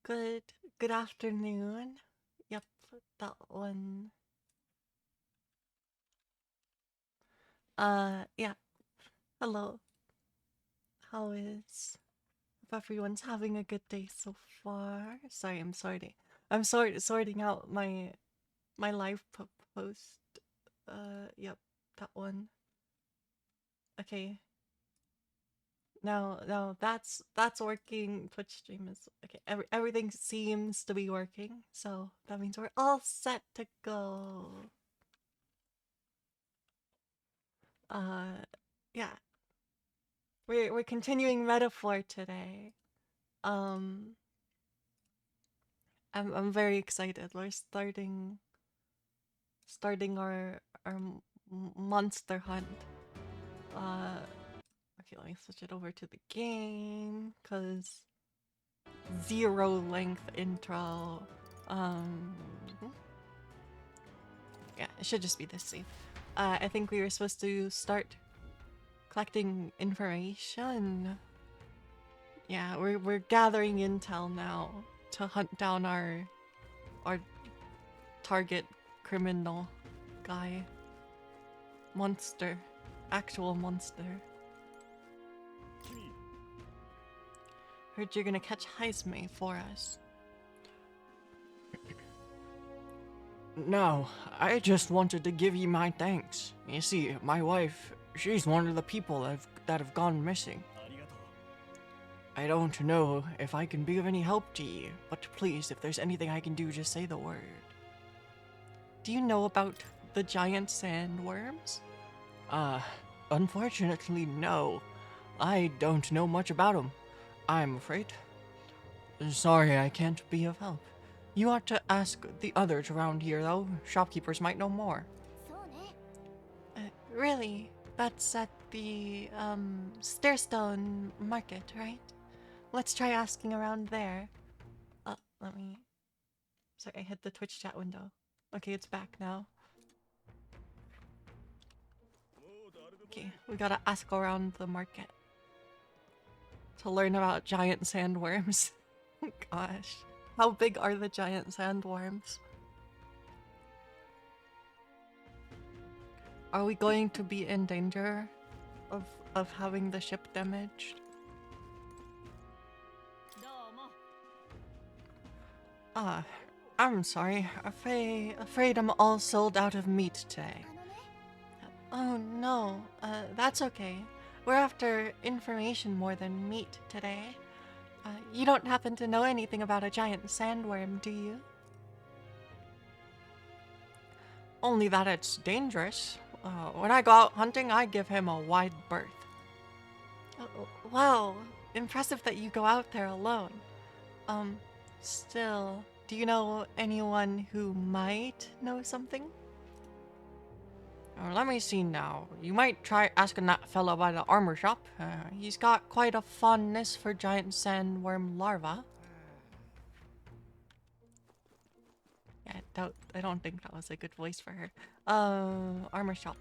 Good good afternoon. Yep, that one. Yeah. Hello. How is Hope everyone's having a good day so far? Sorry, I'm sorting out my live post. Yep, that one. Okay. Now that's working. Twitch stream is okay. Everything seems to be working, so that means we're all set to go. Uh, yeah, we're continuing metaphor today. Um, I'm very excited. We're starting our monster hunt. Uh, okay, let me switch it over to the game because zero length intro. Um, yeah, it should just be this safe. I think we were supposed to start collecting information. Yeah, we're gathering intel now to hunt down our target criminal guy. Monster. Actual monster. Heard you're gonna catch Heisme for us. No, I just wanted to give you my thanks. You see, my wife, she's one of the people that have gone missing. I don't know if I can be of any help to you, but please, if there's anything I can do, just say the word. Do you know about the giant sandworms? Uh, Unfortunately, no. I don't know much about them, I'm afraid. Sorry, I can't be of help. You ought to ask the others around here, though. Shopkeepers might know more. Really? That's at the Stairstone Market, right? Let's try asking around there. Let me. Sorry, I hit the Twitch chat window. Okay, it's back now. Okay, we gotta ask around the market to learn about giant sandworms. Gosh, how big are the giant sandworms? Are we going to be in danger of having the ship damaged? Ah, I'm sorry. Afraid I'm all sold out of meat today. Oh no, that's okay. We're after information more than meat today. You don't happen to know anything about a giant sandworm, do you? Only that it's dangerous. When I go out hunting, I give him a wide berth. Wow, impressive that you go out there alone. Still, do you know anyone who might know something? Let me see now. You might try asking that fellow by the armor shop. He's got quite a fondness for giant sandworm larvae. Yeah, I don't think that was a good voice for her. Armor shop.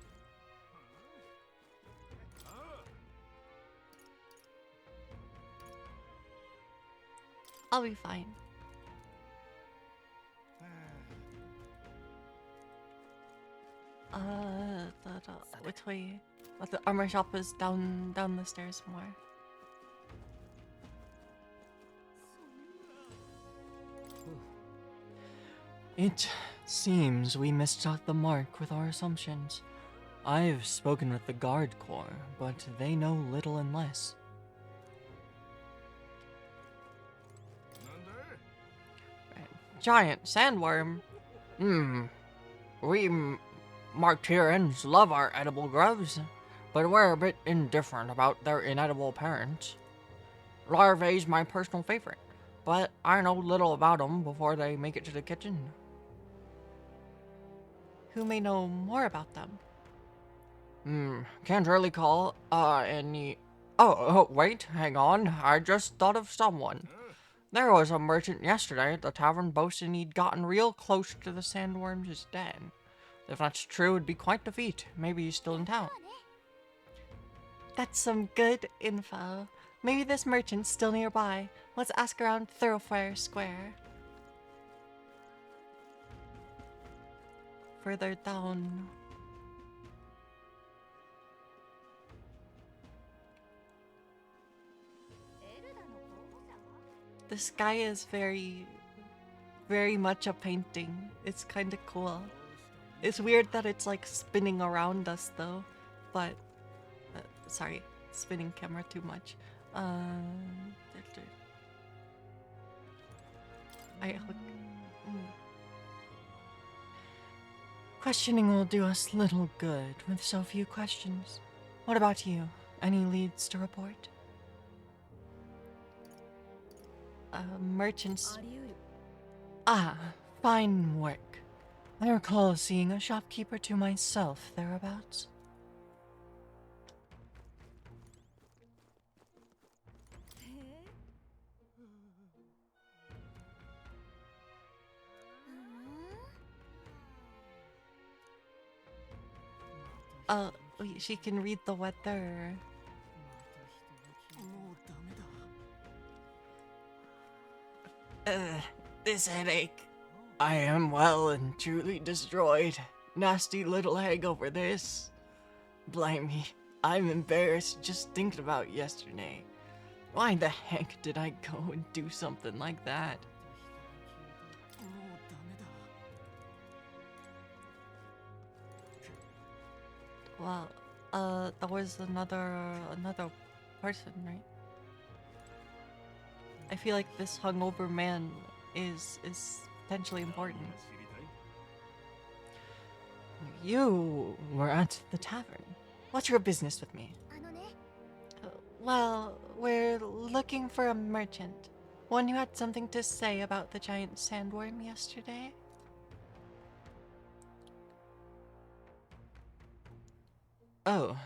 I'll be fine. Which way? But the armor shop is down the stairs more. It seems we missed out the mark with our assumptions. I've spoken with the Guard Corps, but they know little and less. Giant sandworm? We Martyrans love our edible grubs, but we're a bit indifferent about their inedible parents. Larvae's my personal favorite, but I know little about them before they make it to the kitchen. Who may know more about them? Can't really call, any... Oh, wait, hang on, I just thought of someone. There was a merchant yesterday at the tavern boasting he'd gotten real close to the sandworm's den. If that's true, it'd be quite the feat. Maybe he's still in town. That's some good info. Maybe this merchant's still nearby. Let's ask around Thoroughfare Square. Further down. The sky is very much a painting. It's kind of cool. It's weird that it's like spinning around us though, but sorry, spinning camera too much. Questioning will do us little good with so few questions. What about you? Any leads to report? Merchants. Ah, fine work. I recall seeing a shopkeeper to myself thereabouts. Wait, she can read the weather. This headache. I am well and truly destroyed. Nasty little hangover this. Blimey, I'm embarrassed just thinking about yesterday. Why the heck did I go and do something like that? Well, there was another person, right? I feel like this hungover man is potentially important. You were at the tavern. What's your business with me? Well, we're looking for a merchant. One who had something to say about the giant sandworm yesterday. Oh,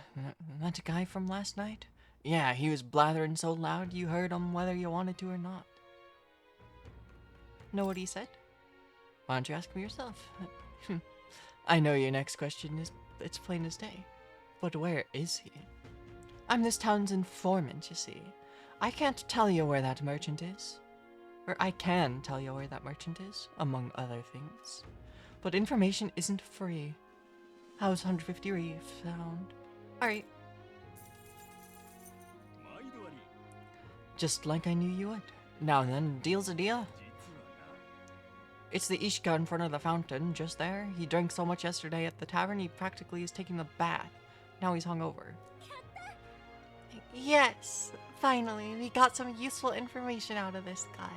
that guy from last night? Yeah, he was blathering so loud you heard him whether you wanted to or not. Know what he said? Why don't you ask him yourself? I know your next question is it's plain as day. But where is he? I'm this town's informant, you see. I can't tell you where that merchant is. Or I can tell you where that merchant is, among other things. But information isn't free. How's 150 Reef sound? Alright. Just like I knew you would. Now then, deal's a deal. It's the Ishka in front of the fountain, just there. He drank so much yesterday at the tavern, he practically is taking a bath. Now he's hungover. Yes, finally, we got some useful information out of this guy.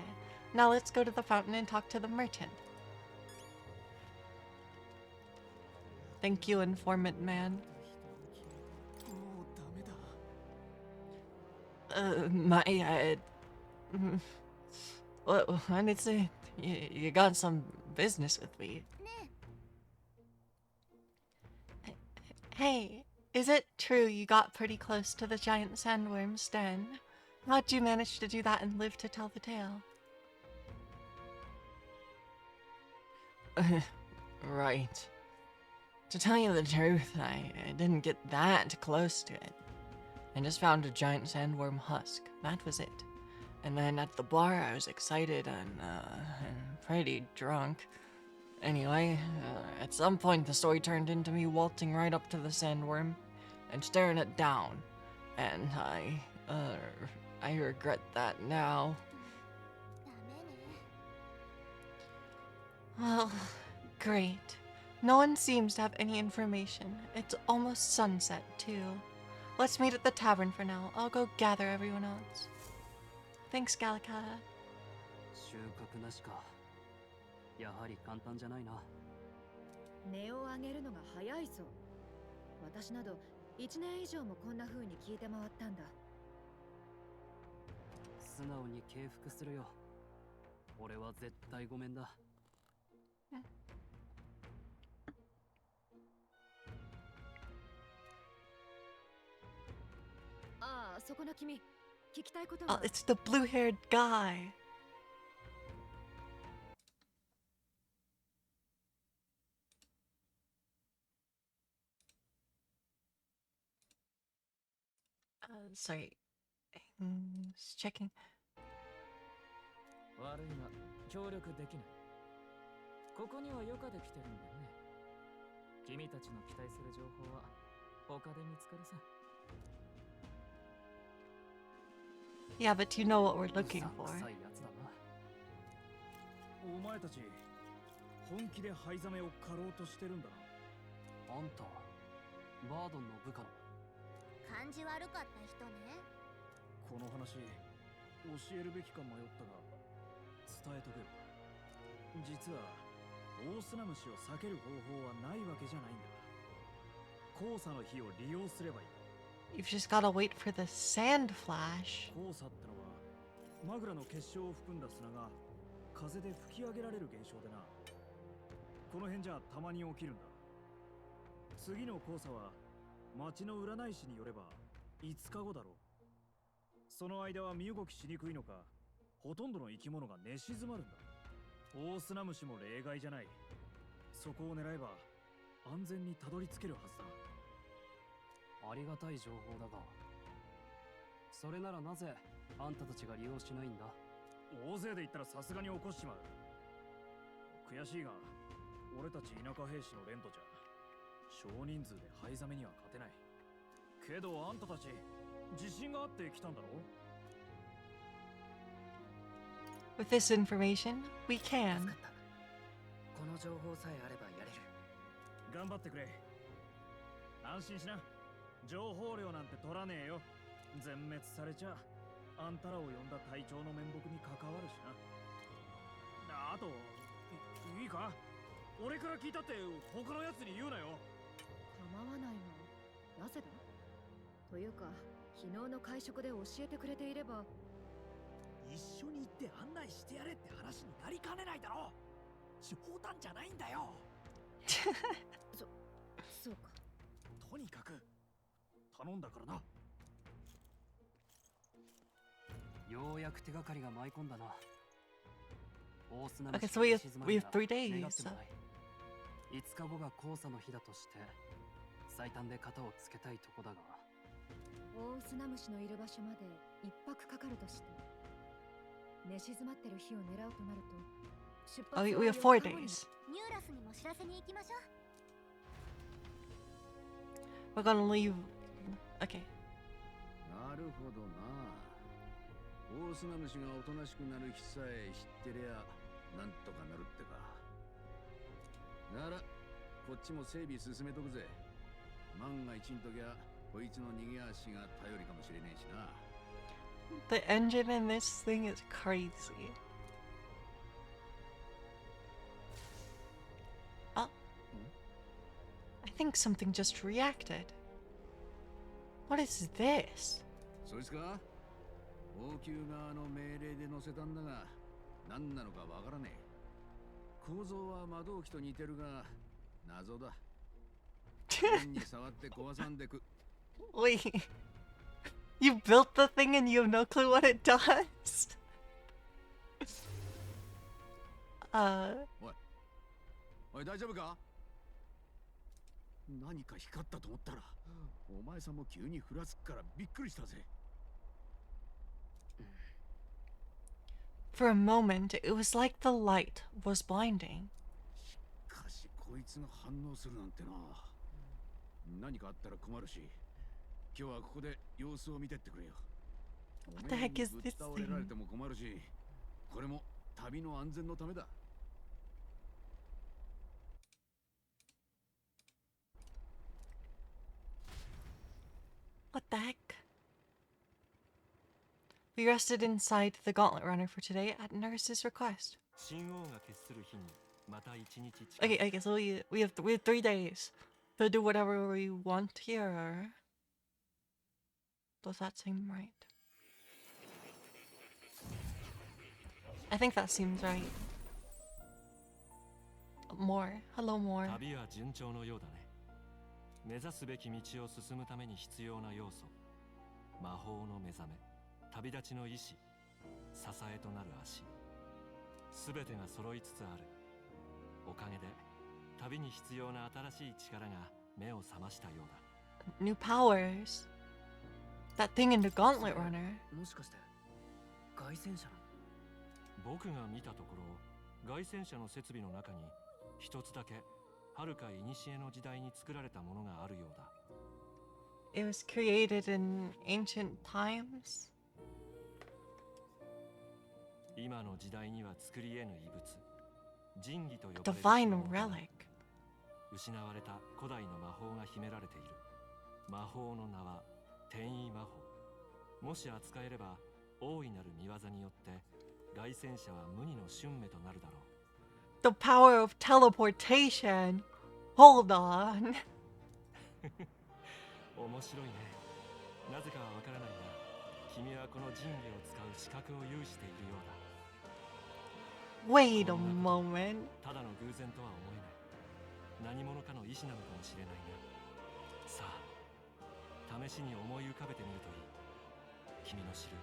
Now let's go to the fountain and talk to the merchant. Thank you, informant man. What is it? You got some business with me. Hey, is it true you got pretty close to the giant sandworm's den? How'd you manage to do that and live to tell the tale? Right. To tell you the truth, I didn't get that close to it. I just found a giant sandworm husk. That was it. And then at the bar, I was excited and pretty drunk. Anyway, at some point, the story turned into me waltzing right up to the sandworm and staring it down. And I regret that now. Well, great. No one seems to have any information. It's almost sunset, too. Let's meet at the tavern for now. I'll go gather everyone else. Thanks, Gallica. 収穫なしか。やはり簡単じゃないな。値を上げるのが早いぞ。私など1年以上もこんな風に聞いて回ったんだ。素直に敬服するよ。俺は絶対ごめんだ。ああ、そこの君。聞きたいこと Oh, は。it's the blue-haired guy. Sorry. Just checking. 悪いが協力できない。ここには余暇で来てるんだね。君たちの期待する情報は他で見つかるさ。 Yeah, but you know what we're looking う for. さんくさいやつだな。お前たち本気で灰ザメを狩ろうとしてるんだな。あんたバードンの部下の。感じ悪かった人ね。この話教えるべきか迷ったが伝えとくよ。実は大砂虫を避ける方法はないわけじゃないんだ。黄砂の火を利用すればいい。 You've just gotta wait for the sand flash. 黄砂ってのはマグラの結晶を含んだ砂が風で吹き上げられる現象でな。この辺じゃたまに起きるんだ。次の黄砂は町の占い師によれば5日後だろう。その間は身動きしにくいのか、ほとんどの生き物が寝静まるんだ。オオスナムシも例外じゃない。そこを狙えば安全にたどり着けるはずだ。ありがたい情報だが、それならなぜあんたたちが利用しないんだ。大勢で行ったらさすがに起こしちまう。悔しいが俺たち田舎兵士の連とじゃ少人数で灰ザメには勝てない。けどあんたたち自信があって来たんだろ。 With this information, we can. 助かった。この情報さえあればやれる。頑張ってくれ。安心しな。情報量なんて取らねえよ。全滅されちゃあんたらを呼んだ隊長の面目に関わるしな。あと いいか、俺から聞いたって他のやつに言うなよ。構わないが、なぜだというか、昨日の会食で教えてくれていれば。一緒に行って案内してやれって話になりかねないだろ。地方団じゃないんだよ。そうか。とにかく頼んだからな。ようやく手がかりが舞い込んだな。大砂 Okay, 虫 so we が have 沈ま we る have な 3願 days. ってもない。5日後が黄砂の日だとして最短で型をつけたいとこだが、オオスナムシのいる場所まで一泊かかるとして、寝静まってる日を狙うとなると、出 Oh, 発 we は have 4 4日後に days. ニューラスにも知らせに行きましょう。 We're gonna leave. Okay. なるほどな。大砂虫がおとなしくなる日さえ知ってりゃなんとかなるってか。ならこっちも整備進めとくぜ。万が一んときゃこいつの逃げ足が頼りかもしれねえしな。 The engine in this thing is crazy. Oh. I think something just reacted. What is this? そいつか王宮側の命令で乗せたんだが何なのかわからねえ。構造は魔導機と似てるが謎だ。変に触って壊さんでく。 Wait. You built the thing and you have no clue what it does? おい大丈夫か。何か光ったと思ったらお前さんも急にふらつくからびっくりしたぜ。 For a moment, it was like the light was blinding. しかしこいつが反応するなんてな。何かあったら困るし今日はここで様子を見てってくれよ。 What the heck is おめえにぶっ this 倒れられ thing? ても困るしこれも旅の安全のためだ。 What the heck? We rested inside the Gauntlet Runner for today at Nurse's request. Okay, so we have 3 days to do whatever we want here. Does that seem right? I think that seems right. More. Hello, more. 旅は順調のようだね。目指すべき道を進むために必要な要素、魔法の目覚め、旅立ちの意志、支えとなる足、すべてが揃いつつある。おかげで旅に必要な新しい力が目を覚ましたようだ。 New powers. That thing in the Gauntlet Runner. もしかして凱旋者の僕が見たところ、凱旋者の設備の中に一つだけ遥か古の時代に作られたものがあるようだ。It was created in ancient times. 今の時代には作り得ぬ遺物、神器と呼ばれる Divine relic. 失われた古代の魔法が秘められている。魔法の名は転移魔法。もし扱えれば大いなる見業によって凱旋者は無二の春芽となるだろう。 The power of teleportation. Hold on. 面白いね。なぜかはわからないが、君はこの神器を使う資格を有しているようだ。 Wait a moment. ただの偶然とは思えない。何者かの意志なのかもしれないな。さあ、試しに思い浮かべてみるといい。君の知る、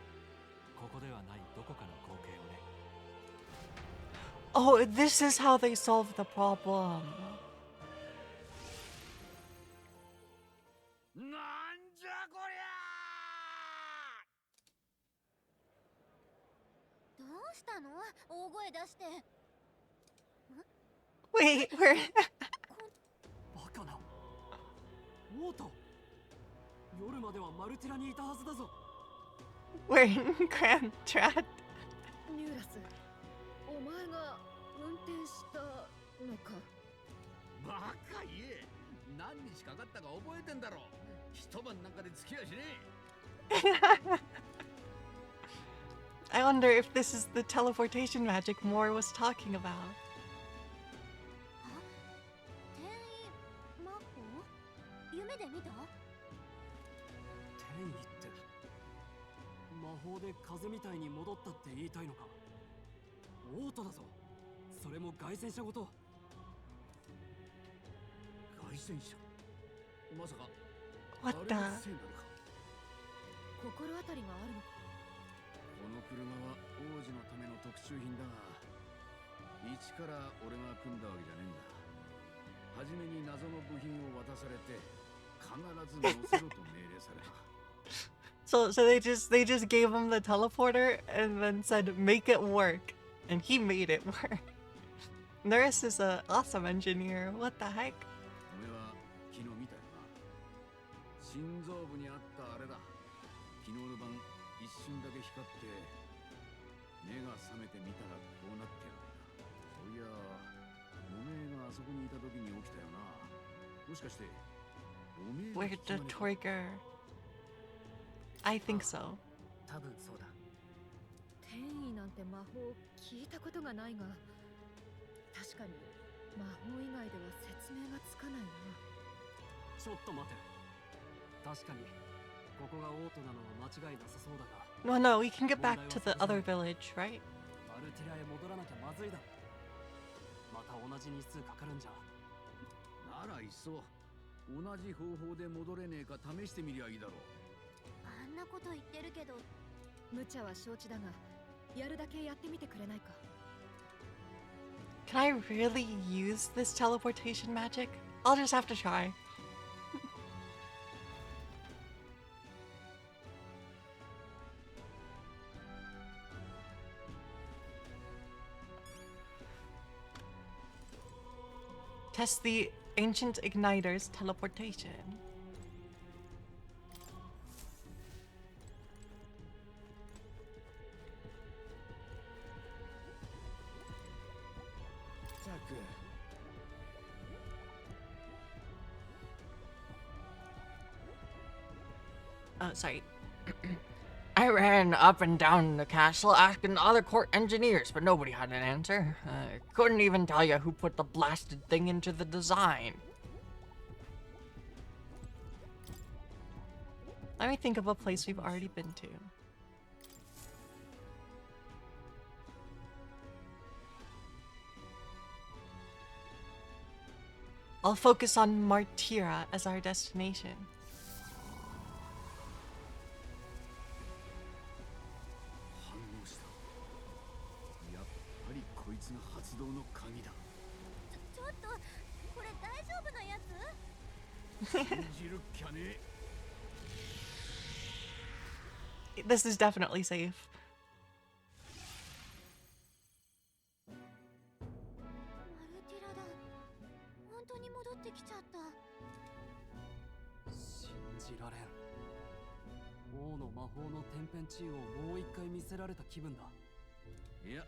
ここではないどこかの光景をね。 Oh, this is how they solve the problem. なんじゃこりゃどうしたの？大声出して。 Wait, we're バカなオート、夜まではマルティラにいたはずだぞ。 we're in Grand Trap. ニューラス、お前が運転したのか？バカ言え。何日かかったか覚えてんだろ。一晩なんかで付き合いしねえ。 I wonder if this is the teleportation magic Moore was talking about. 転移魔法？夢で見た？転移って魔法で風みたいに戻ったって言いたいのか。オートだぞ。それも凱旋者ごと。凱旋者。まさか What あれ the? がせいなのか。心当たりがあるのか？この車は王子のための特注品だが、一から俺が組んだわけじゃねえんだ。初めに謎の部品を渡されて、必ず乗せろと命令された。 So they just gave him the teleporter and then said make it work, and he made it work. Nurse is an awesome engineer. What the heck? お前は昨日見たよな。心臓部にあったあれだ。昨日の晩一瞬だけ光って目が覚めてみたらこうなってるんだ。そういやおめえがあそこにいた時に起きたよな。もしかしておめえ Where'd が the 引き金か？ trigger? I think so. 多分そうだ。転移なんて魔法聞いたことがないが、確かに魔法以外では説明がつかないな。ちょっと待て。確かにここがオートなのは間違いなさそうだが、 No, no, we can get back to the other village, right? マルティラへ戻らなきゃまずいだろ。また同じ日数かかるんじゃ。ならいっそ同じ方法で戻れねえか試してみりゃいいだろう。あんなこと言ってるけど。無茶は承知だが、やるだけやってみてくれないか？ Can I really use this teleportation magic? I'll just have to try. Test the ancient igniter's teleportation. ったく。 Oh, sorry. I ran up and down the castle asking the other court engineers, but nobody had an answer. I couldn't even tell you who put the blasted thing into the design. Let me think of a place we've already been to. I'll focus on Martira as our destination. 反応した。やっぱりこいつが発動の鍵だ。ちょっとこれ大丈夫なやつ？信じるっきゃね。this is definitely safe. アルティラだ。本当に戻ってきちゃった。信じられん。王の魔法の天変地異をもう一回見せられた気分だ。いや、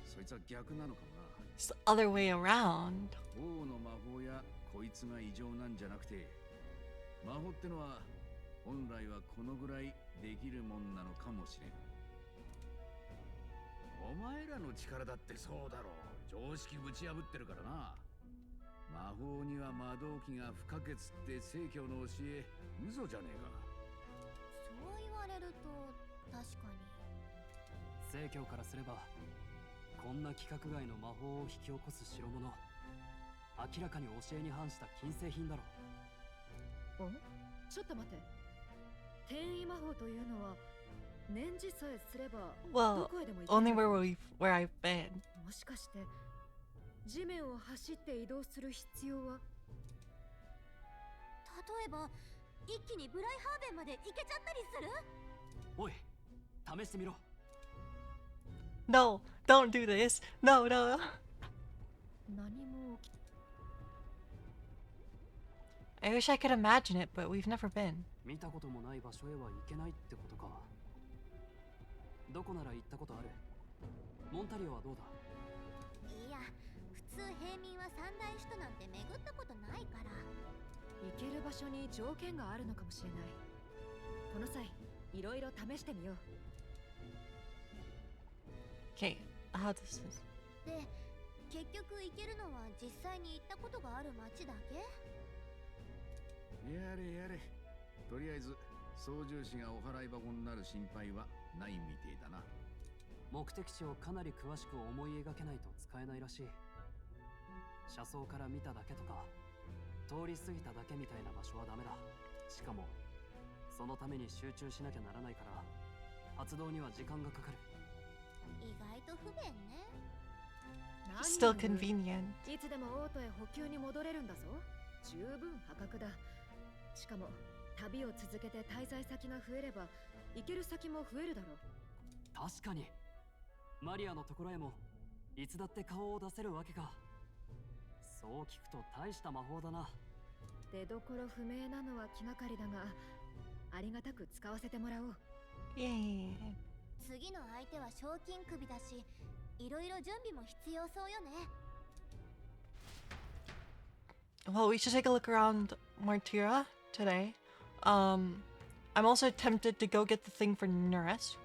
そいつは逆なのかもな。 It's the other way around. 王の魔法やこいつが異常なんじゃなくて、魔法ってのは本来はこのぐらいできるもんなのかもしれん。お前らの力だってそうだろう。常識ぶち破ってるからな。魔法には魔導器が不可欠って聖教の教え、嘘じゃねえか。そう言われると確かに。聖教からすればこんな規格外の魔法を引き起こす代物、明らかに教えに反した禁制品だろ。お、ちょっと待って。転移魔法というのは念じさえすれば Well, どこへでも行ける。 only where I've been. もしかして地面を走って移動する必要は。例えば一気にブライハーベンまで行けちゃったりする？おい、試してみろ。 No, don't do this. No, no. 何も起き I wish I could imagine it, but we've never been. 見たこともない場所へは行けないってことか。どこなら行ったことある？モンタリオはどうだ？いや、普通平民は三大首都なんて巡ったことないから。行ける場所に条件があるのかもしれない。この際いろいろ試してみよう。 Okay, how this is. で、結局行けるのは実際に行ったことがある町だけ？やれやれ。とりあえず操縦士がお払い箱になる心配はないみてえだな。目的地をかなり詳しく思い描けないと使えないらしい。車窓から見ただけとか通り過ぎただけみたいな場所はダメだ。しかもそのために集中しなきゃならないから発動には時間がかかる。意外と不便ね。 Still convenient. いつでも王都へ補給に戻れるんだぞ。十分破格だ。しかも旅を続けて滞在先が増えれば行ける先も増えるだろう。確かにマリアのところへもいつだって顔を出せるわけか。そう聞くと大した魔法だな。出どころ不明なのは気がかりだが、ありがたく使わせてもらおう。 Yay. 次の相手は賞金首だし、いろいろ準備も必要そうよね。 Well, we should take a look around Martira today. I'm also tempted to go get the thing for Nuris.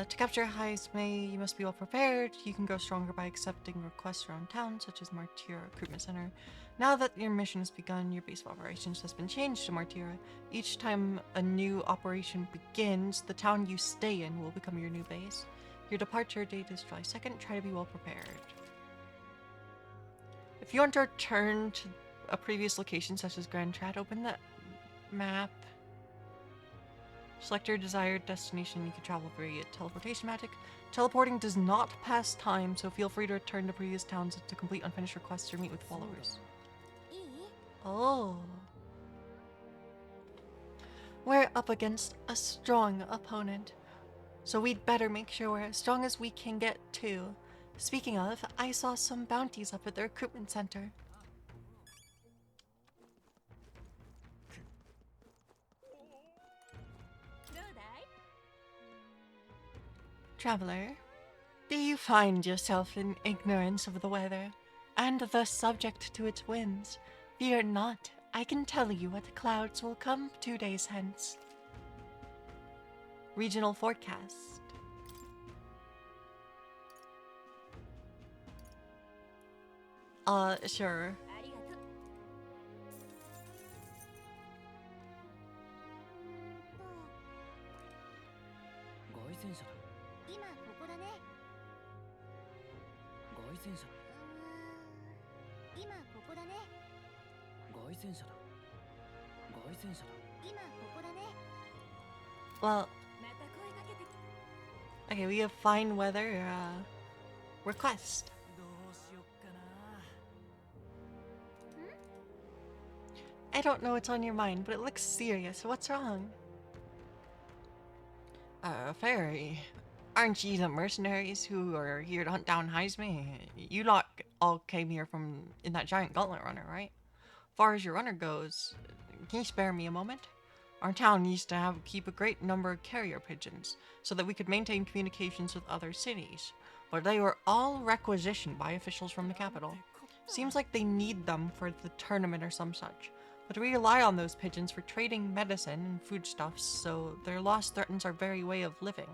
To capture Heisme, you must be well prepared. You can grow stronger by accepting requests around town, such as Martira Recruitment Center. Now that your mission has begun, your base of operations has been changed to Martira. Each time a new operation begins, the town you stay in will become your new base. Your departure date is July 2nd. Try to be well prepared. If you want to return to a previous location, such as Grand Trad, open the map. Select your desired destination. You can travel via teleportation magic. Teleporting does not pass time, so feel free to return to previous towns to complete unfinished requests or meet with followers. いい？ Oh. We're up against a strong opponent, so we'd better make sure we're as strong as we can get too. Speaking of, I saw some bounties up at the recruitment center. Traveler, do you find yourself in ignorance of the weather, and thus subject to its winds? Fear not, I can tell you what clouds will come 2 days hence. Regional forecast. Sure. ありがとう。凱旋者だ。今ここだね。凱旋者だ。今ここだね。凱旋者だ。凱旋者だ。今ここだね。 Well, また声かけて。 okay, we have fine weather request. どうしよっかな。I don't know what's on your mind, but it looks serious. What's wrong? Fairy, aren't ye the mercenaries who are here to hunt down Heisme? You lot all came here from in that giant gauntlet runner, right? Far as your runner goes, can you spare me a moment? Our town used to keep a great number of carrier pigeons, so that we could maintain communications with other cities. But they were all requisitioned by officials from the capital. Seems like they need them for the tournament or some such. But we rely on those pigeons for trading medicine and foodstuffs, so their loss threatens our very way of living.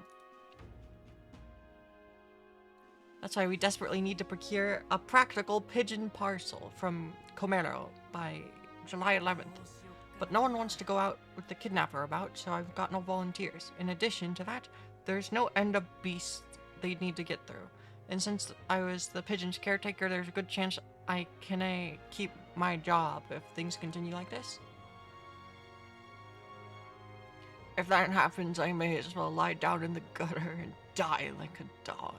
That's why we desperately need to procure a practical pigeon parcel from Comero by July 11th. But no one wants to go out with the kidnapper about, so I've got no volunteers. In addition to that, there's no end of beasts they'd need to get through. And since I was the pigeon's caretaker, there's a good chance I can keep my job if things continue like this. If that happens, I may as well lie down in the gutter and die like a dog.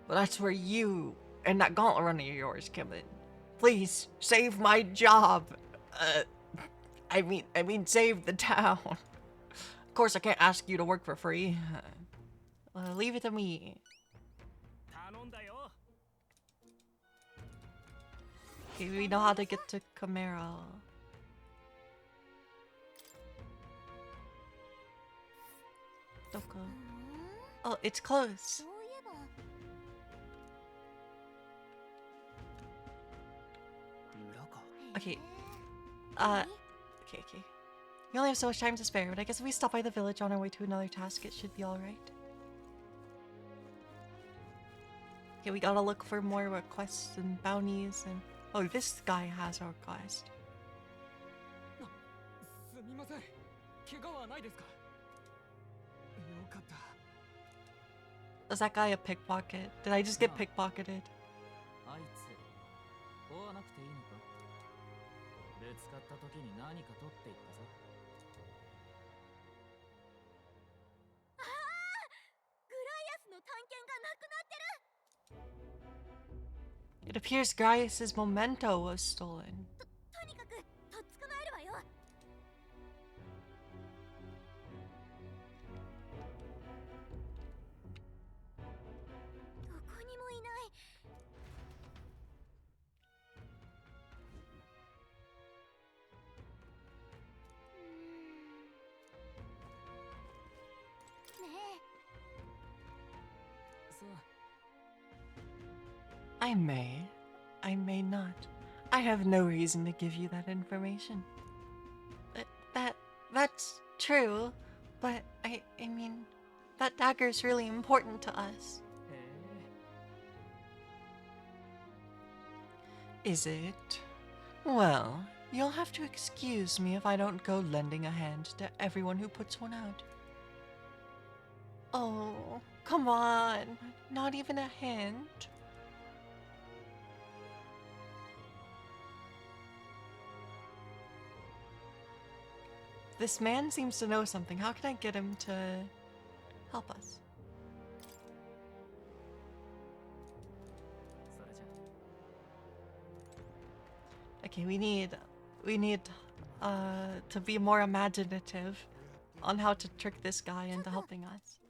But that's where you and that gauntlet runner of yours come in. Please, save my job. I mean, save the town. Of course, I can't ask you to work for free. Leave it to me. Okay, we know how to get to Comero. Doko. Oh, it's close. Okay. Okay. We only have so much time to spare, but I guess if we stop by the village on our way to another task, it should be alright. Okay, we gotta look for more quests and bounties and... Oh, this guy has our quest. Is that guy a pickpocket? Did I just get pickpocketed? ぶつかった時に何か取っていったぞ。ああ、グライアスの探検がなくなってる。It appears Gaius's memento was stolen. とにかくとっ捕まえるわよ。どこにもいない。 I may not. I have no reason to give you that information. That's true, but I mean, that dagger's really important to us. Is it? Well, you'll have to excuse me if I don't go lending a hand to everyone who puts one out. Oh, come on. Not even a hand? This man seems to know something. How can I get him to help us? Okay, we need to be more imaginative on how to trick this guy into helping us.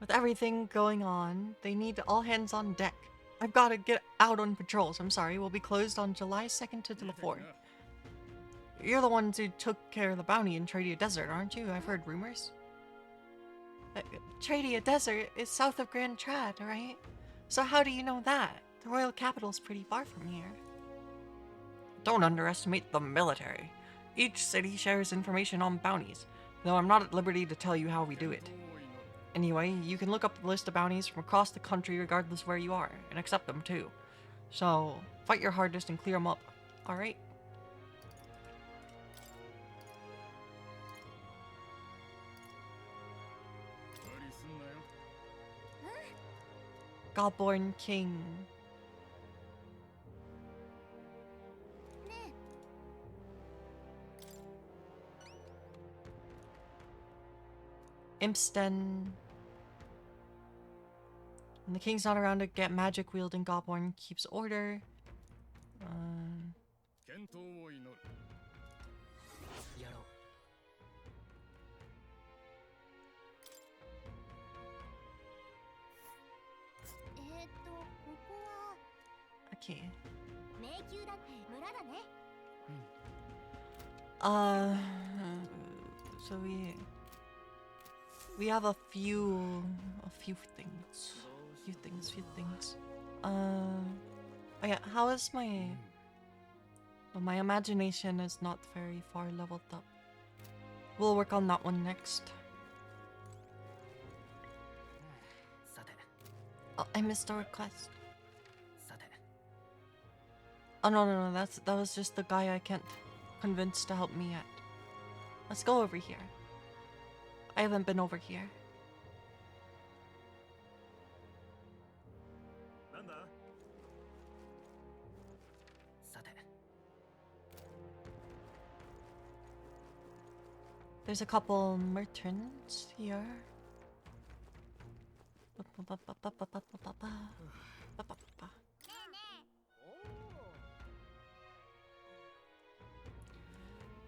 With everything going on, they need all hands on deck. I've got to get out on patrols. I'm sorry, we'll be closed on July 2nd to the 4th. You're the ones who took care of the bounty in Tradia Desert, aren't you? I've heard rumors. Tradia Desert is south of Grand Trad, right? So how do you know that? The royal capital's pretty far from here. Don't underestimate the military. Each city shares information on bounties, though I'm not at liberty to tell you how we do it. Anyway, you can look up the list of bounties from across the country regardless of where you are, and accept them too. So, fight your hardest and clear them up, alright? Godborn King. Impsten. When the king's not around to get magic wielding Goblin keeps order. 健闘を祈る。やろう。ここは Okay. 迷宮だって村だね。So we have a few things. Oh yeah, how is my well, my imagination is not very far leveled up. We'll work on that one next. さて Oh, I missed a request. さて Oh no, that was just the guy I can't convince to help me yet. Let's go over here. I haven't been over here. なんだ？ さて There's a couple merchants here.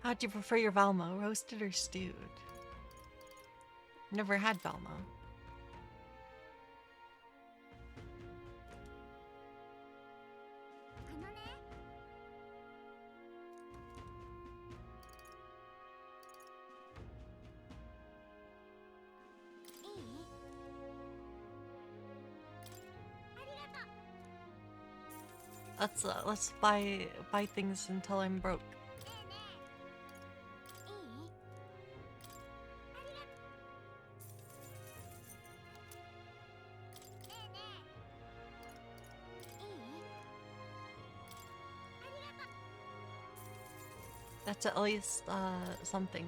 How'd you prefer your Valmo, roasted or stewed? Never had Valmo. Let's buy things until I'm broke. That's at least something.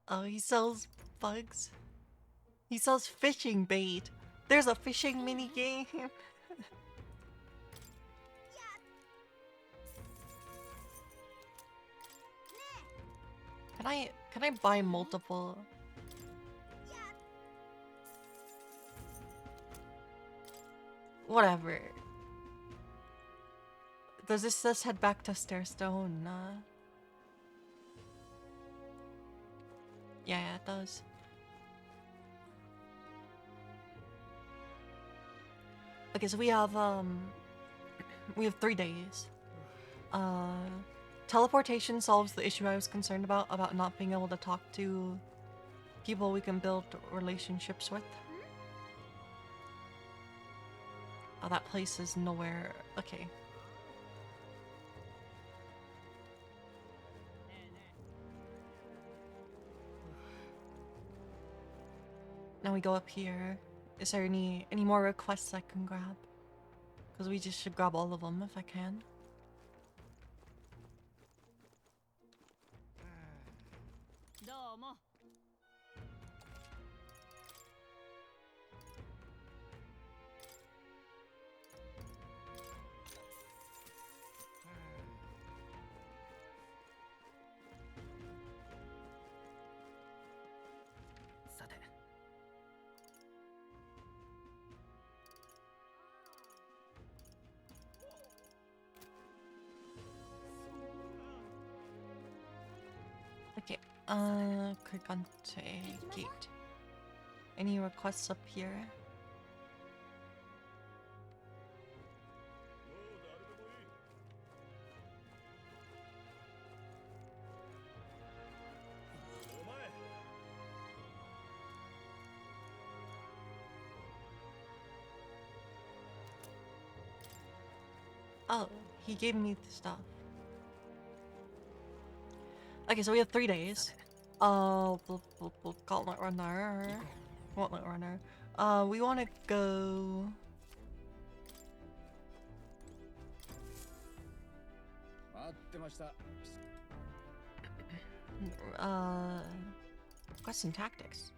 Oh, he sells bugs. He sells fishing bait. There's a fishing mini game. Can I buy multiple? Whatever. Does this head back to Stairstone? Yeah, it does. Okay, so we have 3 days. Teleportation solves the issue I was concerned about not being able to talk to people we can build relationships with. Oh, that place is nowhere. Okay. Now we go up here. Is there any more requests I can grab? Because we just should grab all of them if I can. Okay, Krigante Gate. Any requests up here? Oh, he gave me the stuff. Okay, so we have 3 days. Gauntlet Runner. Gauntlet Runner. We want to go... Quest and Tactics.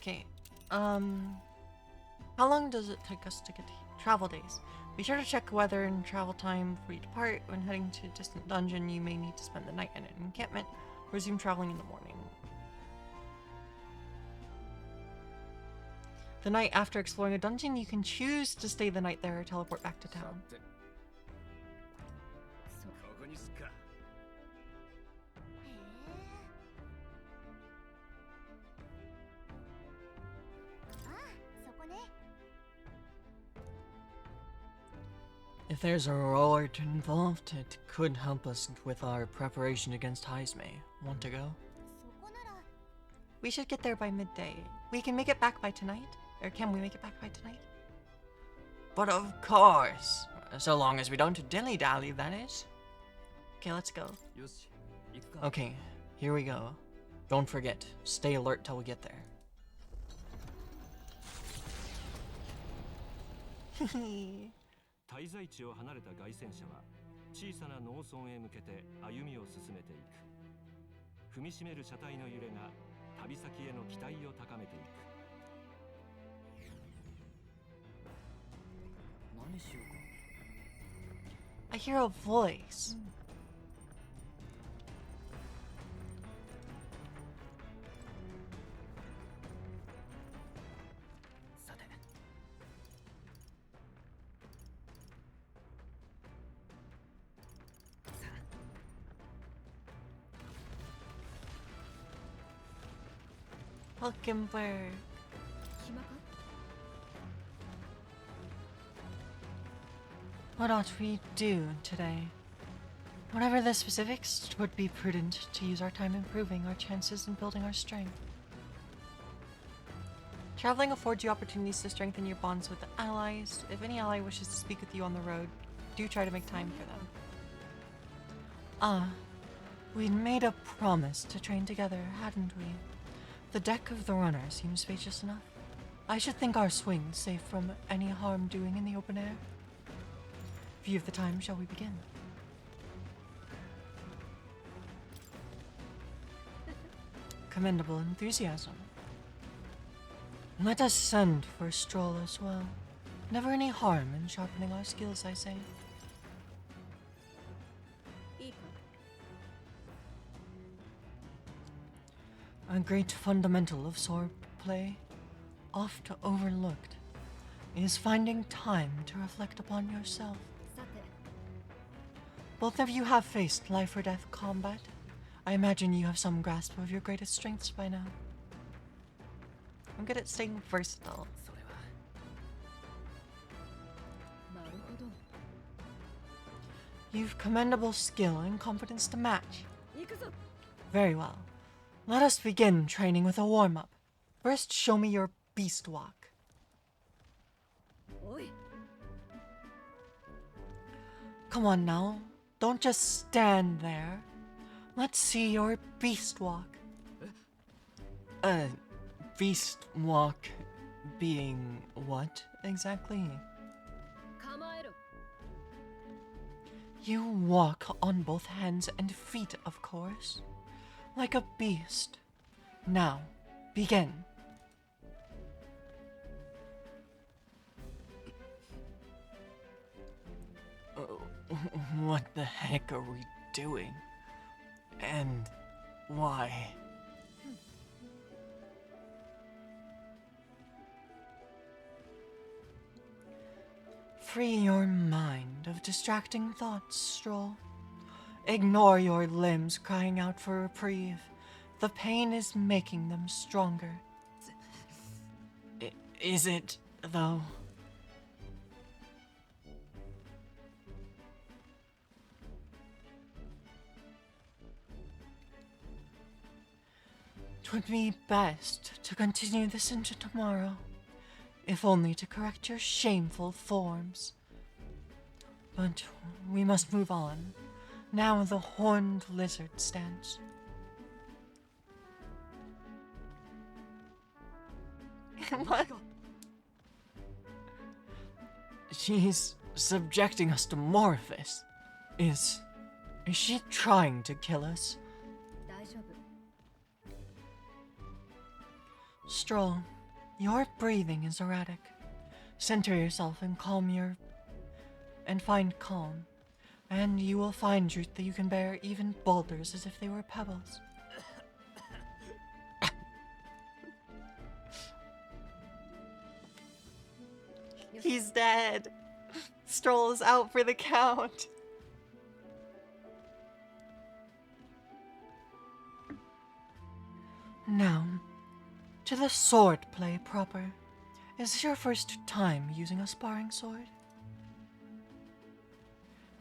Okay. How long does it take us to get here? Travel days. Be sure to check weather and travel time before you depart. When heading to a distant dungeon, you may need to spend the night in an encampment. Resume traveling in the morning. The night after exploring a dungeon, you can choose to stay the night there or teleport back to town. ここにすっか。へえ。ああ、そこね。 If there's a reward involved, it could help us with our preparation against Heismei. Want to go? そこなら We should get there by midday. We can make it back by tonight? Or can we make it back by tonight? But of course! So long as we don't dilly-dally, that is. Okay, let's go. よし、行くか。 Okay, here we go. Don't forget, stay alert till we get there. 滞在地を離れた凱旋者は小さな農村へ向けて歩みを進めていく。踏みしめる車体の揺れが旅先への期待を高めていく。何しようか。 I hear a voice. Hulkenberg. 暇か？ What ought we do today? Whatever the specifics, it would be prudent to use our time improving our chances and building our strength. Traveling affords you opportunities to strengthen your bonds with the allies. If any ally wishes to speak with you on the road, do try to make time for them. Ah, we'd made a promise to train together, hadn't we? The deck of the runner seems spacious enough. I should think our swing safe from any harm doing in the open air. View of the time, shall we begin? Commendable enthusiasm. Let us send for a stroll as well. Never any harm in sharpening our skills, I say. いいか？ A great fundamental of sword play, oft overlooked, is finding time to reflect upon yourself. さて、 Both of you have faced life or death combat. I imagine you have some grasp of your greatest strengths by now. I'm good at staying versatile. それは。なるほど。 You've commendable skill and competence to match. 行くぞ。 Very well. Let us begin training with a warm-up. First, show me your beast walk. おい、 Come on now. Don't just stand there. Let's see your beast walk. Beast walk being what exactly? 構えろ。 You walk on both hands and feet, of course. Like a beast. Now, begin. What the heck are we doing? And why? Free your mind of distracting thoughts, Stroll. Ignore your limbs crying out for reprieve. The pain is making them stronger. Is it, though? Twould be best to continue this into tomorrow, if only to correct your shameful forms. But we must move on. Now the horned lizard stands. What? She's subjecting us to more of this. Is she trying to kill us? 大丈夫。 Stroll, Your breathing is erratic. Center yourself and find calm. And you will find that you can bear even boulders as if they were pebbles. He's dead. Strolls out for the count. Now, to the sword play proper. Is this your first time using a sparring sword?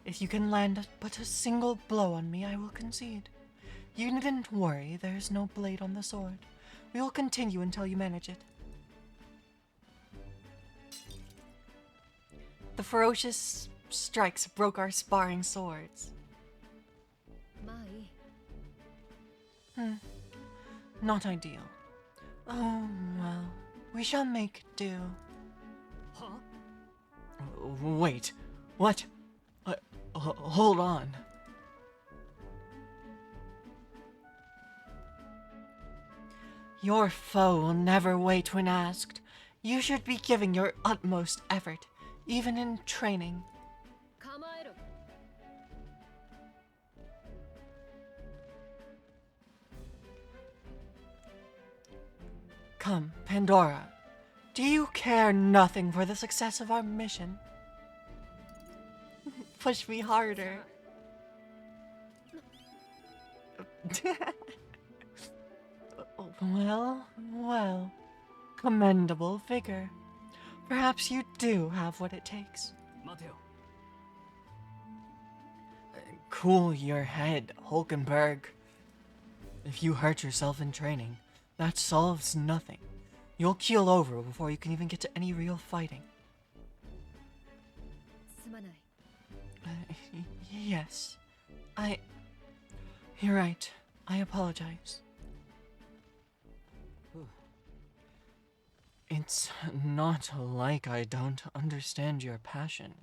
If you can land but a single blow on me, I will concede. You needn't worry, there's no blade on the sword. We will continue until you manage it. The ferocious strikes broke our sparring swords. Not ideal. Oh, well, we shall make do. Huh? Wait, what? Hold on. Your foe will never wait when asked. You should be giving your utmost effort, even in training. Come, Pandora. Do you care nothing for the success of our mission? Push me harder. Well. Commendable vigor. Perhaps you do have what it takes. Mateo. Cool your head, Hulkenberg. If you hurt yourself in training, that solves nothing. You'll keel over before you can even get to any real fighting. Yes. You're right. I apologize. It's not like I don't understand your passion,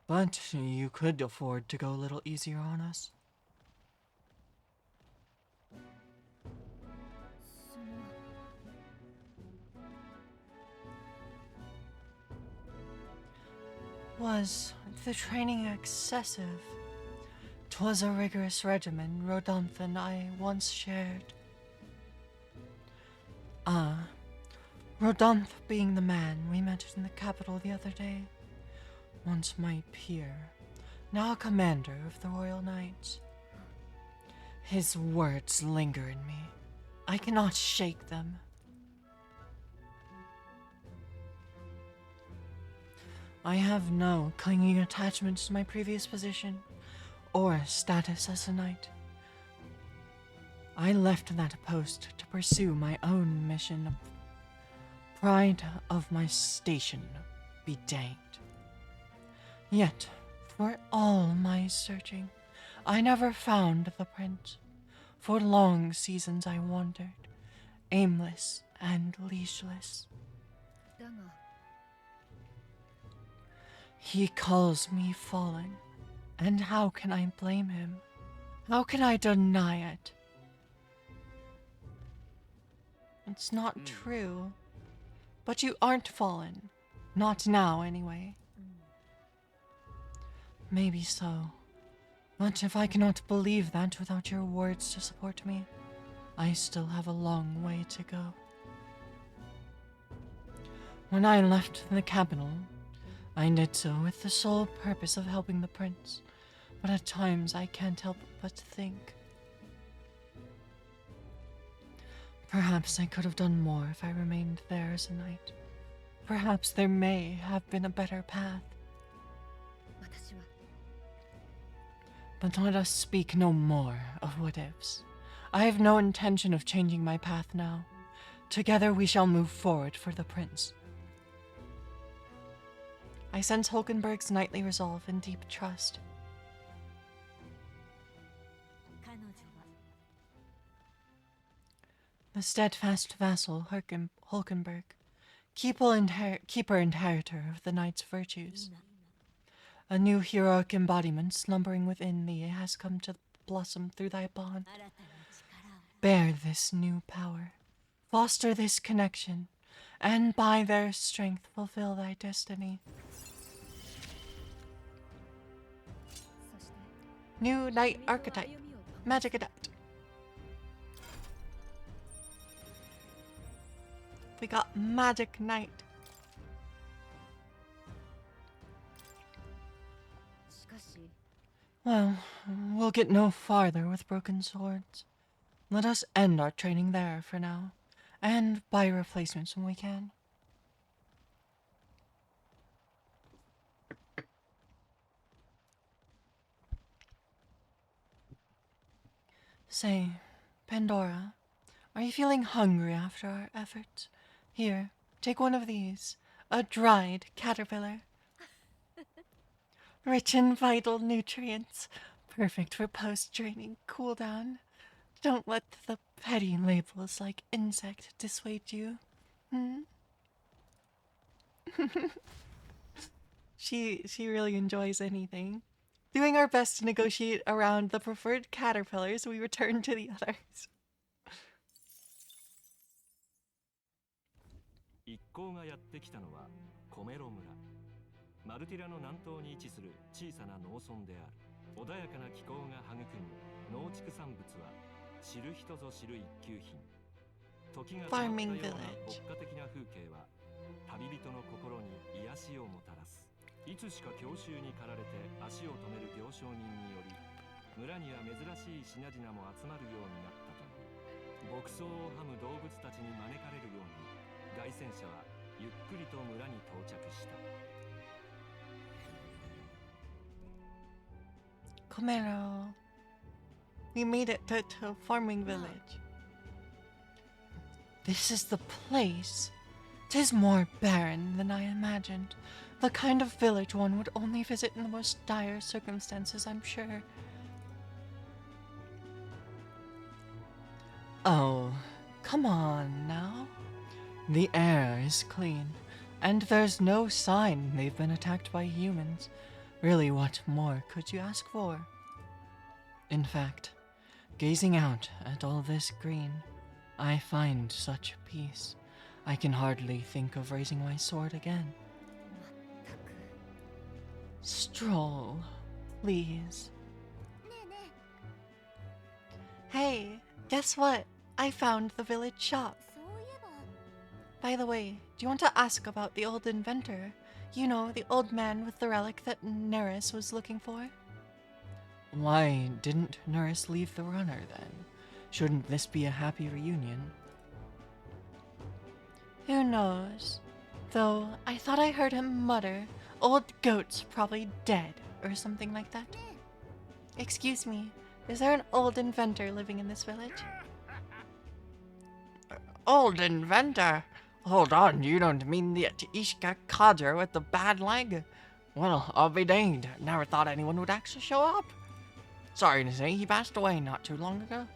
but you could afford to go a little easier on us. Was the training excessive? 'Twas a rigorous regimen Rodolphe and I once shared. Rodolphe being the man we met in the capital the other day. Once my peer, now a commander of the Royal Knights. His words linger in me. I cannot shake them. I have no clinging attachment to my previous position or status as a knight. I left that post to pursue my own mission of pride of my station be danged. Yet, for all my searching, I never found the prince. For long seasons I wandered, aimless and leashless. He calls me fallen, and how can I blame him? How can I deny it? It's not true. But you aren't fallen. Not now, anyway. Maybe so. But if I cannot believe that without your words to support me, I still have a long way to go. When I left the capital, I did so with the sole purpose of helping the prince, but at times I can't help but think. Perhaps I could have done more if I remained there as a knight. Perhaps there may have been a better path. But let us speak no more of what-ifs. I have no intention of changing my path now. Together we shall move forward for the prince. I sense Hulkenberg's knightly resolve and deep trust. The steadfast vassal Hulkenberg, keeper inheritor of the knight's virtues. A new heroic embodiment slumbering within thee has come to blossom through thy bond. Bear this new power, foster this connection, and by their strength fulfill thy destiny. そして New Knight 君の Archetype, 歩みを Magic Adept. We got Magic Knight. しかし Well, we'll get no farther with broken swords. Let us end our training there for now, and buy replacements when we can. Say, Pandora, are you feeling hungry after our efforts? Here, take one of these, a dried caterpillar. Rich in vital nutrients, perfect for post-training cooldown. Don't let the petty labels like insect dissuade you. She really enjoys anything. Doing our best to negotiate around the preferred caterpillars, we return to the others. 一行がやってきたのはコメロ村。マルティラの南東に位置する小さな農村である。穏やかな気候が育む農畜産物は知る人ぞ知る一級品。時が止まったような牧歌的な風景は旅人の心に癒しをもたらす。いつしか郷愁に駆られて足を止める行商人により村には珍しい品々も集まるようになったという。牧草をはむ動物たちに招かれるように凱旋者はゆっくりと村に到着した。 Comero. We made it to farming village. This is the place. 'Tis more barren than I imagined. The kind of village one would only visit in the most dire circumstances, I'm sure. Oh, come on now. The air is clean, and there's no sign they've been attacked by humans. Really, what more could you ask for? In fact, gazing out at all this green, I find such peace. I can hardly think of raising my sword again. Stroll, please. ねえね Hey, guess what? I found the village shop. えそういえば By the way, do you want to ask about the old inventor? You know, the old man with the relic that Neris was looking for? Why didn't Neris leave the runner then? Shouldn't this be a happy reunion? Who knows? Though I thought I heard him mutter, old goat's probably dead, or something like that. Excuse me, is there an old inventor living in this village? Old inventor? Hold on, you don't mean the Ishka codger with the bad leg? Well, I'll be danged. Never thought anyone would actually show up. Sorry to say, he passed away not too long ago.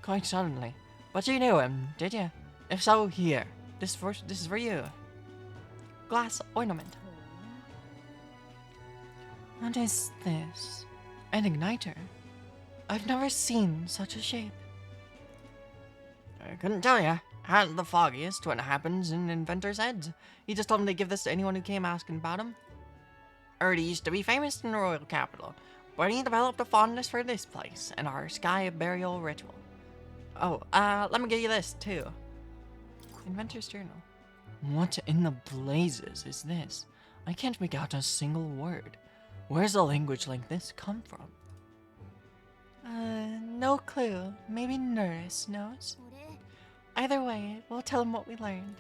Quite suddenly. But you knew him, did you? If so, here. This is for you. Glass ornament. What is this? An igniter? I've never seen such a shape. I couldn't tell you. Hadn't the foggiest when it happens in inventors' heads. He just told him to give this to anyone who came asking about him. Heard he used to be famous in the royal capital, but he developed a fondness for this place and our sky burial ritual. Oh, let me give you this too. Inventor's journal. What in the blazes is this? I can't make out a single word. Where's a language like this come from? No clue. Maybe Nurse knows. これ Either way, we'll tell him what we learned.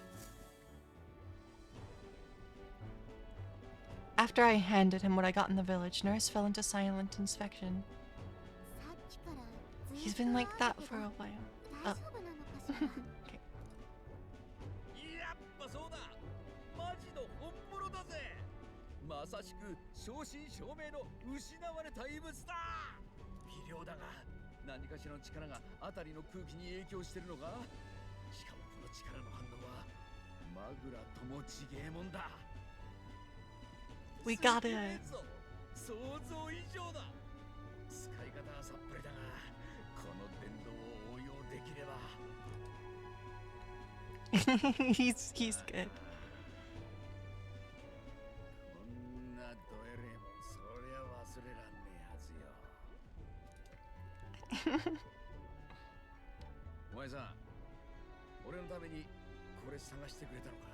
After I handed him what I got in the village, Nurse fell into silent inspection. さっきからずっと He's been like that for a while. 大丈夫なのかしら Okay. やっぱそうだマジの本物だぜまさしく正真正銘の失われた遺物だ微量だが何かしらの力が辺りの空気に影響してるのかしかもこの力の反応はマグラともちげえもんだ We got すげ it. えぞ想像以上だ使い方はさっぱりだがこの電動を応用できれば He's good. こんなドエレもそりゃ忘れらんねえはずよ。お前さん、俺のためにこれ探してくれたのか。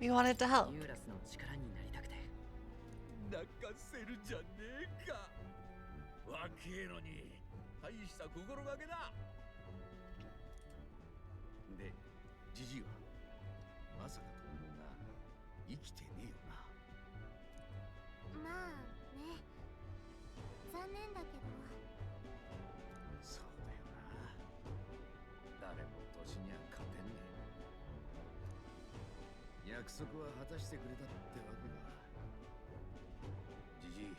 We wanted to help. ニューラスの力になりたくて。泣かせるじゃねえか。若えのに大した心がけだ。で、ジジイはまさかと思うが生きてねえよな。まあね、残念だけど。そうだよな。誰も年には勝てんねえ。約束は果たしてくれたってわけだ。ジジイ、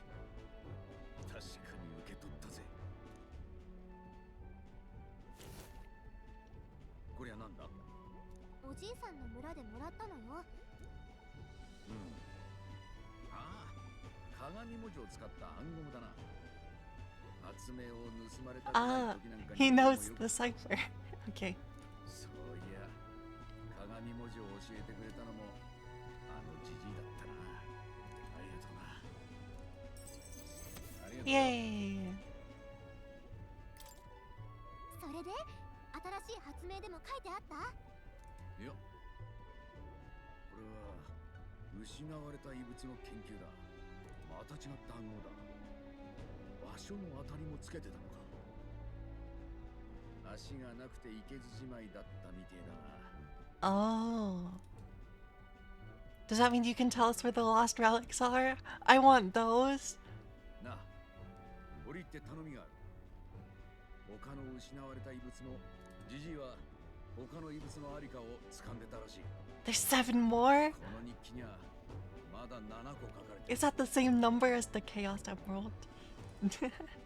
確かに受け取ったぜ。こりゃなんだ？おじいさんの村でもらったのよ。うん。ああ、鏡文字を使った暗号だな。発明を盗まれたくない時なんかに。He knows the cipher. Okay. そういや、鏡文字を教えてくれたのもあのジジイだったな。ありがとうな。ありがとう。 Yay. それで新しい発明でも書いてあった？いや、これは失われた遺物の研究だ。また違った暗号だ。場所の当たりもつけてたのか。足がなくていけずじまいだったみてえだが。 Oh. Does that mean you can tell us where the lost relics are? I want those. なあ、折り入って頼みがある。他の失われた遺物のジジイは他の遺物のありかを掴んでたらしい。 There's 7 more? この日記にはまだ7個書かれてる。 Is that the same number as the Chaos Emerald?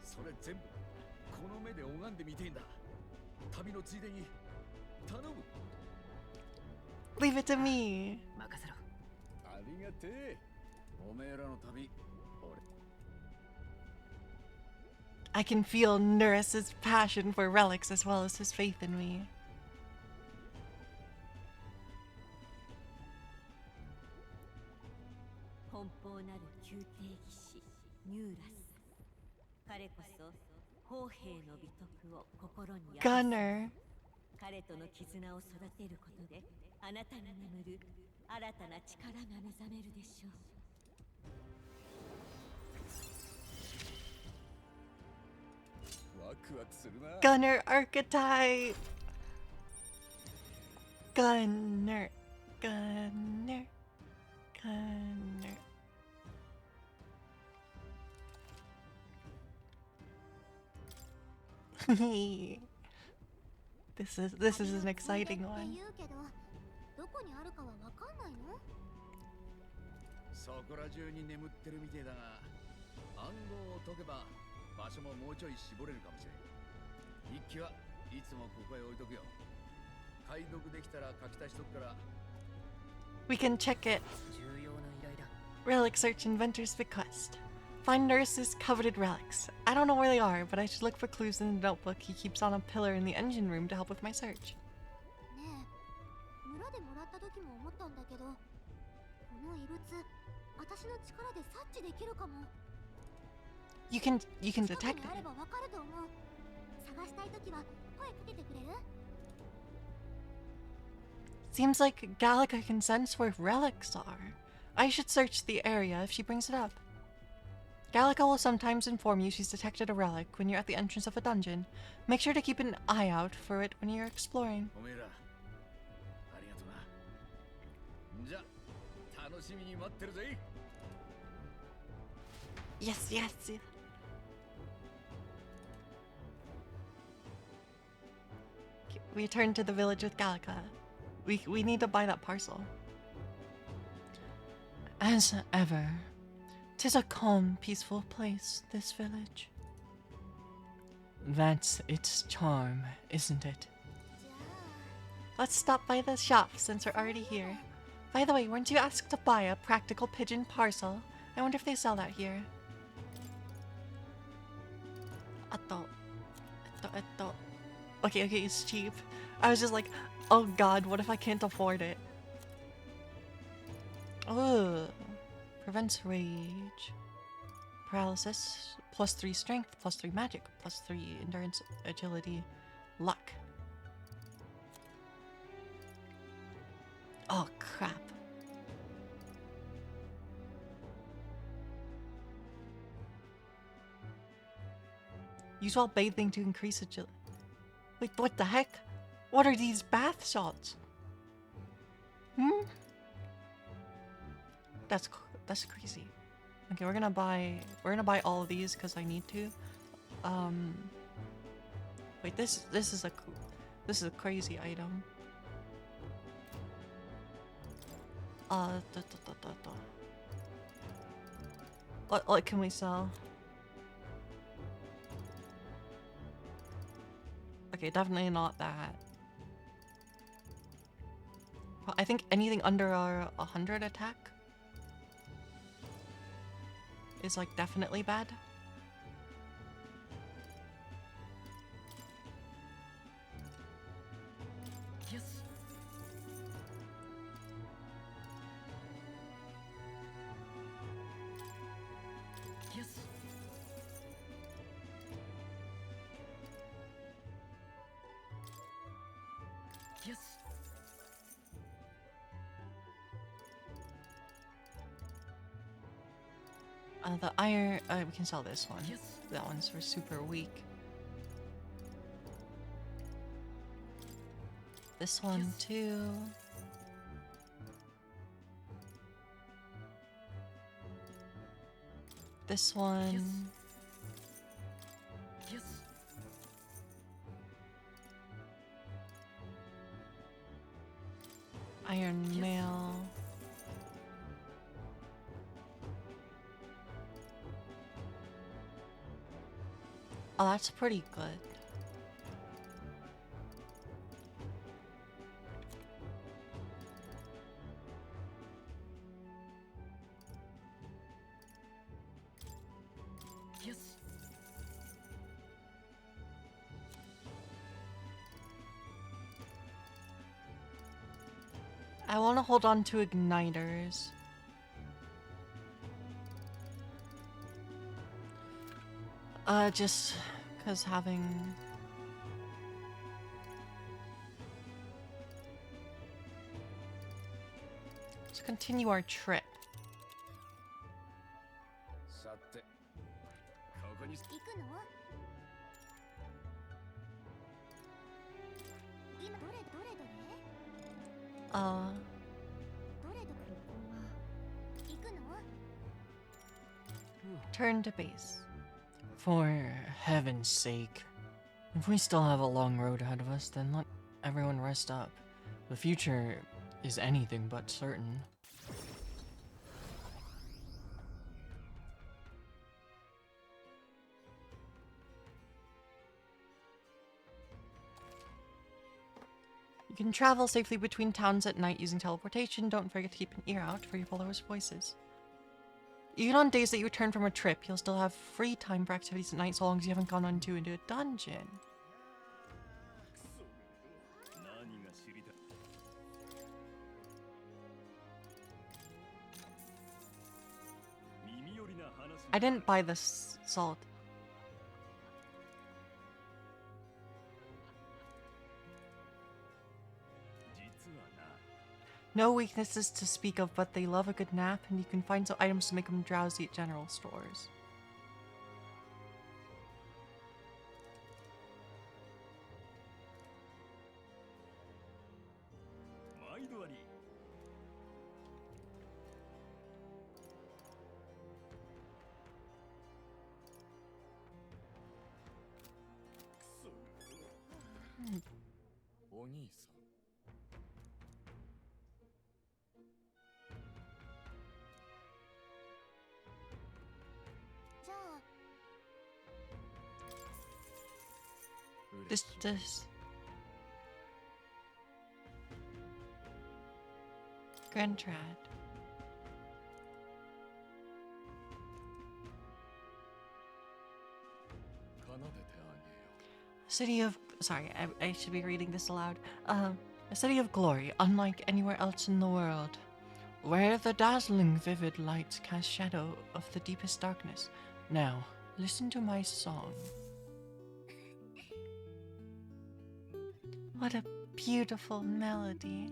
それ全部この目で拝んでみてえんだ。旅のついでに頼む。 Leave it to me. 任せろ。ありがてえ。おめえらの旅、俺。 I can feel Nurse's passion for relics as well as his faith in me. 奔放なる宮廷騎士ニューラス。彼こそ砲兵の美徳を心に宿す。 Gunner. 彼との絆を育てることであなたに眠る新たな力が目覚めるでしょう。 ワクワクするな。 Gunner archetype. Gunner. Gunner. Gunner. This is an exciting って one. 言うけど、どこにあるかはわかんないの？そこら中に眠ってるみてえだが、暗号を解けば場所ももうちょい絞れるかもしれん。日記はいつもここへ置いとくよ。解読できたら書き足しとくから。 We can check it. 重要な依頼だ。 Relic search inventor's bequest. Find Nurse's coveted relics. I don't know where they are, but I should look for clues in the notebook he keeps on a pillar in the engine room to help with my search. ねえ、村でもらった時も思ったんだけど、この異物、私の力で察知できるかも。 You can 近く detect にあれ it. ばわかると思う。探したい時は声かけてくれる？ Seems like Gallica can sense where relics are. I should search the area if she brings it up. Gallica will sometimes inform you she's detected a relic when you're at the entrance of a dungeon. Make sure to keep an eye out for it when you're exploring. おめえら、ありがとな。じゃ、楽しみに待ってるぜ。 Yes, yes. We return to the village with Gallica. We need to buy that parcel. As ever, 'tis a calm, peaceful place, this village. That's its charm, isn't it? Let's stop by the shop since we're already here. By the way, weren't you asked to buy a practical pigeon parcel? I wonder if they sell that here. Okay, it's cheap. I was just like, oh god, what if I can't afford it? Ugh. Prevents rage. Paralysis. +3 strength, +3 magic, +3 endurance, agility, luck. Oh crap. Use while bathing to increase agility. Wait, what the heck? What are these bath salts? Hmm? That's crazy. Okay, we're gonna buy all of these because I need to. Wait, this is a crazy item. What can we sell? Okay, definitely not that. I think anything under our 100 attack is like definitely bad. Yes. Yes. Yes. The iron, we can sell this one. Yes. That one's for super weak. This one too. This one. Yes. Iron mail. Oh, that's pretty good. Yes. I want to hold on to igniters. Just because having... Let's continue our trip. さて、ここに行くの？今どれどれどれ？どれどこは行くの？ Turn to base. For heaven's sake. If we still have a long road ahead of us, then let everyone rest up. The future is anything but certain. You can travel safely between towns at night using teleportation. Don't forget to keep an ear out for your followers' voices. Even on days that you return from a trip, you'll still have free time for activities at night so long as you haven't gone into a dungeon. I didn't buy this salt. No weaknesses to speak of, but they love a good nap, and you can find some items to make them drowsy at general stores. This Grand Trad. City of Sorry, I should be reading this aloud. A city of glory, unlike anywhere else in the world, where the dazzling vivid lights cast shadow of the deepest darkness. Now, listen to my song. What a beautiful melody.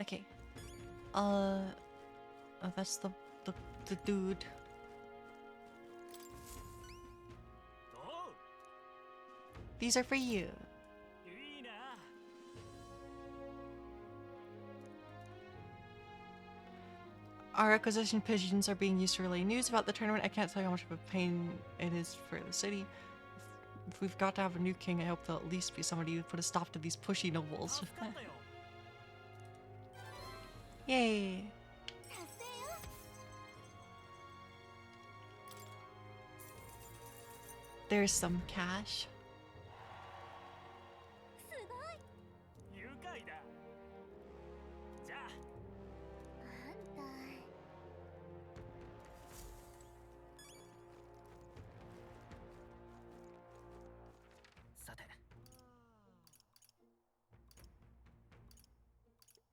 Okay. Oh, that's the dude. These are for you. Our acquisition pigeons are being used to relay news about the tournament. I can't tell you how much of a pain it is for the city. If we've got to have a new king, I hope there'll at least be somebody who put a stop to these pushy nobles. Yay! There's some cash.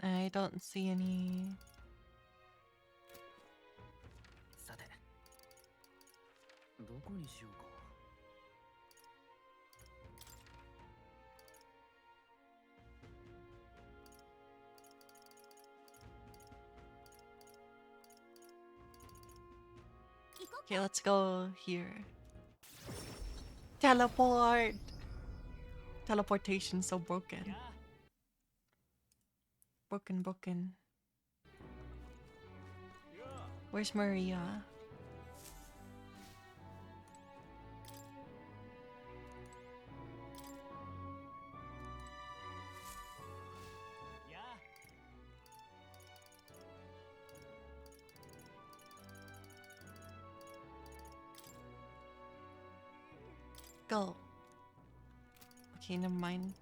I don't see any. Okay, let's go here. Teleport! Teleportation so broken. Broken. Where's Maria? Go. Okay, never mind.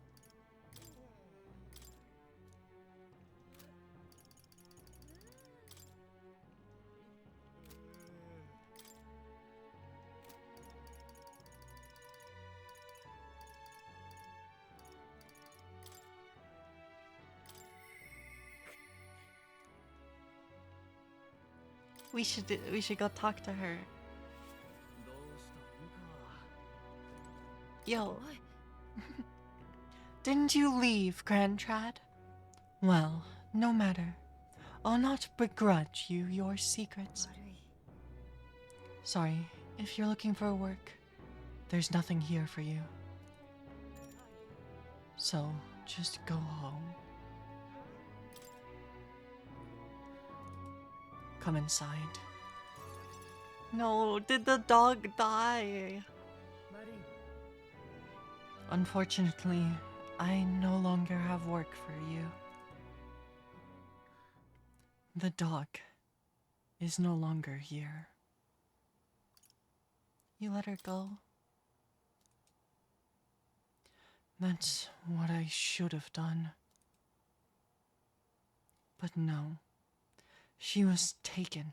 We should go talk to her. Yo. Didn't you leave, Grand Trad? Well, no matter. I'll not begrudge you your secrets. Sorry, if you're looking for work, there's nothing here for you. So, just go home. Come inside. No, did the dog die? Unfortunately, I no longer have work for you. The dog is no longer here. You let her go. That's what I should have done. But no, she was taken.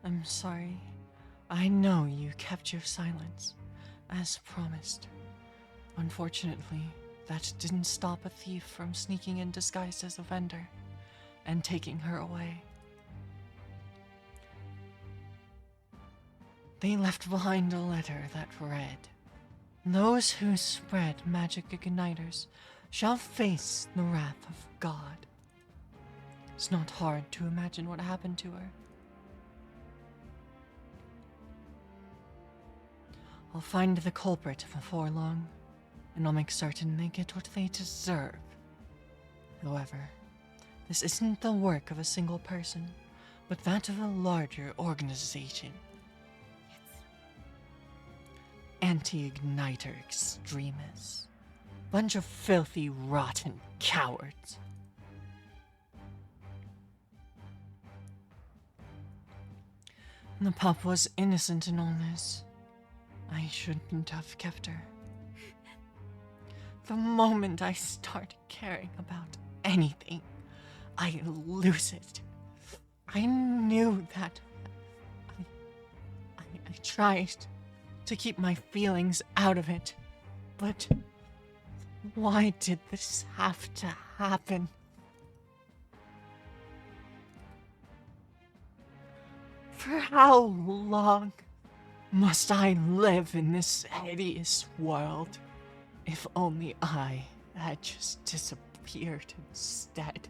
I'm sorry. I know you kept your silence, as promised. Unfortunately, that didn't stop a thief from sneaking in disguised as a vendor and taking her away. They left behind a letter that read, "Those who spread magic igniters shall face the wrath of God." It's not hard to imagine what happened to her. I'll find the culprit before long, and I'll make certain they get what they deserve. However, this isn't the work of a single person, but that of a larger organization. Anti-Igniter extremists. Bunch of filthy, rotten cowards. The pup was innocent in all this. I shouldn't have kept her. The moment I start caring about anything, I lose it. I knew that. I tried to keep my feelings out of it, but why did this have to happen? For how long must I live in this hideous world? If only I had just disappeared instead.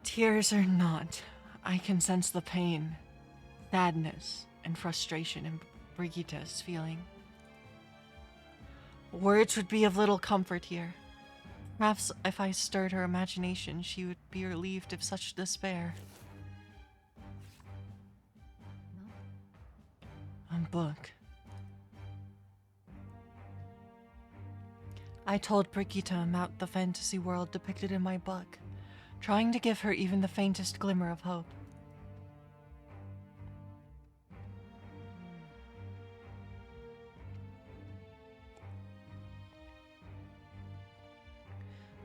Tears or not, I can sense the pain, sadness, and frustration in Brigitta's feeling. Words would be of little comfort here. Perhaps if I stirred her imagination, she would be relieved of such despair. A book. I told Brigitta about the fantasy world depicted in my book, trying to give her even the faintest glimmer of hope.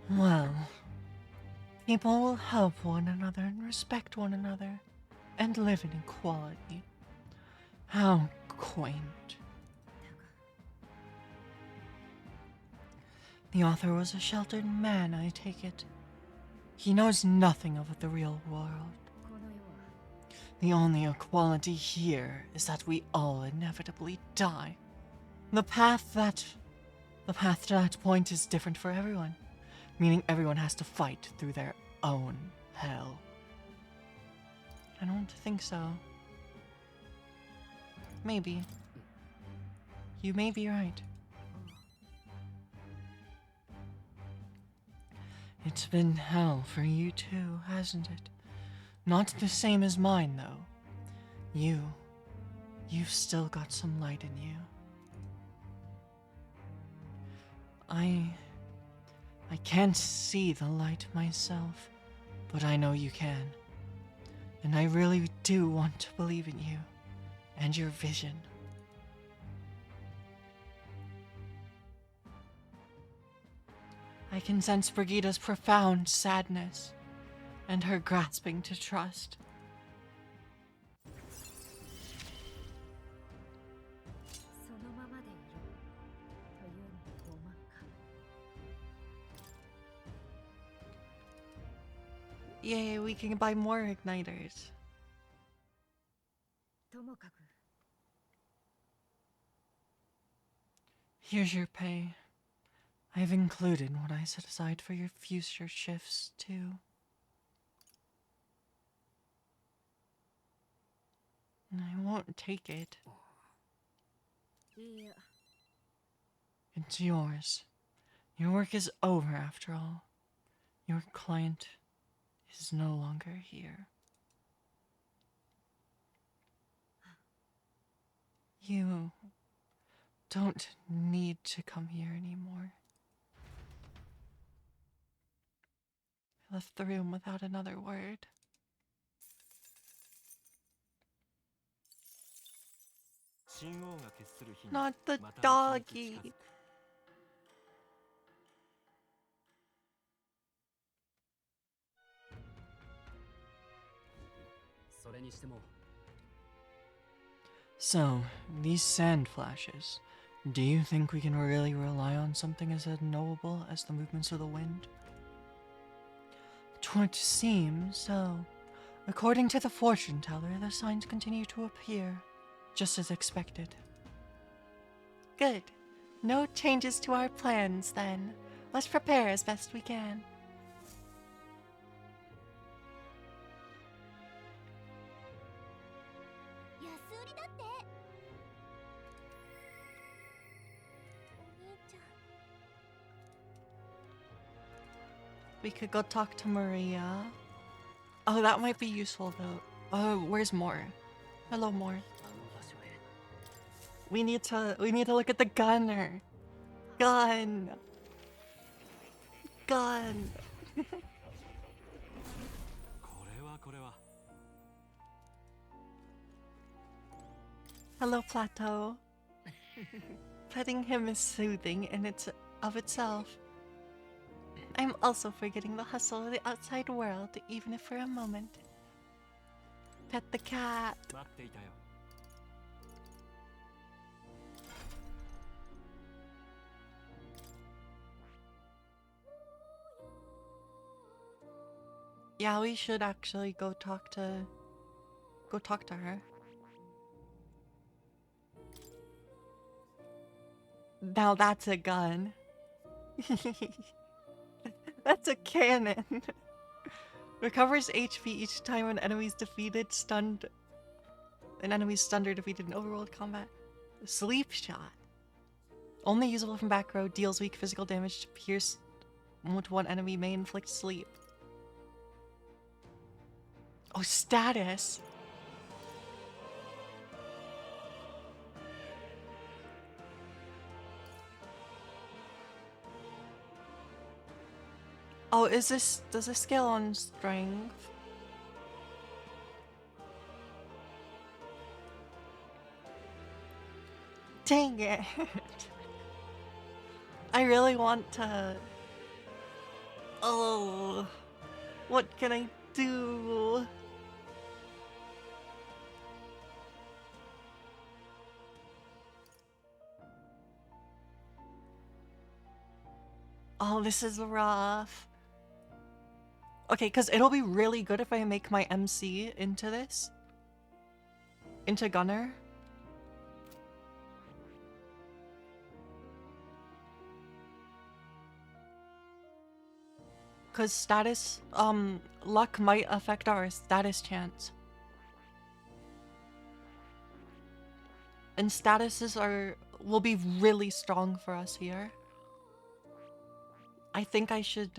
Well, people will help one another and respect one another and live in equality. How quaint. The author was a sheltered man, I take it. He knows nothing of the real world. The only equality here is that we all inevitably die. The path to that point is different for everyone, meaning everyone has to fight through their own hell. I don't think so. Maybe. You may be right. It's been hell for you too, hasn't it? Not the same as mine, though. You've still got some light in you. I can't see the light myself, but I know you can. And I really do want to believe in you and your vision. I can sense Brigitta's profound sadness and her grasping to trust. Yay, we can buy more igniters. Here's your pay. I've included what I set aside for your future shifts, too. I won't take it. It's yours. Your work is over, after all. Your client is no longer here. You don't need to come here anymore. I left the room without another word. Not the doggy. それにしても So, these sand flashes, do you think we can really rely on something as unknowable as the movements of the wind? 'Twould seem so. According to the fortune teller, the signs continue to appear, just as expected. Good. No changes to our plans, then. Let's prepare as best we can. We could go talk to Maria. Oh, that might be useful though. Oh, where's Moore? Hello, Moore. We need to look at the gunner. Gun. Hello, Plateau. Petting him is soothing in of itself. I'm also forgetting the hustle of the outside world, even if for a moment. Pet the cat. Yeah, we should actually go talk to her. Now that's a gun. That's a cannon. Recovers HP each time an enemy's stunned or defeated in overworld combat. Sleep shot. Only usable from back row, deals weak physical damage to pierce with one enemy, may inflict sleep. Oh, status. Oh, does this scale on strength? Dang it. I really want to... Oh, what can I do? Oh, this is rough. Okay, because it'll be really good if I make my MC into this. Into Gunner. Because status, luck might affect our status chance. And statuses will be really strong for us here. I think I should...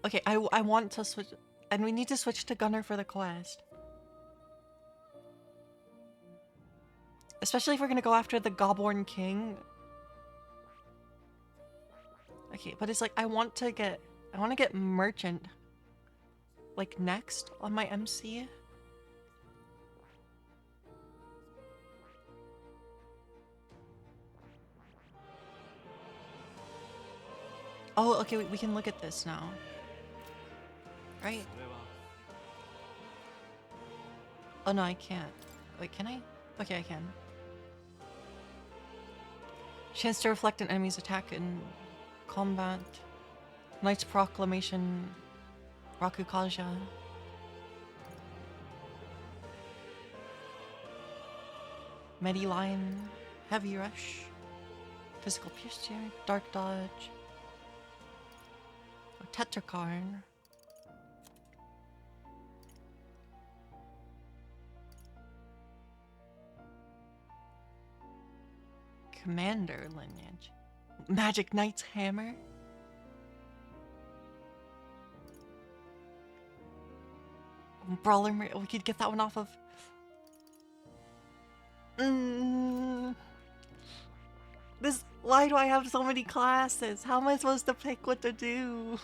Okay, I want to switch... And we need to switch to Gunner for the quest. Especially if we're gonna go after the Gobborn King. Okay, but it's like, I want to get Merchant. Like, next on my MC. Oh, okay, we can look at this now. Right? Oh no, I can't. Wait, can I? Okay, I can. Chance to reflect an enemy's attack in combat. Knight's Proclamation. Rakukaja. Mediline. Heavy Rush. Physical Posture. Dark Dodge. Oh, Tetrakarn. Commander lineage. Magic Knight's Hammer. Brawler, we could get that one off of... Why do I have so many classes? How am I supposed to pick what to do?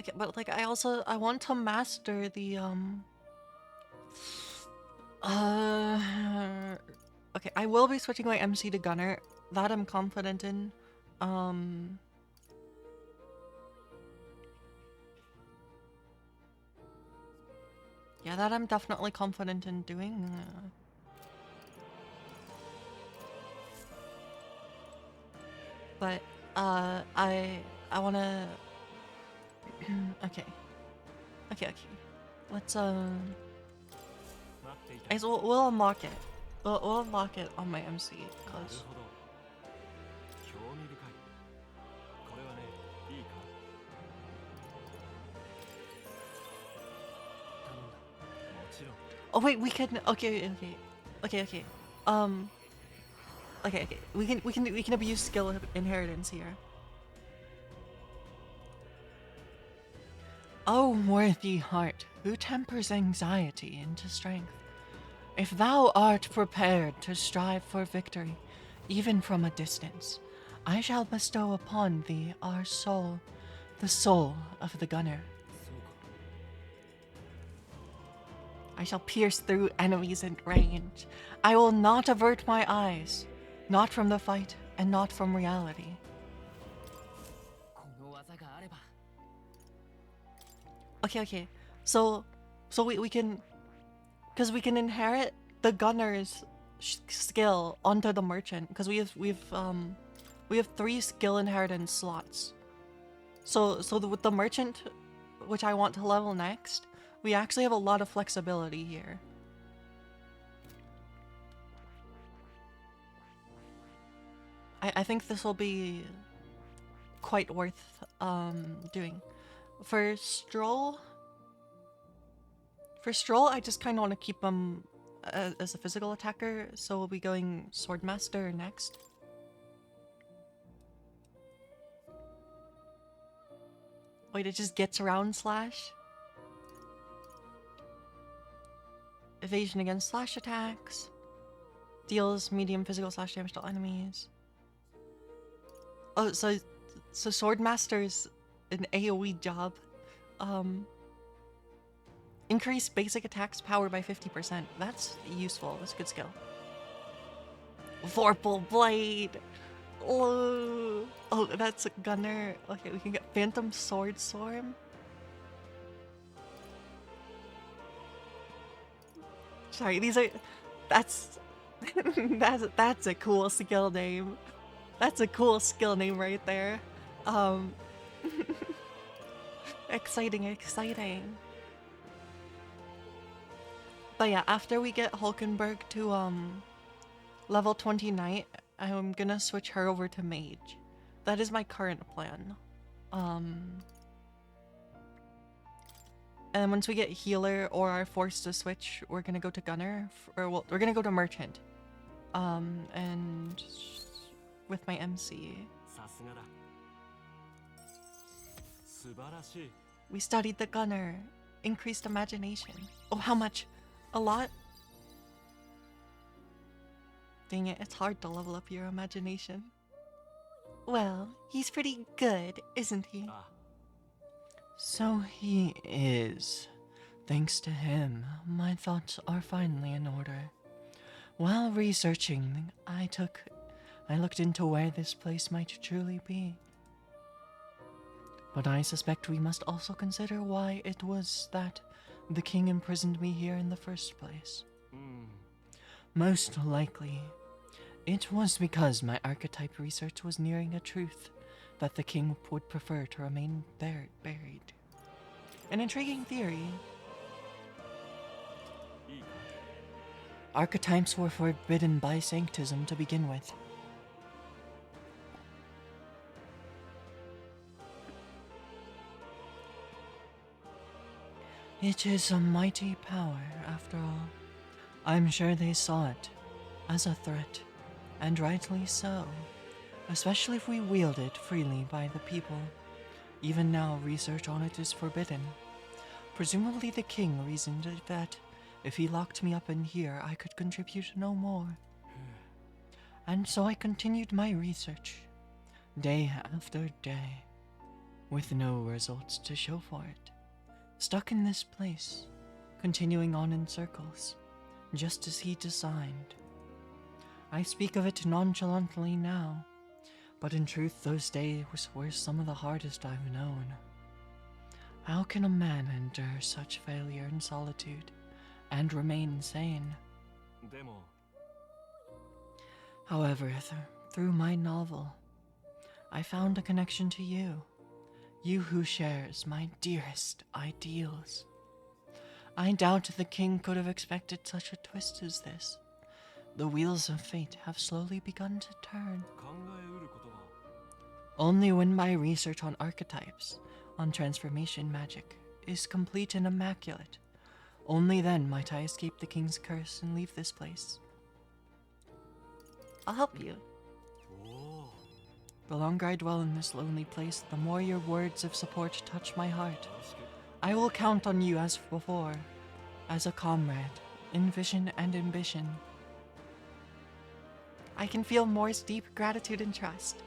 Okay, but like I want to master the okay, I will be switching my MC to Gunner. That I'm confident in. Yeah, that I'm definitely confident in doing. But I wanna. Okay. Let's we'll unlock it. We'll unlock it on my MC, cause. Oh wait, we can. Okay. Okay, we can abuse skill inheritance here. O worthy heart, who tempers anxiety into strength, if thou art prepared to strive for victory, even from a distance, I shall bestow upon thee our soul, the soul of the gunner. I shall pierce through enemies at range. I will not avert my eyes, not from the fight and not from reality. Okay. So we can, because we can inherit the gunner's skill onto the merchant, because we have 3 skill inheritance slots. So with the merchant, which I want to level next, we actually have a lot of flexibility here. I think this will be quite worth doing. For Stroll, I just kind of want to keep him as a physical attacker, so we'll be going Swordmaster next. Wait, it just gets around slash? Evasion against slash attacks. Deals medium physical slash damage to all enemies. Oh, so Swordmaster's an AoE job. Increase basic attacks power by 50%. That's useful. That's a good skill. Vorpal Blade! Oh, that's a gunner. Okay, we can get Phantom Sword Swarm. Sorry, these are... That's a cool skill name. That's a cool skill name right there. Exciting. But yeah, after we get Hulkenberg to level 20 Knight, I'm gonna switch her over to Mage. That is my current plan. And once we get Healer or are forced to switch, we're gonna go to Gunner, well, we're gonna go to Merchant. And with my MC. We studied the Gunner. Increased imagination. Oh, how much? A lot? Dang it, it's hard to level up your imagination. Well, he's pretty good, isn't he? So he is. Thanks to him, my thoughts are finally in order. While researching, I looked into where this place might truly be. But I suspect we must also consider why it was that the king imprisoned me here in the first place. Most likely, it was because my archetype research was nearing a truth that the king would prefer to remain there buried. An intriguing theory. Archetypes were forbidden by Sanctism to begin with. It is a mighty power, after all. I'm sure they saw it as a threat, and rightly so, especially if we wield it freely by the people. Even now, research on it is forbidden. Presumably the king reasoned that if he locked me up in here, I could contribute no more. And so I continued my research, day after day, with no results to show for it. Stuck in this place, continuing on in circles, just as he designed. I speak of it nonchalantly now, but in truth those days were some of the hardest I've known. How can a man endure such failure and solitude, and remain sane? However, through my novel, I found a connection to you. You who shares my dearest ideals. I doubt the king could have expected such a twist as this. The wheels of fate have slowly begun to turn. Only when my research on archetypes, on transformation magic, is complete and immaculate, only then might I escape the king's curse and leave this place. I'll help you. The longer I dwell in this lonely place, the more your words of support touch my heart. I will count on you as before, as a comrade, in vision and ambition. I can feel Moore's deep gratitude and trust.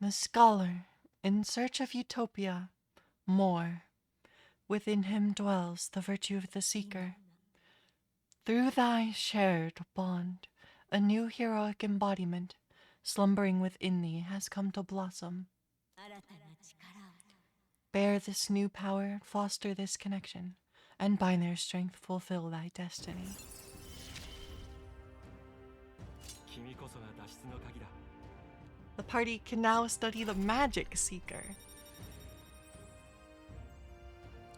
The scholar, in search of utopia, Moore. Within him dwells the virtue of the seeker. Through thy shared bond, a new heroic embodiment, slumbering within thee, has come to blossom. Bear this new power, foster this connection, and by their strength fulfill thy destiny. The party can now study the Magic Seeker.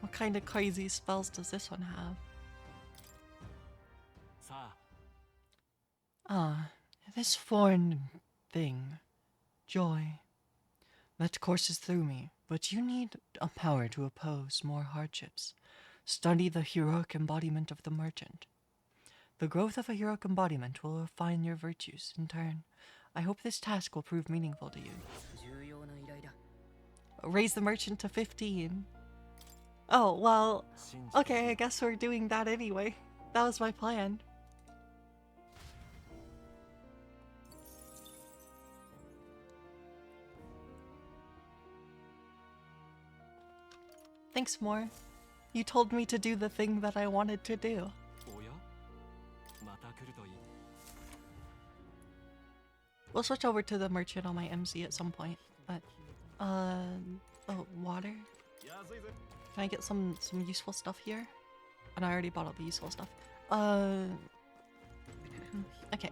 What kind of crazy spells does this one have? Ah, this foreign thing, joy, that courses through me, but you need a power to oppose more hardships. Study the heroic embodiment of the merchant. The growth of a heroic embodiment will refine your virtues in turn. I hope this task will prove meaningful to you. Raise the merchant to 15. Oh, well, okay, I guess we're doing that anyway. That was my plan. Thanks, Moore. You told me to do the thing that I wanted to do. We'll switch over to the merchant on my MC at some point, but, oh, water? Can I get some useful stuff here? And I already bought all the useful stuff. Okay.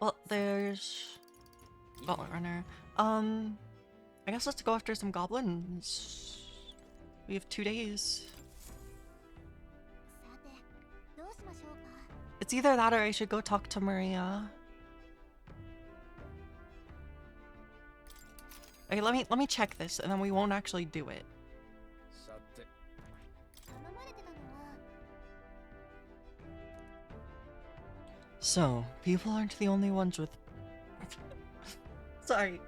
Well, there's Gauntlet Runner. I guess let's go after some goblins. We have 2 days. It's either that or I should go talk to Maria. Okay, let me check this and then we won't actually do it. So, people aren't the only ones with... Sorry.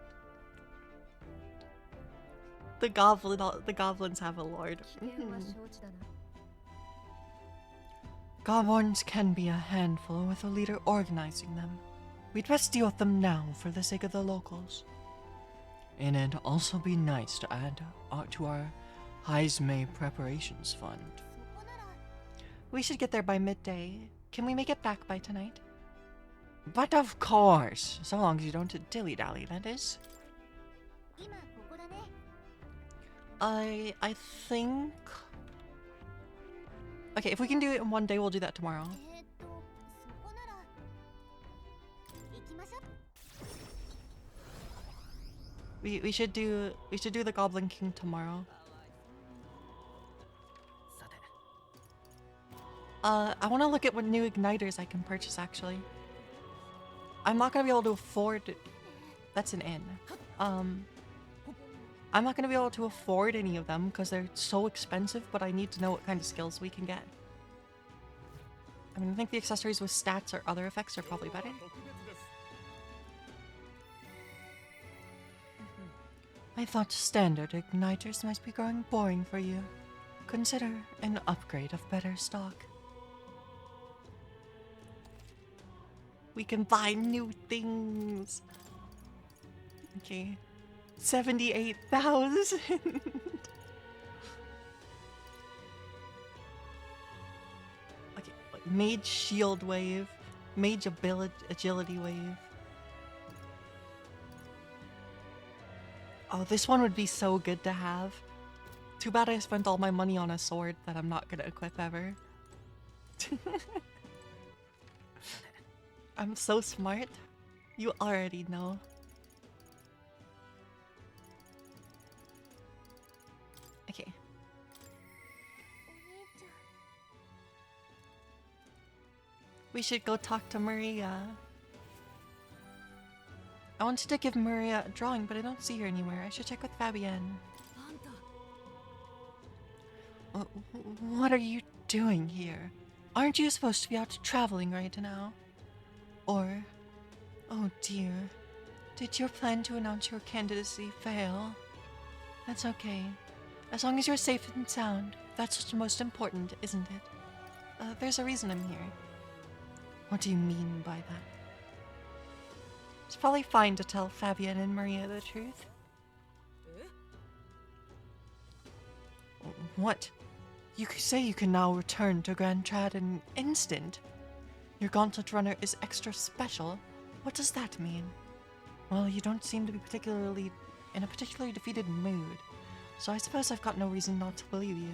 The goblins have a lord. Goblins can be a handful with a leader organizing them. We'd best deal with them now for the sake of the locals. And it'd also be nice to add to our Heismay preparations fund. We should get there by midday. Can we make it back by tonight? But of course, so long as you don't dilly-dally, that is. I think... Okay, if we can do it in one day, we'll do that tomorrow. We should do the Goblin King tomorrow. I want to look at what new igniters I can purchase actually. I'm not gonna be able to afford... That's an inn. I'm not gonna be able to afford any of them because they're so expensive, but I need to know what kind of skills we can get. I mean, I think the accessories with stats or other effects are probably better. I thought standard igniters might be growing boring for you. Consider an upgrade of better stock. We can buy new things. Okay. 78,000. Okay, Mage Shield Wave, Mage Agility Wave. Oh, this one would be so good to have. Too bad I spent all my money on a sword that I'm not gonna equip ever. I'm so smart. You already know. Okay. We should go talk to Maria. I wanted to give Maria a drawing, but I don't see her anywhere. I should check with Fabienne. What are you doing here? Aren't you supposed to be out traveling right now? Or, oh dear, did your plan to announce your candidacy fail? That's okay. As long as you're safe and sound, that's what's most important, isn't it? There's a reason I'm here. What do you mean by that? It's probably fine to tell Fabian and Maria the truth. What? You could say you can now return to Grand Trad in an instant. Your Gauntlet Runner is extra special. What does that mean? Well, you don't seem to be in a particularly defeated mood, so I suppose I've got no reason not to believe you.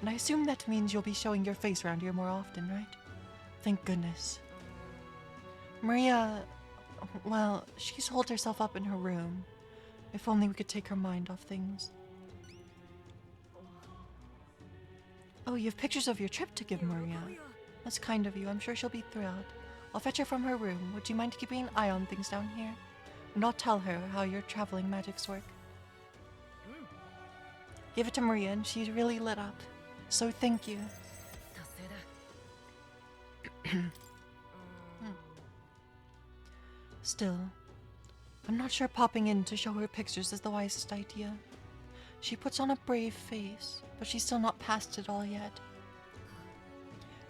And I assume that means you'll be showing your face around here more often, right? Thank goodness. Maria, well, she's holed herself up in her room. If only we could take her mind off things. Oh, you have pictures of your trip to give Maria. That's kind of you. I'm sure she'll be thrilled. I'll fetch her from her room. Would you mind keeping an eye on things down here? And I'll tell her how your traveling magics work. Give it to Maria and she's really lit up. So thank you. Still, I'm not sure popping in to show her pictures is the wisest idea. She puts on a brave face, but she's still not past it all yet.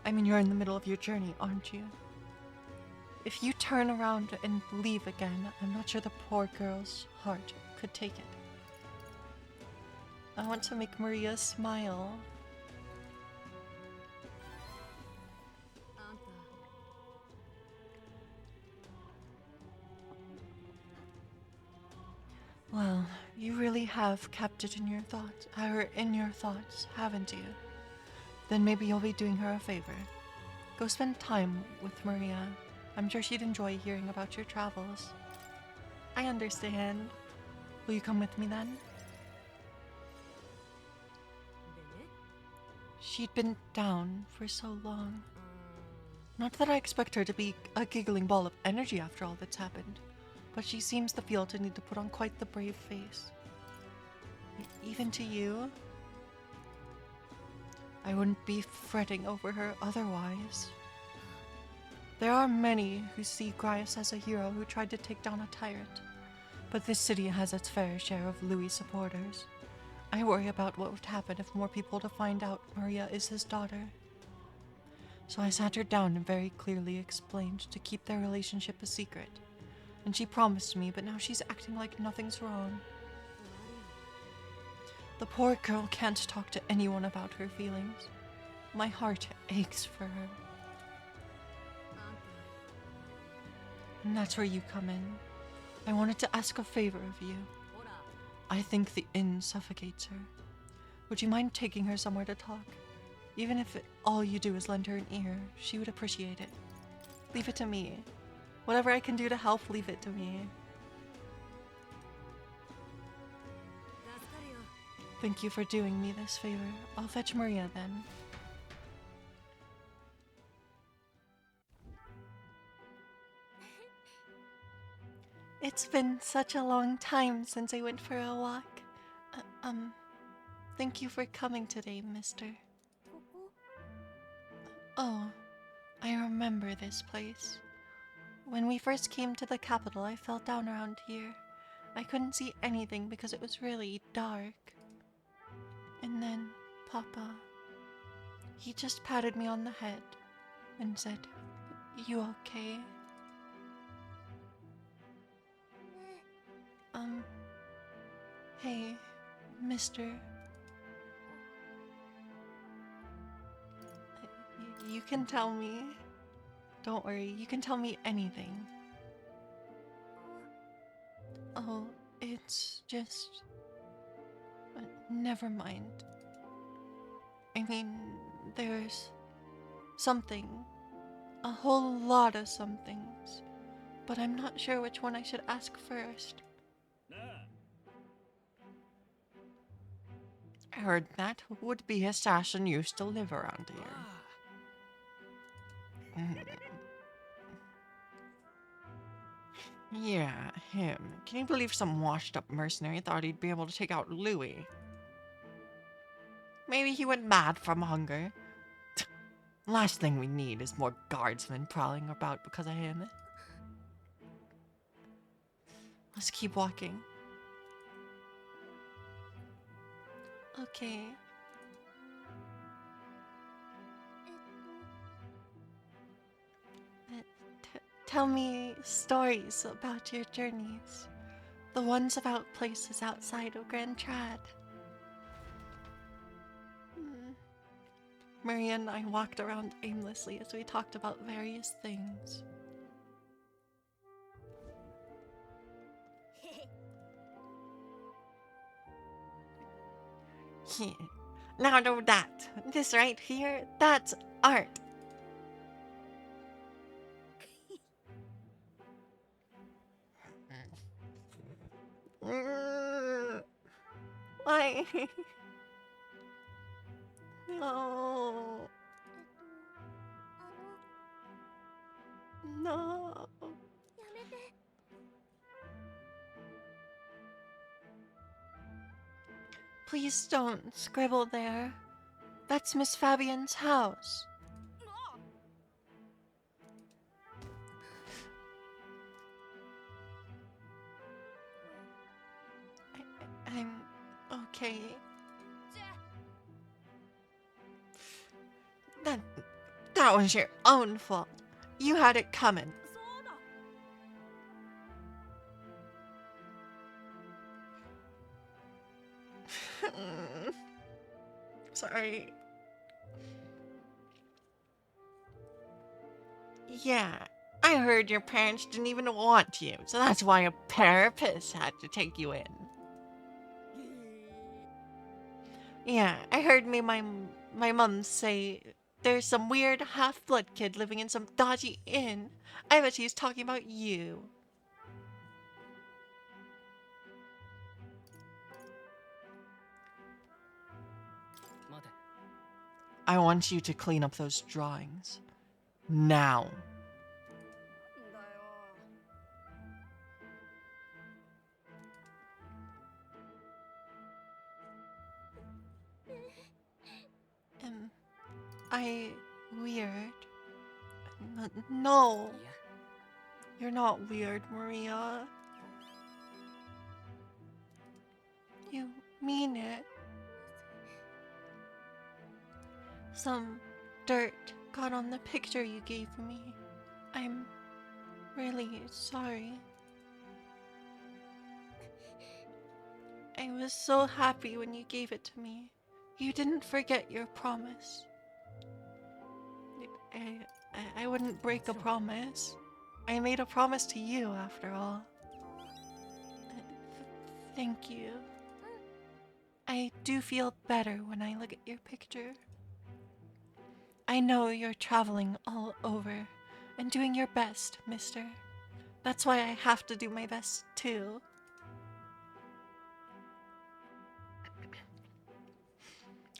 I mean, you're in the middle of your journey, aren't you? If you turn around and leave again, I'm not sure the poor girl's heart could take it. I want to make Maria smile. Well, you really have kept it in your thoughts, haven't you? Then maybe you'll be doing her a favor. Go spend time with Maria. I'm sure she'd enjoy hearing about your travels. I understand. Will you come with me then? She'd been down for so long. Not that I expect her to be a giggling ball of energy after all that's happened, but she seems to feel to need to put on quite the brave face. Even to you? I wouldn't be fretting over her otherwise. There are many who see Grias as a hero who tried to take down a tyrant, but this city has its fair share of Louis supporters. I worry about what would happen if more people were to find out Maria is his daughter. So I sat her down and very clearly explained to keep their relationship a secret. And she promised me, but now she's acting like nothing's wrong. The poor girl can't talk to anyone about her feelings. My heart aches for her. And that's where you come in. I wanted to ask a favor of you. I think the inn suffocates her. Would you mind taking her somewhere to talk? Even if all you do is lend her an ear, she would appreciate it. Leave it to me. Whatever I can do to help, leave it to me. Thank you for doing me this favor. I'll fetch Maria then. It's been such a long time since I went for a walk. Thank you for coming today, mister. Oh, I remember this place. When we first came to the capital, I fell down around here. I couldn't see anything because it was really dark. And then, Papa, he just patted me on the head and said, "You okay?" Hey, mister. You can tell me. Don't worry, you can tell me anything. Oh, it's just... never mind. I mean, there's something. A whole lot of somethings. But I'm not sure which one I should ask first. I heard that would-be assassin used to live around here. Yeah, him. Can you believe some washed-up mercenary thought he'd be able to take out Louis? Maybe he went mad from hunger. Last thing we need is more guardsmen prowling about because of him. Let's keep walking. Okay. Tell me stories about your journeys. The ones about places outside of Grand Trad. Maria and I walked around aimlessly as we talked about various things. Here. Now know that. This right here, that's art. Why? No. No. Please don't scribble there. That's Miss Fabian's house. I'm okay. That was your own fault. You had it coming. Sorry. Yeah, I heard your parents didn't even want you, so that's why a therapist had to take you in. Yeah, I heard my mom say there's some weird half-blood kid living in some dodgy inn. I bet she's talking about you. I want you to clean up those drawings. Now. I weird? No. You're not weird, Maria. You mean it. Some dirt got on the picture you gave me. I'm really sorry. I was so happy when you gave it to me. You didn't forget your promise. I wouldn't break a promise. I made a promise to you, after all. Thank you. I do feel better when I look at your picture. I know you're traveling all over and doing your best, mister. That's why I have to do my best, too.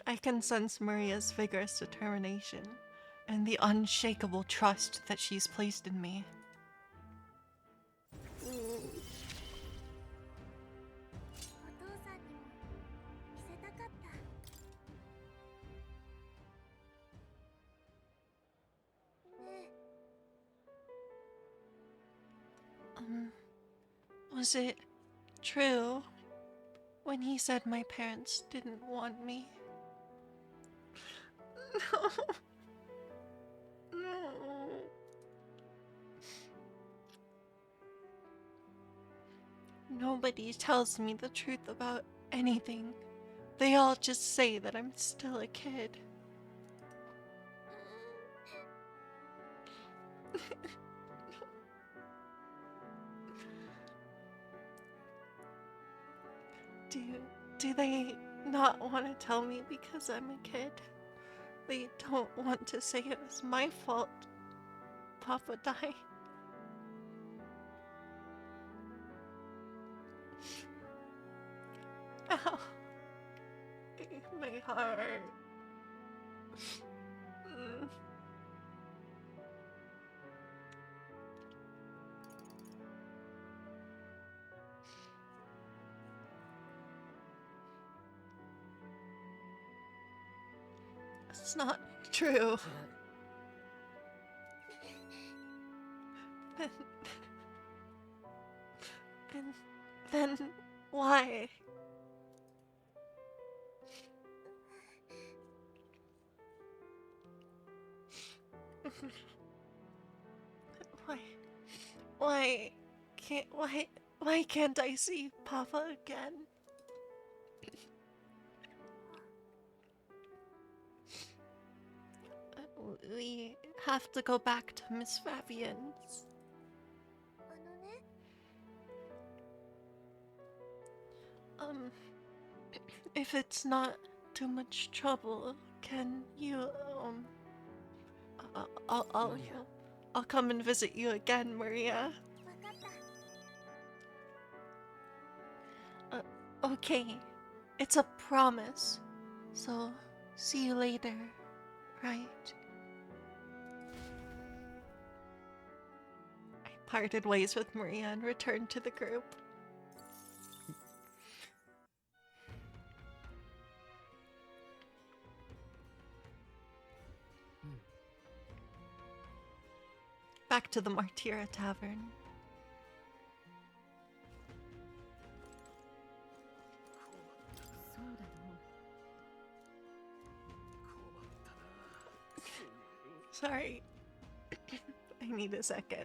I can sense Maria's vigorous determination and the unshakable trust that she's placed in me. Was it true when he said my parents didn't want me? No. No. Nobody tells me the truth about anything. They all just say that I'm still a kid. Do they not want to tell me because I'm a kid? They don't want to say it was my fault Papa died. Ow. My heart. It's not true. Then why? Why can't I see Papa again? We have to go back to Miss Fabian's. If it's not too much trouble, can you, I'll come and visit you again, Maria. Okay. It's a promise. So, see you later, right? I parted ways with Maria and returned to the group. Back to the Martira Tavern. Sorry. I need a second.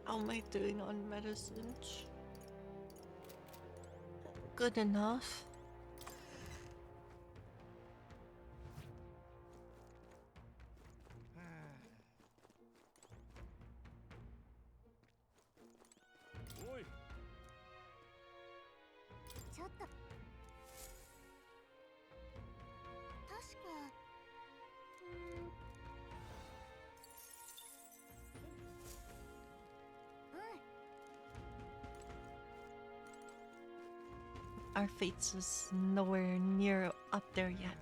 How am I doing on medicines? Good enough. Our fates is nowhere near up there yet.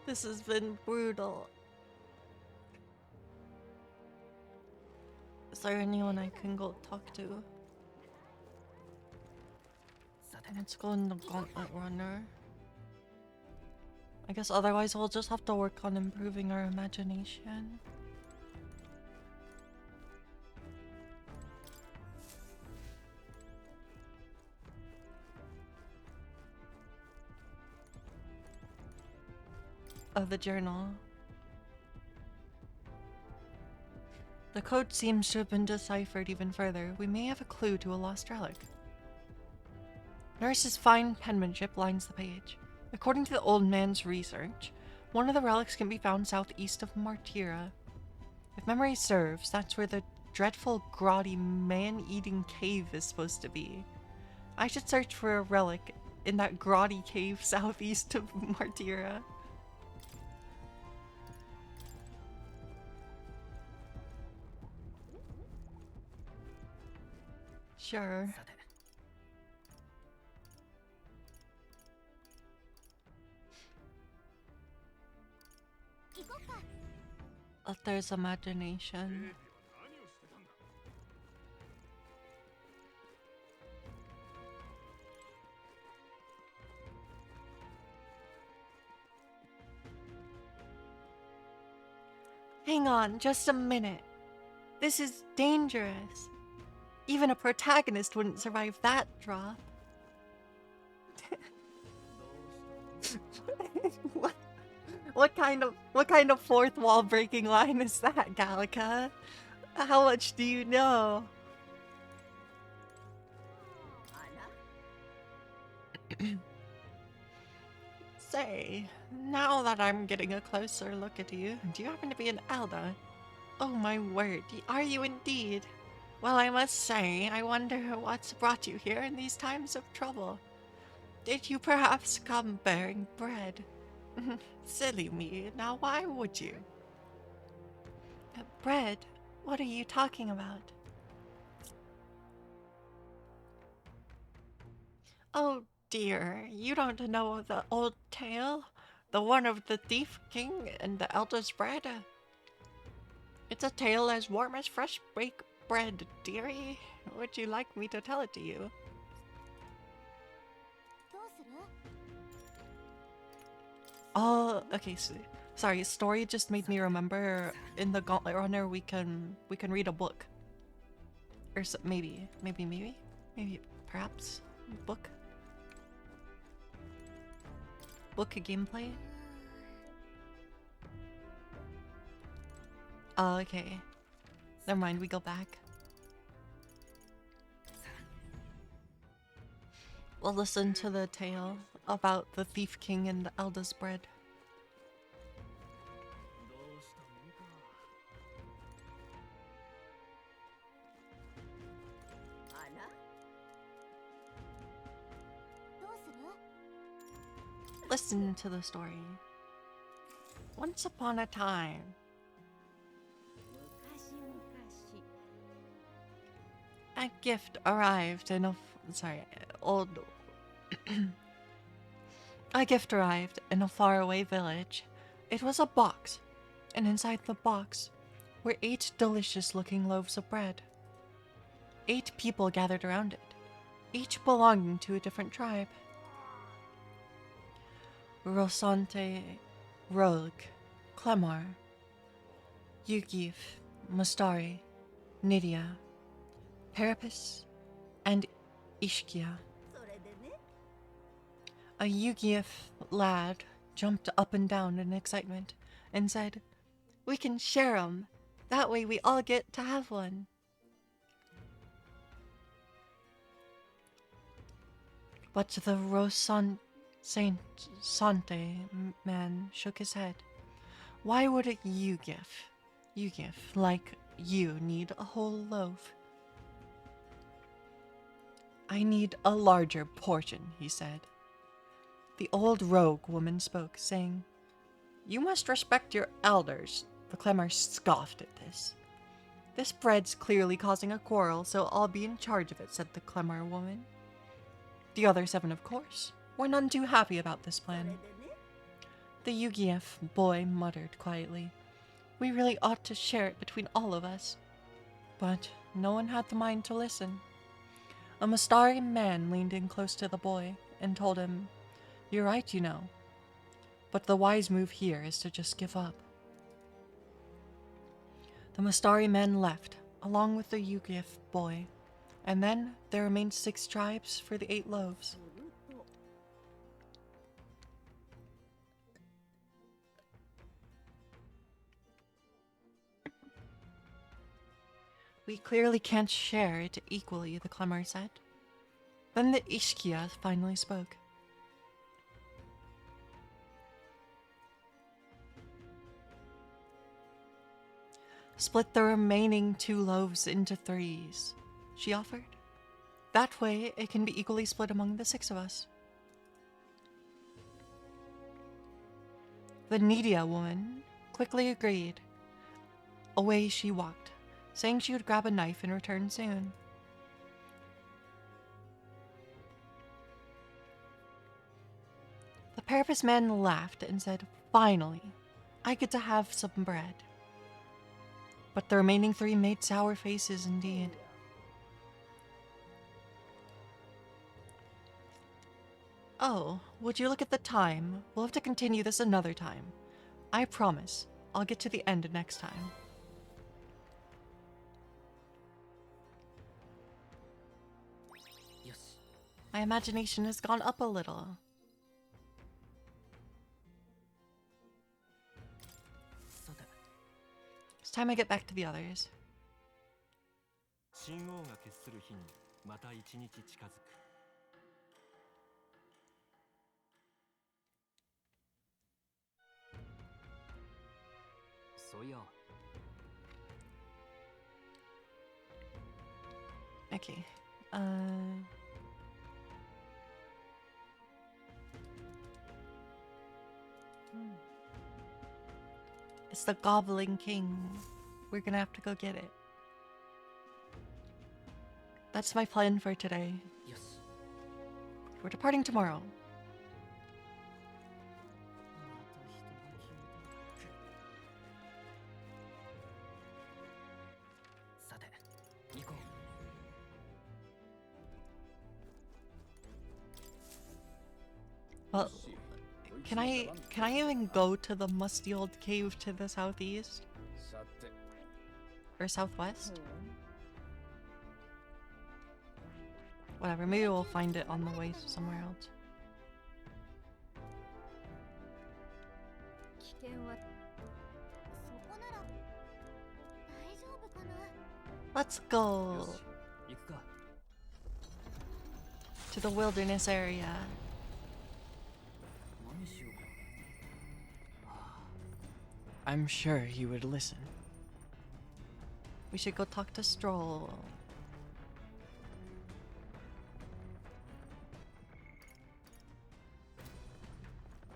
This has been brutal. Is there anyone I can go talk to? Let's go in the Gauntlet Runner. I guess otherwise we'll just have to work on improving our imagination. Of the journal. The code seems to have been deciphered even further. We may have a clue to a lost relic. Nurse's fine penmanship lines the page. According to the old man's research, one of the relics can be found southeast of Martira. If memory serves, that's where the dreadful, grotty, man-eating cave is supposed to be. I should search for a relic in that grotty cave southeast of Martira. Sure. But there's imagination. Hang on, just a minute. This is dangerous. Even a protagonist wouldn't survive that drop. What kind of fourth wall breaking line is that, Gallica? How much do you know? Say, now that I'm getting a closer look at you, do you happen to be an elder? Oh my word, are you indeed? Well, I must say, I wonder what's brought you here in these times of trouble. Did you perhaps come bearing bread? Silly me, now why would you? Bread? What are you talking about? Oh dear, you don't know the old tale? The one of the Thief King and the Elder's bread? It's a tale as warm as fresh baked bread, dearie. Would you like me to tell it to you? Oh, okay, so, sorry, story just made me remember in the Gauntlet Runner we can read a book. Or so, maybe, perhaps, book? Book gameplay? Oh, okay. Never mind, we go back. We'll listen to the tale about the Thief King and the Elder's bread. Listen to the story. Once upon a time, a gift arrived in a a gift arrived in a faraway village. It was a box, and inside the box were 8 delicious-looking loaves of bread. 8 people gathered around it, each belonging to a different tribe. Rosante, Rogue, Clemar, Yugif, Mustari, Nydia, Peripus, and Ishkia. A Yugif lad jumped up and down in excitement and said, "We can share 'em. That way we all get to have one." But the Sante man shook his head. Why would a Yugif like you need a whole loaf? I need a larger portion, he said. The old rogue woman spoke, saying, "You must respect your elders." The Clemar scoffed at this. "This bread's clearly causing a quarrel, so I'll be in charge of it," said the Clemar woman. The other 7, of course, were none too happy about this plan. The Yugif boy muttered quietly, "We really ought to share it between all of us." But no one had the mind to listen. A Mustari man leaned in close to the boy and told him, "You're right, you know. But the wise move here is to just give up." The Mustari men left, along with the Yugif boy, and then there remained 6 tribes for the 8 loaves. "We clearly can't share it equally," the Clemar said. Then the Ishkia finally spoke. "Split the remaining 2 loaves into 3s, she offered. "That way it can be equally split among the 6 of us." The Nydia woman quickly agreed. Away she walked, saying she would grab a knife and return soon. The Peripus man laughed and said, "Finally, I get to have some bread." But the remaining 3 made sour faces indeed. "Oh, would you look at the time? We'll have to continue this another time. I promise, I'll get to the end next time." My imagination has gone up a little. time I get back to the others. 神王が決する日にまた一日近づく。そういや、 Okay. It's the Goblin King. We're gonna have to go get it. That's my plan for today. よし。 We're departing tomorrow. さて、行こう。 Well, can I even go to the musty old cave to the southeast? さて Or southwest? Whatever, maybe we'll find it on the way somewhere else. 危険はそこなら大丈夫かな。 Let's go よし、行くか。 to the wilderness area. 何しようか。 I'm sure he would listen. We should go talk to Stroll.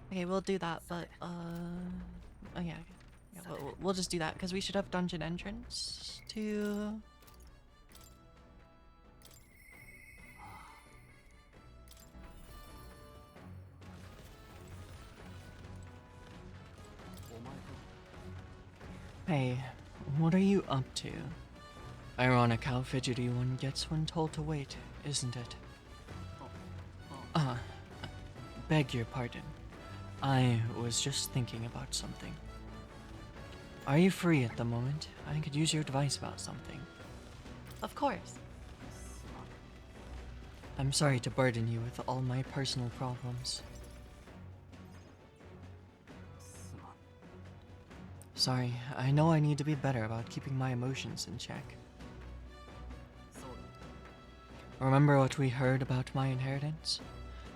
Okay, we'll do that, but oh yeah, we'll just do that because we should have dungeon entrance to. お前か。 Hey, what are you up to? Ironic how fidgety one gets when told to wait, isn't it? Beg your pardon. I was just thinking about something. Are you free at the moment? I could use your advice about something. Of course. I'm sorry to burden you with all my personal problems. すまん。 Sorry, I know I need to be better about keeping my emotions in check. そうだ。 Remember what we heard about my inheritance?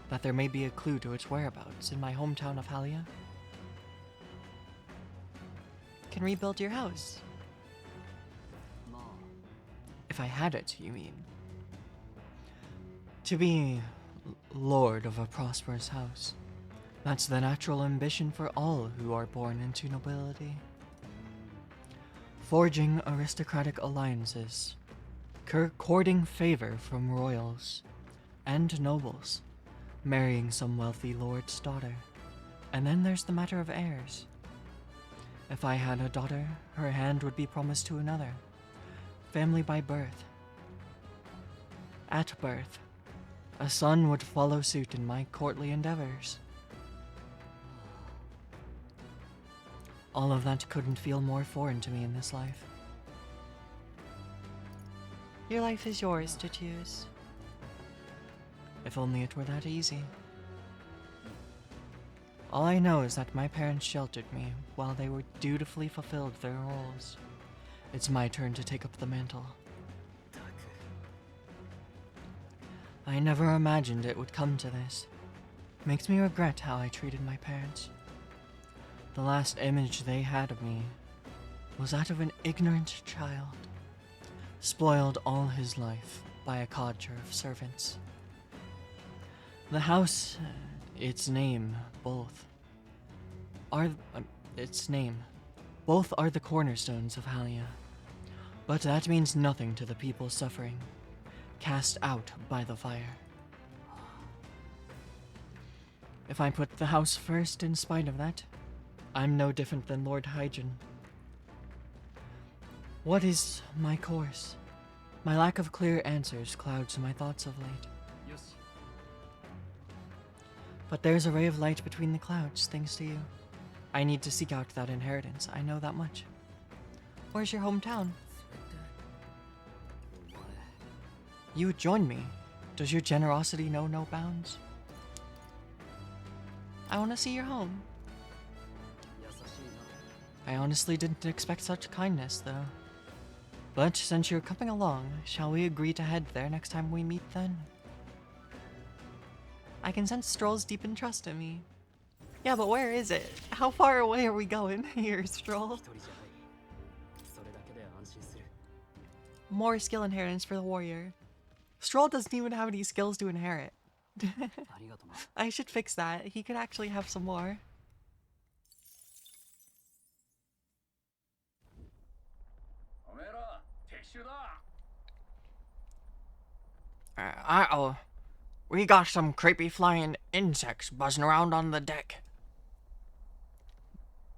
That there may be a clue to its whereabouts in my hometown of Halia? Can rebuild your house. まあ、 If I had it, you mean? To be lord of a prosperous house. That's the natural ambition for all who are born into nobility. Forging aristocratic alliances, courting favor from royals and nobles, marrying some wealthy lord's daughter, and then there's the matter of heirs. If I had a daughter, her hand would be promised to another, family by birth. At birth, a son would follow suit in my courtly endeavors. All of that couldn't feel more foreign to me in this life. Your life is yours to choose. If only it were that easy. All I know is that my parents sheltered me while they were dutifully fulfilled their roles. It's my turn to take up the mantle. たく。 I never imagined it would come to this. Makes me regret how I treated my parents. The last image they had of me was that of an ignorant child, spoiled all his life by a cadre of servants. The house, its name, both are the cornerstones of Halia. But that means nothing to the people suffering, cast out by the fire. If I put the house first in spite of that, I'm no different than Lord Hygiene. What is my course? My lack of clear answers clouds my thoughts of late. よし。 But there's a ray of light between the clouds, thanks to you. I need to seek out that inheritance, I know that much. Where's your hometown? それって。お前。 You would join me. Does your generosity know no bounds? I want to see your home. 優しいな。I honestly didn't expect such kindness, though. But since you're coming along, shall we agree to head there next time we meet then? I can sense Stroll's deep trust in me. Yeah, but where is it? How far away are we going here, Stroll? More skill inheritance for the warrior. Stroll doesn't even have any skills to inherit. I should fix that. He could actually have some more. Uh-oh. We got some creepy flying insects buzzing around on the deck.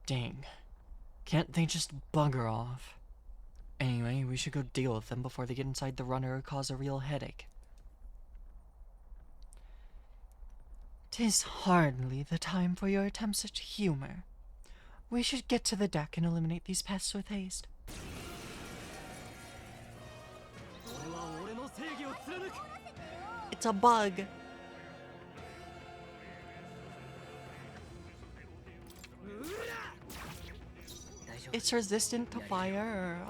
Dang. Can't they just bugger off? Anyway, we should go deal with them before they get inside the runner or cause a real headache. 'Tis hardly the time for your attempts at humor. We should get to the deck and eliminate these pests with haste. It's a bug. It's resistant to fire.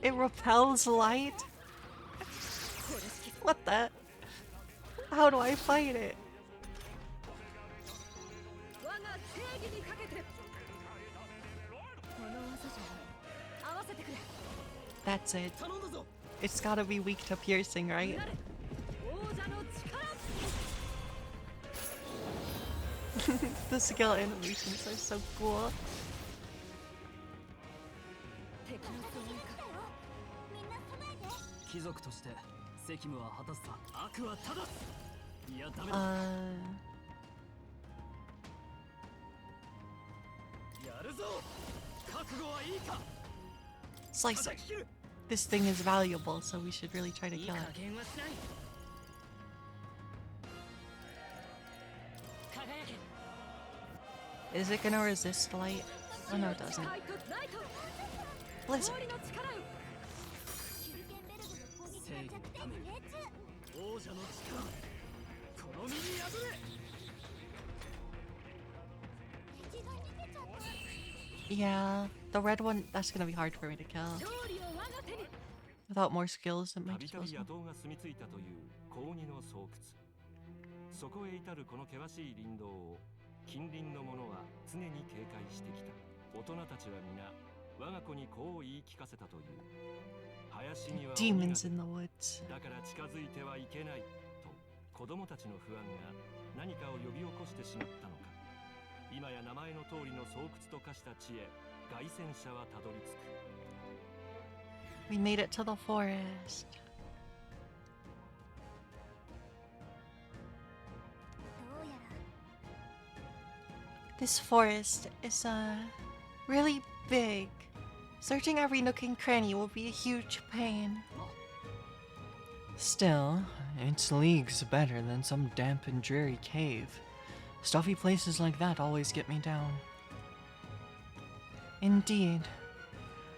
It repels light? What the? How do I fight it? That's it. It's gotta be weak to piercing, right? The skill animations are so cool. 貴族として責務は果たすさ。悪は正す。いやダメだ。やるぞ。覚悟はいいか。 Slicer. This thing is valuable, so we should really try to kill it. Is it gonna resist light? Oh no, it doesn't. Blizzard. Yeah, the red one, that's gonna be hard for me to kill. Without more skills, it might just go. そこへ至るこの険しい林道を近隣の者は常に警戒してきた。大人たちは皆我が子にこう言い聞かせたという。林には Demons in the woods. だから近づいてはいけないと子供たちの不安が何かを呼び起こしてしまったのか。今や名前の通りの巣窟と化した地へ凱旋者はたどり着く。 We made it to the forest. This forest is really big. Searching every nook and cranny will be a huge pain. Still, it's leagues better than some damp and dreary cave. Stuffy places like that always get me down. Indeed.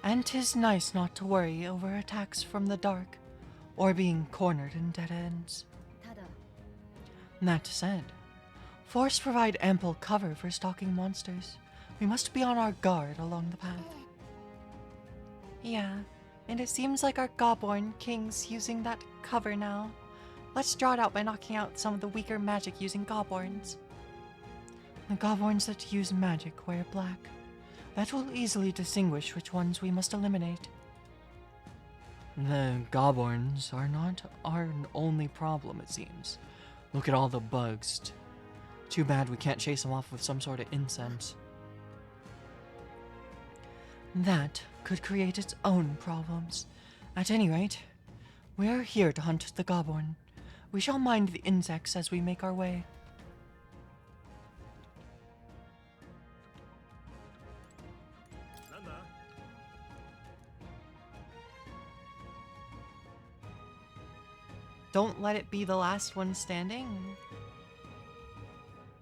And 'tis nice not to worry over attacks from the dark, or being cornered in dead ends. That said, forests provide ample cover for stalking monsters. We must be on our guard along the path. Yeah, and it seems like our Gobborn King's using that cover now. Let's draw it out by knocking out some of the weaker magic using Gobborns. The Gobborns that use magic wear black. That will easily distinguish which ones we must eliminate. The Gobborns are not our only problem, it seems. Look at all the bugs. Too bad we can't chase them off with some sort of incense. That could create its own problems. At any rate, we are here to hunt the Gobborn. We shall mind the insects as we make our way. Don't let it be the last one standing.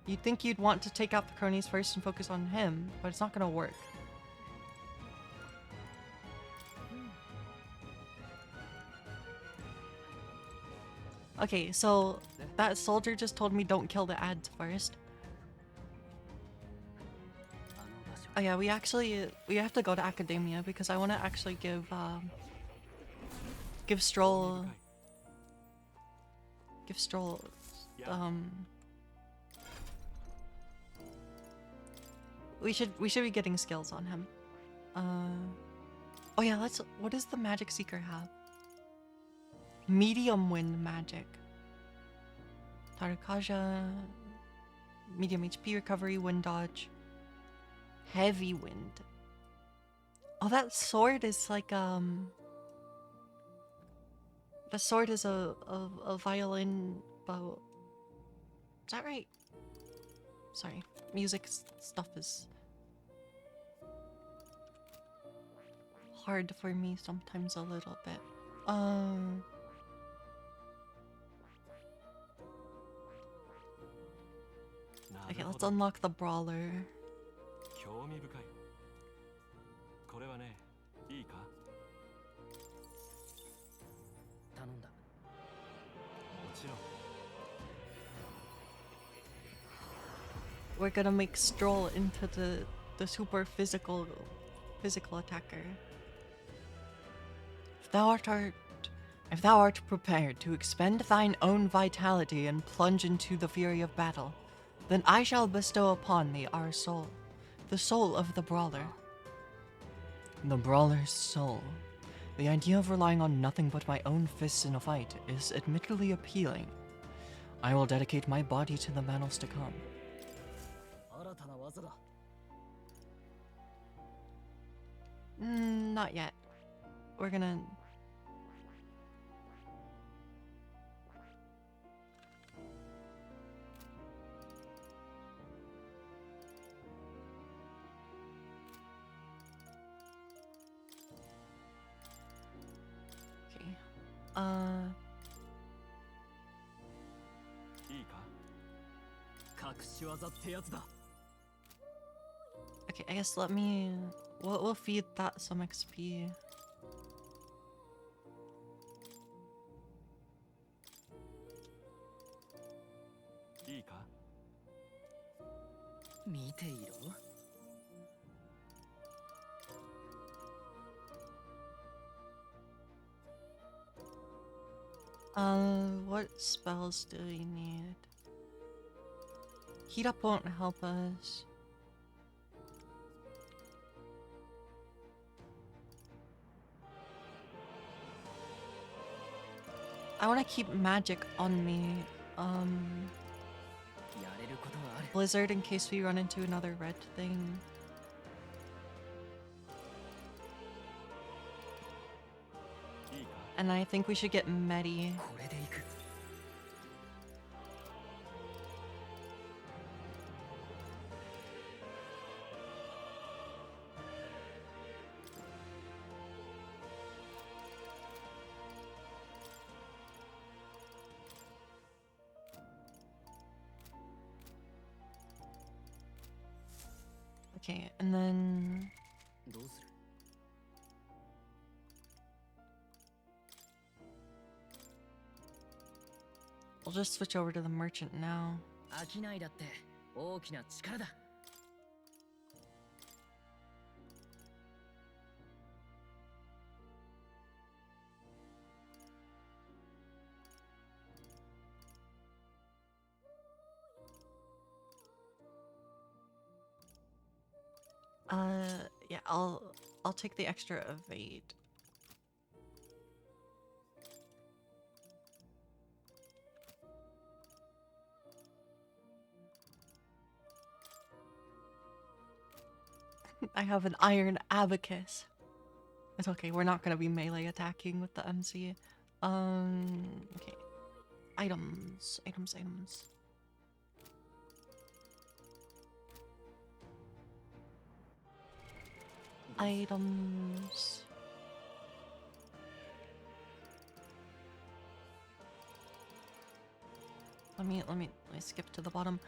You'd think you'd want to take out the cronies first and focus on him, but it's not gonna work. Okay, so that soldier just told me don't kill the ads first. Oh yeah, we have to go to Academia because I want to actually give Stroll we should be getting skills on him. Oh yeah, what does the Magic Seeker have? Medium wind magic. Tarakaja, medium HP recovery, wind dodge. Heavy wind. Oh, that sword is like the sword is a violin bow. Is that right? Sorry, music stuff is hard for me sometimes a little bit. Okay, let's unlock the brawler. 興味深い。これはね、いいか？頼んだ。もちろん。We're gonna make Stroll into the super physical attacker. If thou art prepared to expend thine own vitality and plunge into the fury of battle, then I shall bestow upon thee our soul, the soul of the brawler. The brawler's soul. The idea of relying on nothing but my own fists in a fight is admittedly appealing. I will dedicate my body to the battles to come. Not yet. We're gonna... Okay. Okay, I guess we'll feed that some XP. What spells do we need? Heat up won't help us. I want to keep magic on me. Blizzard in case we run into another red thing. And I think we should get Medi. Okay, and then... We'll just switch over to the merchant now. Yeah, I'll take the extra evade. I have an iron abacus. It's okay, we're not gonna be melee attacking with the MC. Okay. Items. Items. Let me skip to the bottom.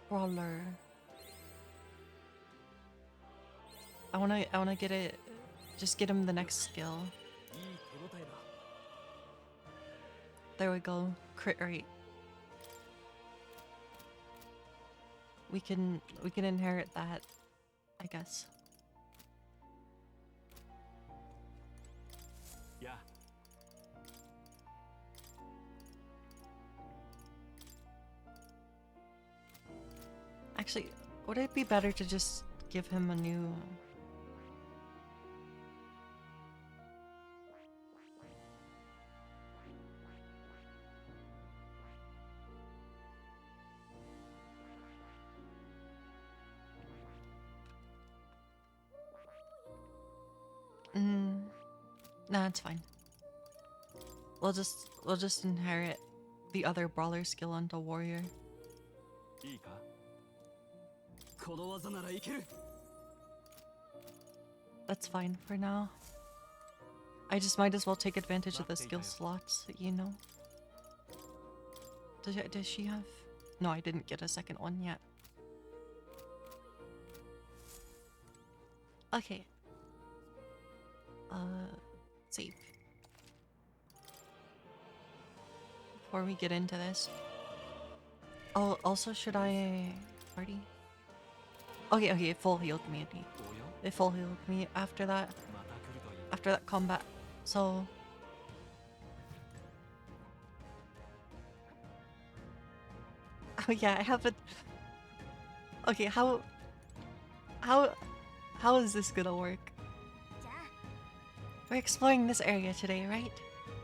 Brawler. I wanna get it Just get him the next skill. There we go. Crit rate. We can inherit that, I guess. Yeah. Actually, would it be better to just give him a new... Nah, it's fine. We'll just inherit the other brawler skill onto warrior. That's fine for now. I just might as well take advantage of the skill slots, you know. Does she have? No, I didn't get a second one yet. Okay. Save. Before we get into this. Oh, also should I party? Okay, it full healed me. It full healed me after that combat. So oh yeah, I have a. Okay, how is this gonna work? We're exploring this area today, right?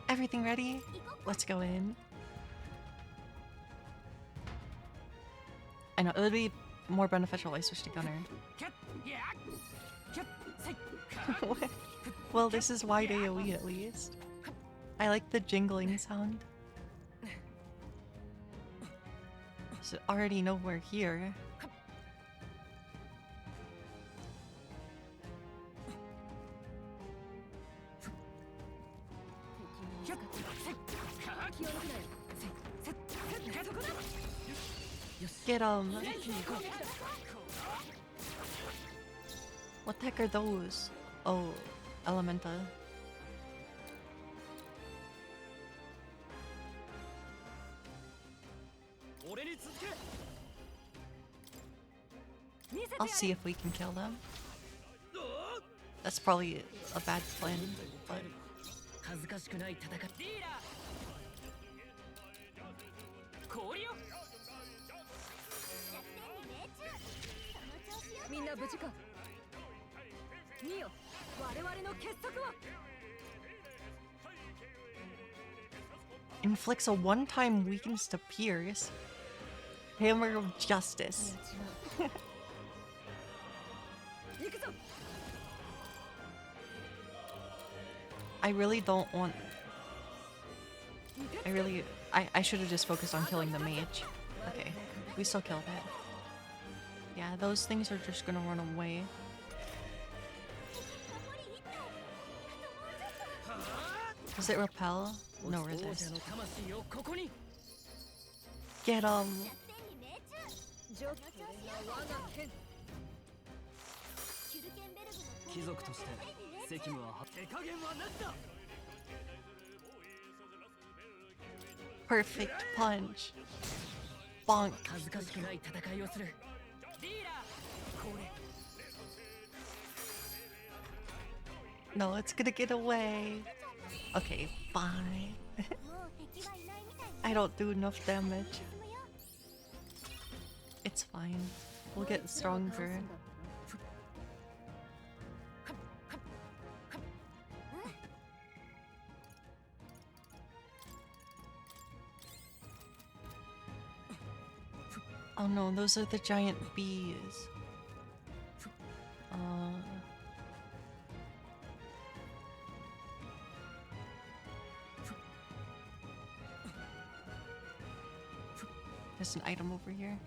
Everything ready? Let's go in. I know, it would be more beneficial if I switched to Gunner. Well, this is wide AoE at least. I like the jingling sound. So already know we're here. Get 'em! What the heck are those? Oh, Elementa. I'll see if we can kill them. That's probably a bad plan, but... Inflicts a one-time weakness to Pierce. Hammer of Justice. I really don't want... I should have just focused on killing the mage. Okay, we still killed it. Yeah, those things are just gonna run away. Does it repel? No resist. Get 'em! Perfect punch. Bonk. No, it's gonna get away. Okay, fine. I don't do enough damage. It's fine. We'll get stronger. Oh no, those are the giant bees. There's an item over here.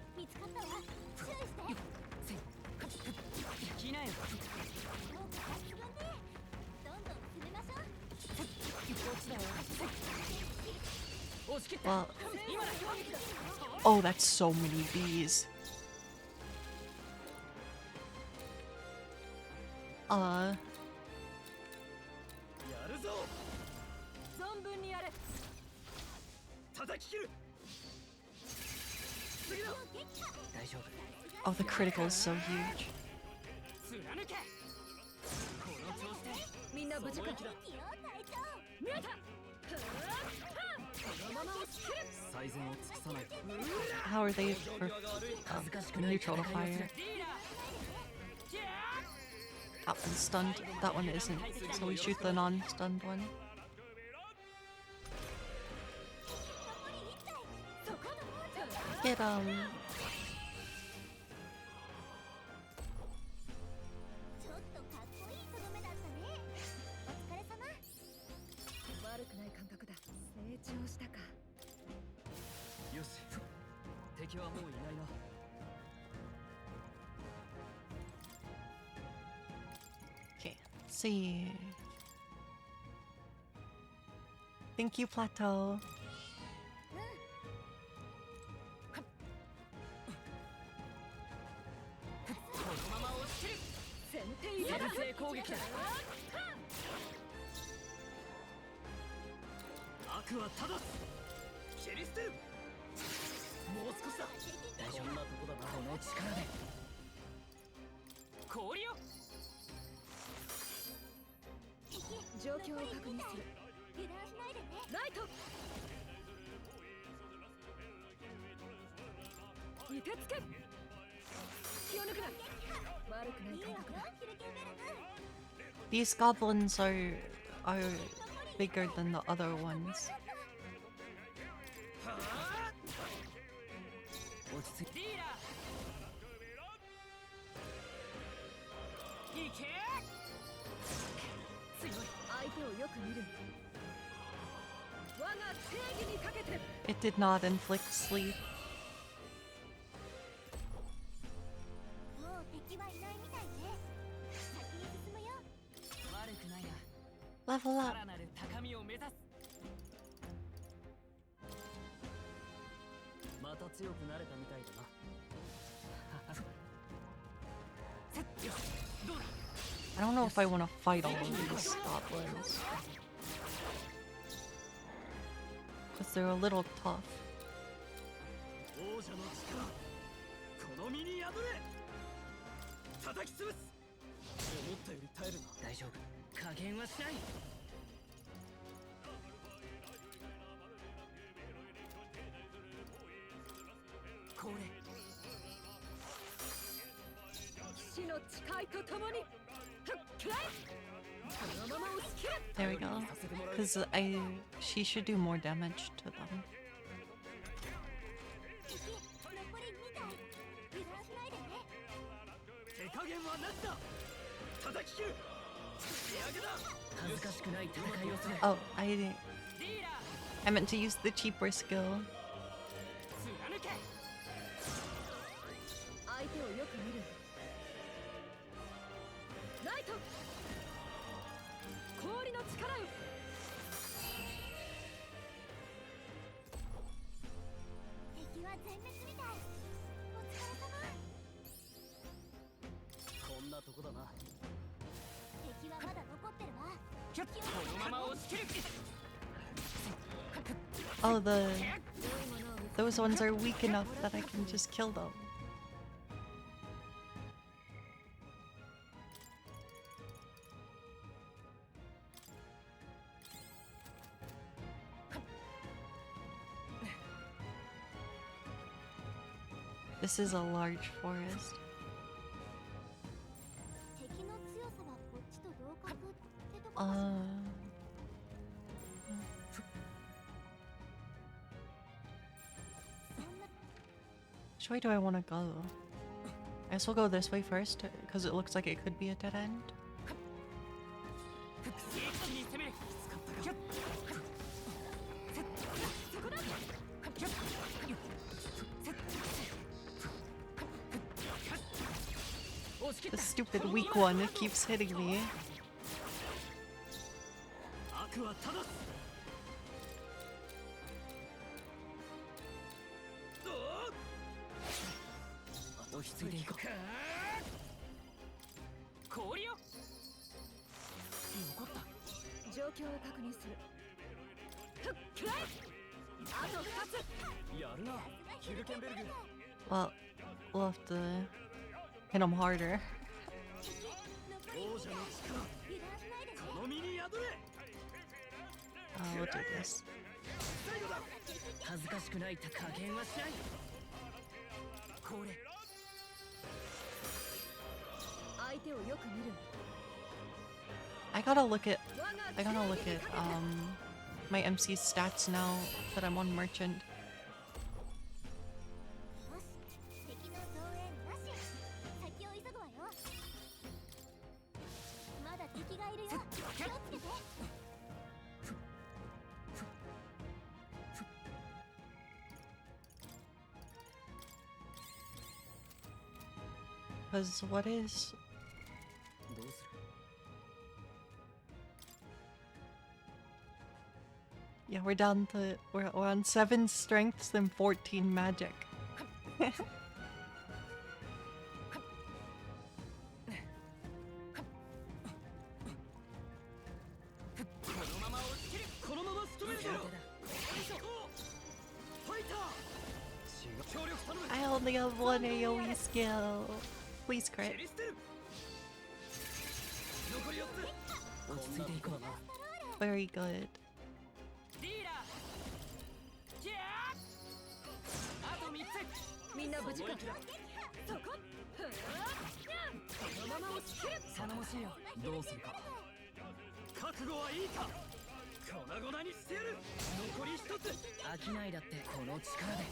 Well, oh, that's so many bees. 存分にやれ。叩き切る。次だ。大丈夫。 Oh, the critical is so huge. 貫け。この調子でみんな無事か。見えた。このまま押し切る。最善を尽くさないと。 How are they neutral to fire? That one's stunned. That one isn't. So we shoot the non-stunned one. Get ちょっとかっこいいとどめだったね。お疲れ様。悪くない感覚だ。成長したか。よし。敵はもういないな。 Okay, let's see. Thank you, Plateau. このまま押し切る。先制攻撃だ。悪は正す。切り捨てる。もう少しだ。大丈夫なとこだな。この力で。氷よ。状況を確認する。油断しないでね。ライト。凍てつけ。気を抜くな。悪くない感覚だ。 These goblins are bigger than the other ones. 落ち着いて。リーダー。いけ。強い。相手をよく見る。我が正義にかけて。 It did not inflict sleep. もう敵はいないみたいね。先に進むよ。悪くないな。 Level up. さらなる高みを目指す。また強くなれたみたいだな。どうだ。 I don't know if I want to fight all of these goblins. Because they're a little tough. 王者の力、この身に宿れ。叩き潰す。思ったより耐えるな。大丈夫。加減はしない。これ。騎士の誓いとともに。くらえ。そのまま押し切る。 There we go. Because she should do more damage to them. 敵、残り2体。油断しないでね。手加減はなしだ。叩き切る。仕上げだ。恥ずかしくない戦いをする。 Oh, I meant to use the cheaper skill. 貫け。相手をよく見る。ライト。氷の力を。敵は全滅みたい。お疲れ様。こんなとこだな。敵はまだ残ってるわ。このまま押し切る。 Oh, those ones are weak enough that I can just kill them. This is a large forest. 敵の強さはこっちと同格ってとこかしら。Which way do I want to go? I guess we'll go this way first, because it looks like it could be a dead end. 一気に攻める。The stupid weak one keeps hitting me. 悪は正す。落ち着いていこう。氷よ。残った。状況を確認する。くらえ。あと2つ。やるなヒルケンベルグ。 Well, we'll have to hit him harder. 王者の力この身に宿れ。We'll do this. 恥ずかしくない加減はしない。これ相手をよく見る。 I gotta look at my MC's stats now that I'm on merchant. 敵の増援なし。先を急ぐわよ。まだ敵がいるよ。気をつけて。 Because what is... どうする。 Yeah, we're down to... We're on 7 strengths and 14 magic. このまま仕留めるぞ。ファイター。協力頼む。 I only have 1 AoE skill. Please crit. 残り4つ。落ち着いていこうな。 Very good. リーダー。キャー。あと3つ。みんな無事か。そこ。このまま押し切る。頼もしいよ。どうするか。覚悟はいいか。粉々にしてやる。残り1つ。飽きないだってこの力で。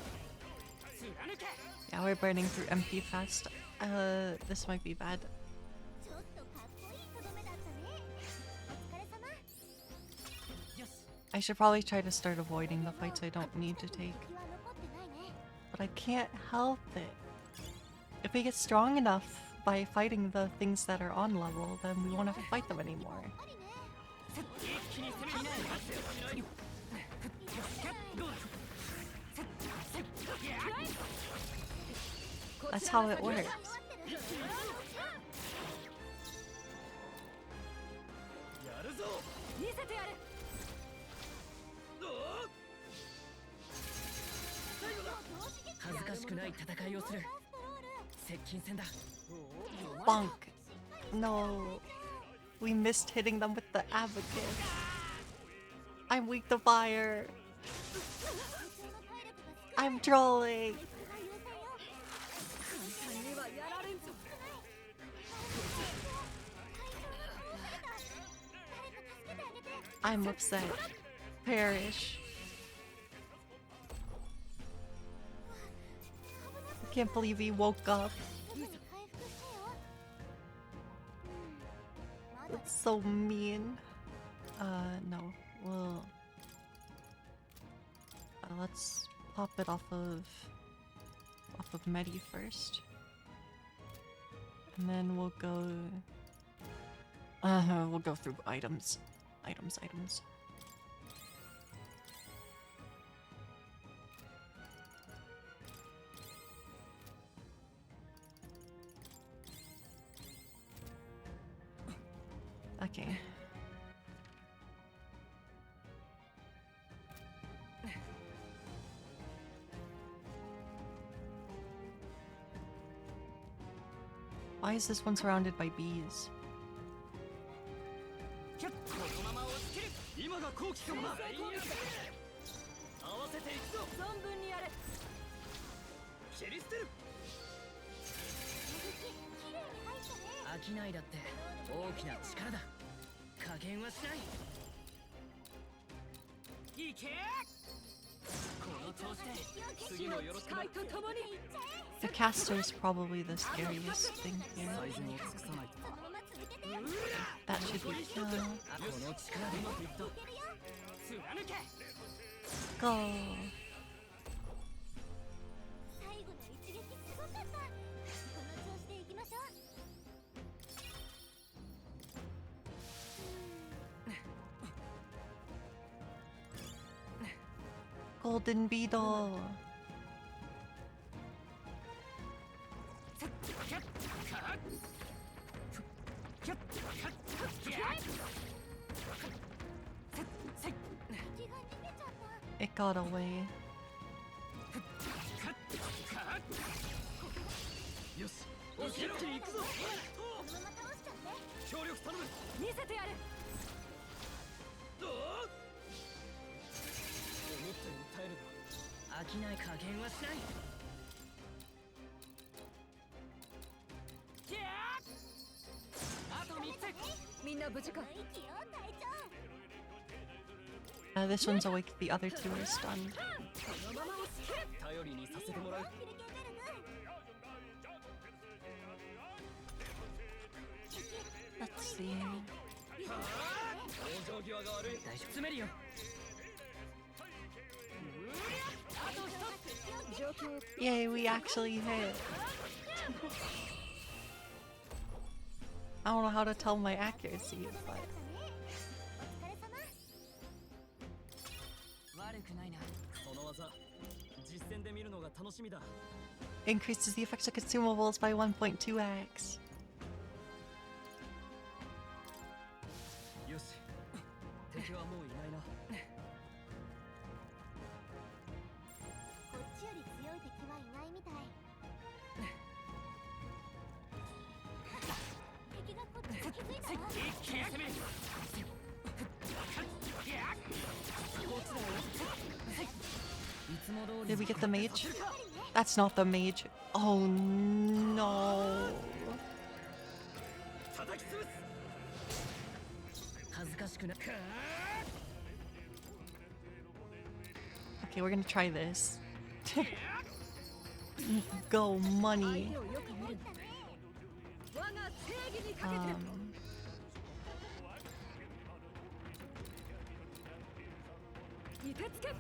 貫け。 Yeah, we're burning through MP fast. This might be bad. ちょっとかっこいいとどめだったね。お疲れ様。 I should probably try to start avoiding the fights I don't need to take. 敵は残ってないね。 But I can't help it. If we get strong enough by fighting the things that are on level, then we won't have to fight them anymore. 一気に攻めになる。 That's how it works. やるぞ。見せてやる。恥ずかしくない戦いをする。接近戦だ。 Bonk. No. We missed hitting them with the abacus. I'm weak to fire. I'm trolling. I'm upset. Perish. I can't believe he woke up. That's so mean. No. Well, let's pop it off of Medi first, and then we'll go through items. Okay. Why is this one surrounded by bees? このまま押し切る。今が好機かもな。合わせていくぞ。存分にやれ。蹴り捨てる。飽きないだって大きな力だ。加減はしない。いけ。この調子で次のよろしく。使いとともに。 The caster is probably the scariest thing here. 最善を尽くさないと。 That should be killed. この力でうまくいった。貫け。 Go. 最後の一撃すごかった。この調子でいきましょう。 Golden Beetle. It got away. よし一気に行くぞ協力頼む見せてやるどう思ったより耐えるな飽きない加減はしないあと3つみんな無事か This one's awake, the other two are stunned. 頼りにさせてもらう Let's see. 往生際が悪い大丈夫詰めるよ Yay, we actually hit. I don't know how to tell my accuracy, but 悪くないなその技実戦で見るのが楽しみだ increases the effects of consumables by 1.2x. よし敵はもういないなこっちより強い敵はいないみたい敵がこっちに気づいたわ Did we get the mage? That's not the mage. Oh no. 叩き潰す恥ずかしくな Okay, we're gonna try this. Go money. 我が正義にかけて いてつけあ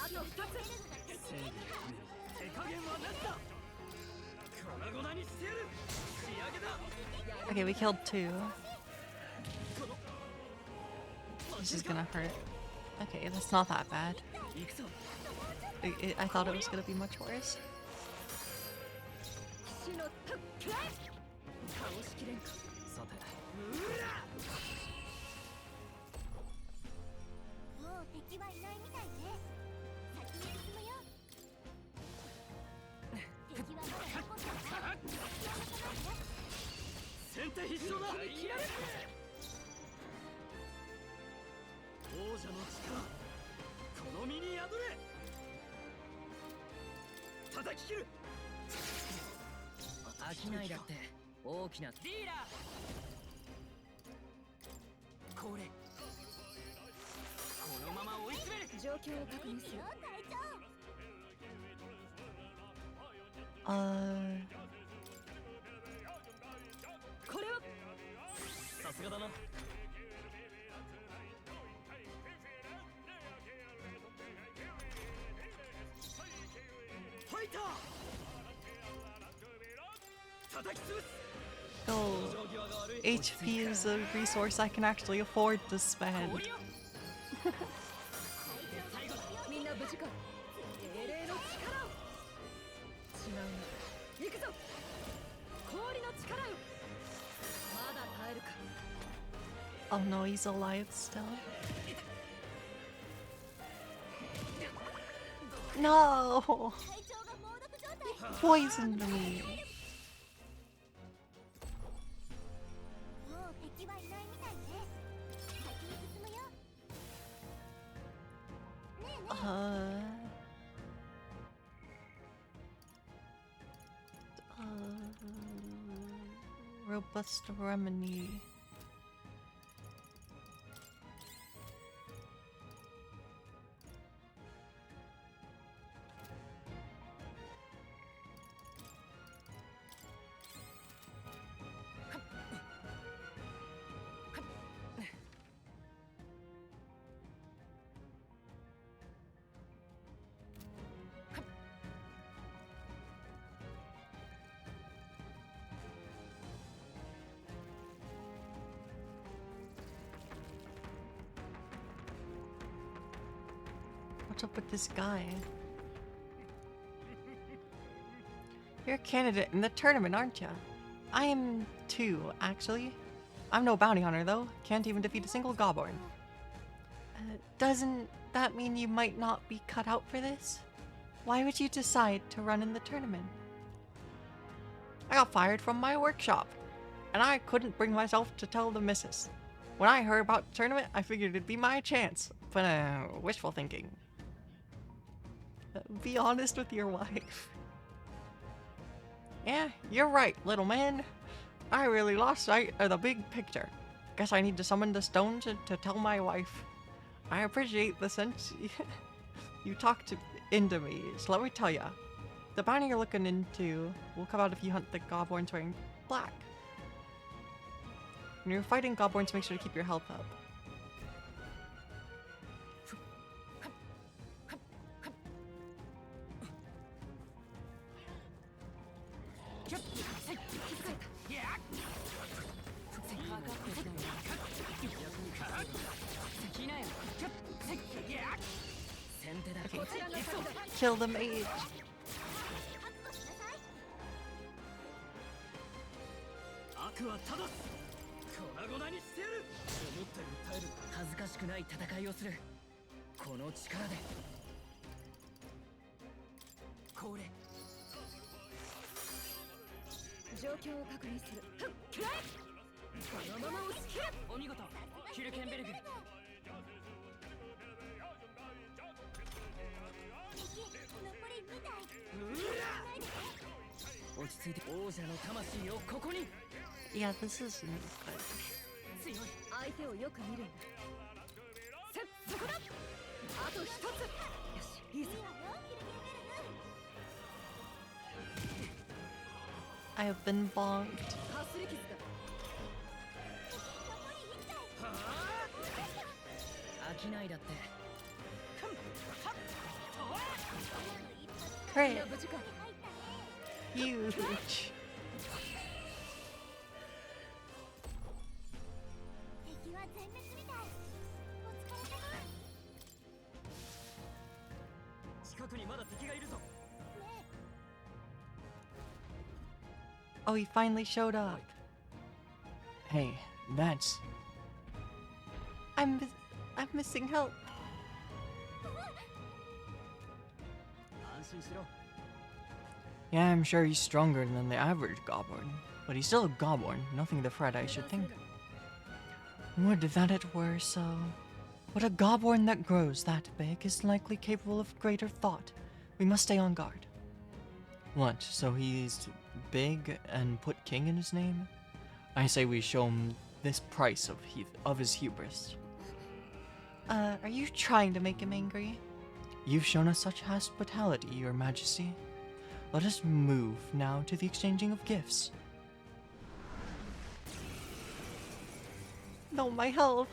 と2つ手加減はなしだ粉々にしてやる仕上げだ Okay, we killed two. This is gonna hurt. Okay, that's not that bad. 行くぞ I thought it was gonna be much worse. 死の特権倒しきれんかさてもう敵はいないみたいね先に進むよ敵はまだ残ってる先手必勝だ切られ王者の力この身に宿れ叩き切る飽きないだって大きなディーラーこれこのまま追い詰める状況を確認する これはさすがだなファイター叩き潰す Oh, HP is a resource I can actually afford to spend. みんな無事か精霊の力を違うな行くぞ氷の力よまだ耐えるか Oh no, he's alive still. No! Poisoned me. もう敵はいないみたいね先に進むよねえねえ Robust remedy. What's up with this guy? You're a candidate in the tournament, aren't ya? I am too, actually. I'm no bounty hunter, though. Can't even defeat a single Gobborn. Doesn't that mean you might not be cut out for this? Why would you decide to run in the tournament? I got fired from my workshop, and I couldn't bring myself to tell the missus. When I heard about the tournament, I figured it'd be my chance, but wishful thinking. Be honest with your wife. Yeah, you're right, little man. I really lost sight of the big picture. Guess I need to summon the stones to tell my wife. I appreciate the sense you talked into me, so let me tell ya. The bounty you're looking into will come out if you hunt the Gobborns wearing black. When you're fighting Gobborns, make sure to keep your health up. Okay. Kill the mage. 悪は正す。粉々にしてやる。思ったより耐える。恥ずかしくない戦いをする。この力で。これ。状況を確認する。くらえ。このまま押し切る。お見事。ヒルケンベルグ。落ち着いて王者の魂をここに。Yeah, this isn't good. 強い。相手をよく見るんだ。そこだ。あと一つ。よし、いいぞ。I have been bonked. かすり傷だ。飽きないだって。Crit. Huge. Oh, he finally showed up. Hey, that's... I'm missing help. Yeah, I'm sure he's stronger than the average Gobborn, but he's still a Gobborn, nothing to fret, I should think. Would that it were so. But a Gobborn that grows that big is likely capable of greater thought. We must stay on guard. What, so he's big and put king in his name? I say we show him this price of his hubris. Are you trying to make him angry? You've shown us such hospitality, your majesty. Let us move now to the exchanging of gifts. No, my health.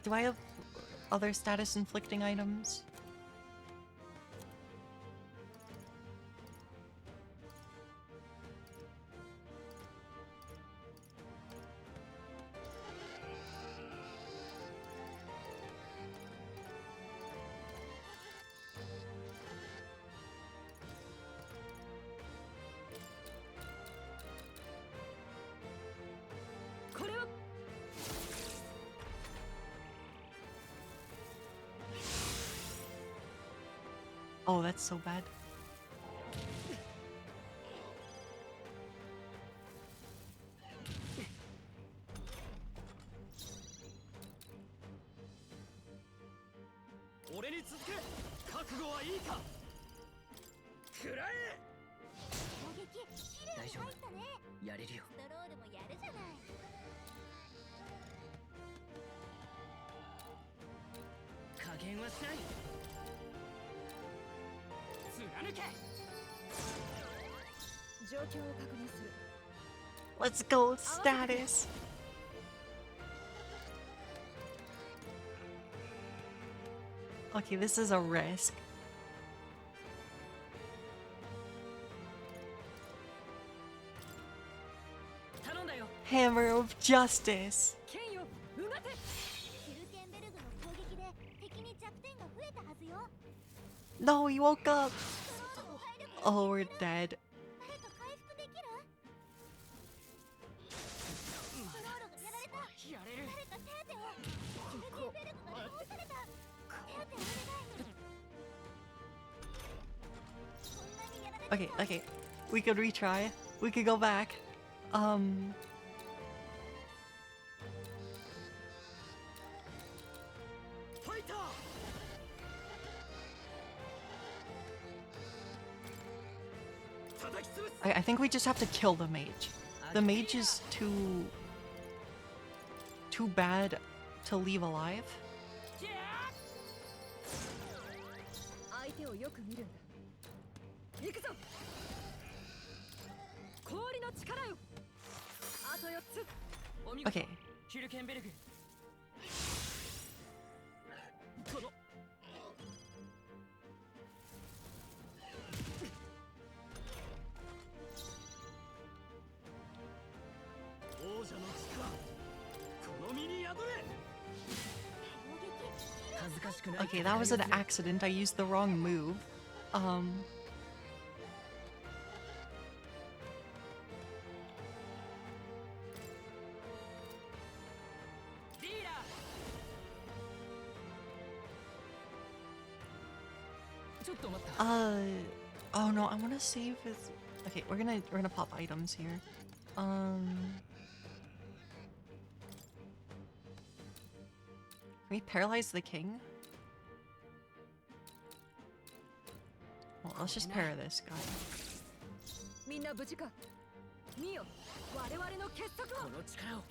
Do I have other status inflicting items? Oh, that's so bad. Let's go, status. Okay, this is a risk. 頼んだよ。 Hammer of Justice. 剣ようがて。ヒルケンベルグの攻撃で敵に弱点が増えたはずよ。 No, he woke up. ストロールの体力 Oh, we're dead. 誰か回復できる？ストロールがやられた。やれる。誰か手当てを。ヒルケンベルグが倒された。手当てお願い。こんなにやられた。 Okay, okay. We could retry. We could go back. I think we just have to kill the mage. The mage is too bad to leave alive. 相手をよく見るんだ。行くぞ。氷の力よ。あと4つ。お見事。 Okay. ヒルケンベルグ。この王者の力この身に宿れ。 恥ずかしくない。 Okay, that was an accident. I used the wrong move. Oh no, I want to save his. Okay, we're gonna pop items here. Can we paralyze the king? Well, let's just para this guy. みんな無事か。見よ。我々の結束を。この力を。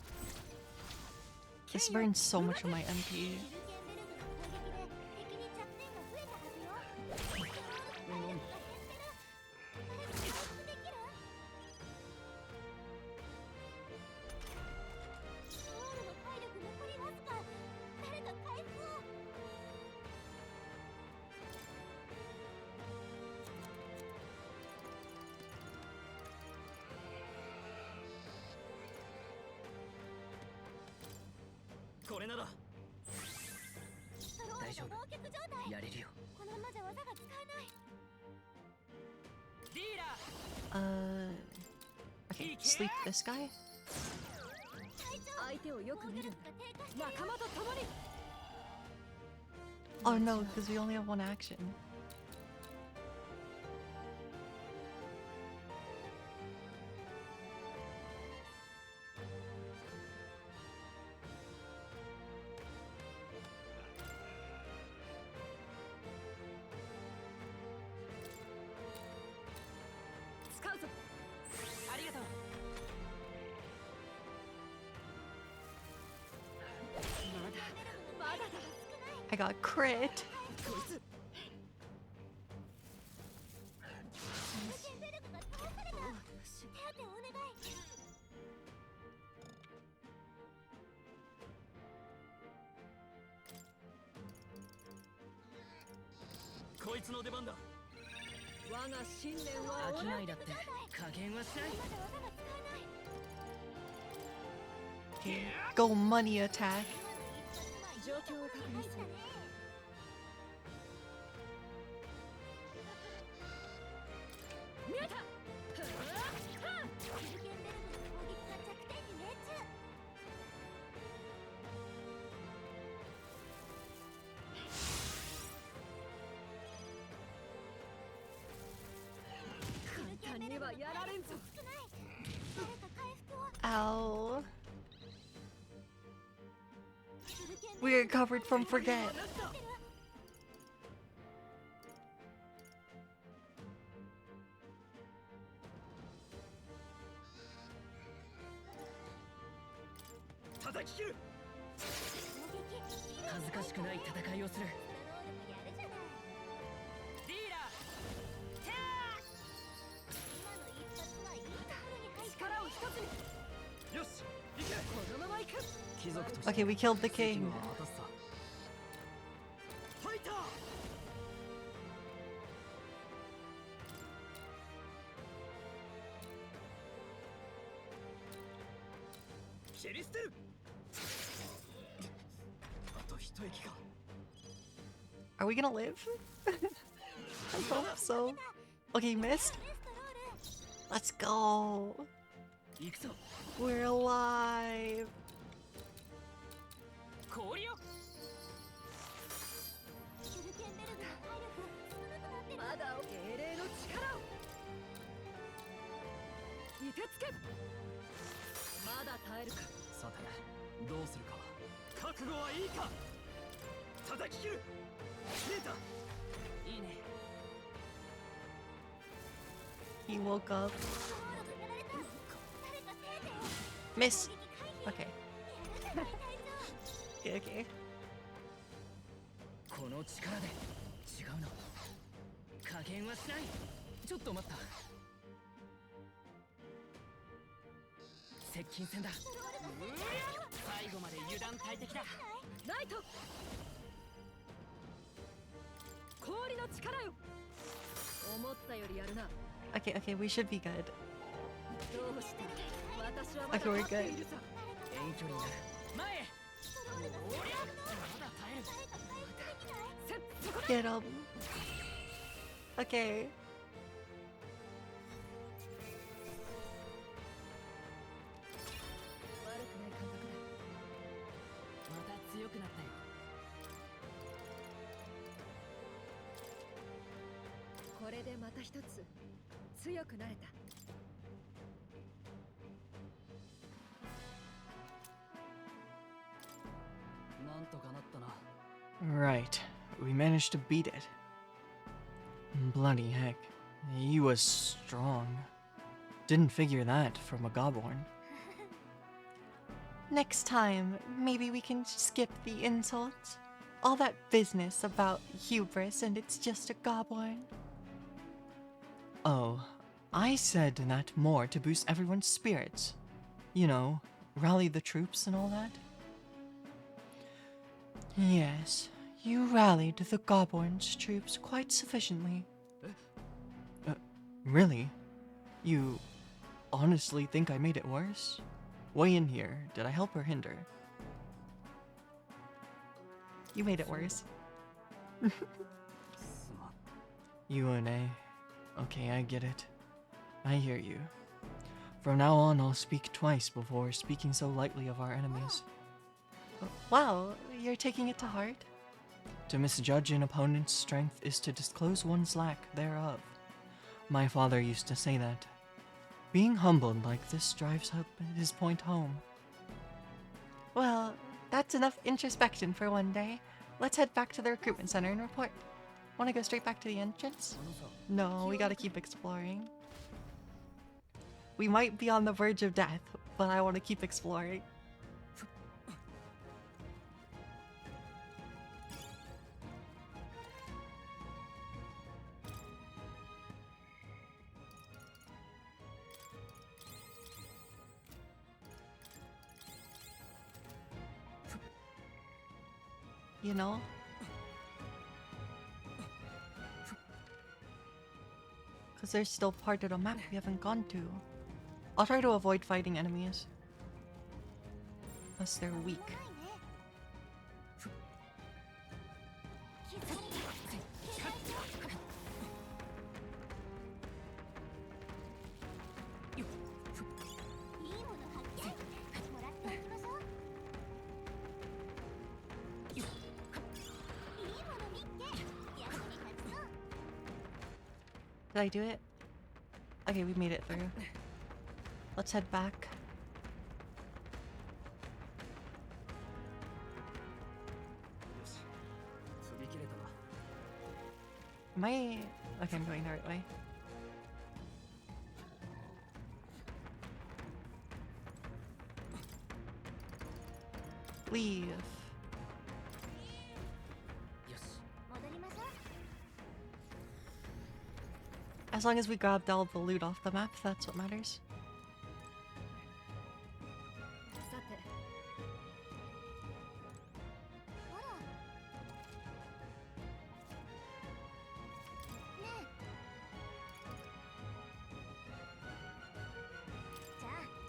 This burns so much of my MP. ヒルケンベルグの攻撃で敵に弱点が増えたはずよ。ストロールの体力が減ってる。誰か回復できる？ストロールの体力残りわずか。誰か回復を。 これならストロールの冷却状態。やれるよ。このままじゃ技が使えない。 リーラー。 Okay, sleep this guy. 相手をよく見るんだ。仲間と共に。 Oh no, because we only have one action. I got crit. Okay, go money attack. 状況を確認する。 見えた。 ヒルケンベルグの攻撃が弱点に命中。 簡単にはやられんぞ。 誰か回復を。 Ow. We recovered from forget. Okay, we killed the king. 蹴り捨てる。あと一息か。 Are we gonna live? I hope so. Okay, missed. Let's go. 行くぞ。 We're alive. 氷よ。シュルケンベルグの体力少なくなってる。まだ英霊の力を凍てつけ。まだ耐えるか。さてどうするか。覚悟はいいか。叩き切る。切れた。いいね。 He woke up. やられた。誰か手で。 Miss. 攻撃回避。 Okay. やるじゃない隊長。 Okay, okay. この力で違うな。加減はしない。ちょっと待った。接近戦だ。最後まで油断大敵だ。ライト。氷の力よ。思ったよりやるな。 Okay, okay, we should be good. どうして私はまだ Okay, we're 待っているさ。遠距離なら前へ。おりゃ。まだ耐える。せそこだ。 Get him. Okay. 悪くない感覚だ。また強くなったよ。これでまた一つ強くなれた。なんとかなったな。 Right. We managed to beat it. Bloody heck. He was strong. Didn't figure that from a Gobborn. Next time, maybe we can skip the insults. All that business about hubris and it's just a goblin. Oh, I said that more to boost everyone's spirits. You know, rally the troops and all that. Yes, you rallied the Gobborn's troops quite sufficiently. Really? You honestly think I made it worse? Weigh in here. Did I help or hinder? You made it worse. すまん。 You and A. Okay, I get it. I hear you. From now on, I'll speak twice before speaking so lightly of our enemies. Wow, you're taking it to heart? To misjudge an opponent's strength is to disclose one's lack thereof. My father used to say that. Being humbled like this drives up his point home. Well, that's enough introspection for one day. Let's head back to the recruitment center and report. Wanna go straight back to the entrance? No, we gotta keep exploring. We might be on the verge of death, but I wanna keep exploring. You know? Because there's still part of the map we haven't gone to. I'll try to avoid fighting enemies. Unless they're weak. いいもの発見。もらっておきましょう。いいもの見っけ。役に立ちそう。 Did I do it? Okay, we made it through. Let's head back. よし。振り切れたな。 Am I... Okay, I'm going the right way. Leave. よし。戻りましょう。 As long as we grabbed all the loot off the map, that's what matters. さて、ほら。ね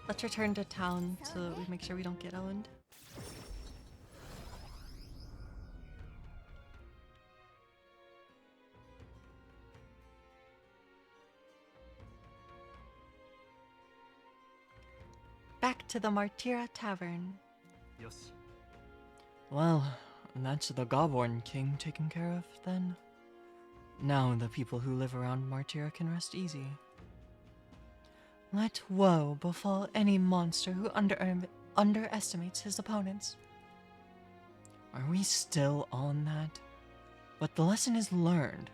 え。 Let's Let's return to town so we make sure we don't get owned. Back to the Martira Tavern. Well, that's the Gobborn King taken care of, then. Now the people who live around Martira can rest easy. Let woe befall any monster who underestimates his opponents. Are we still on that? But the lesson is learned.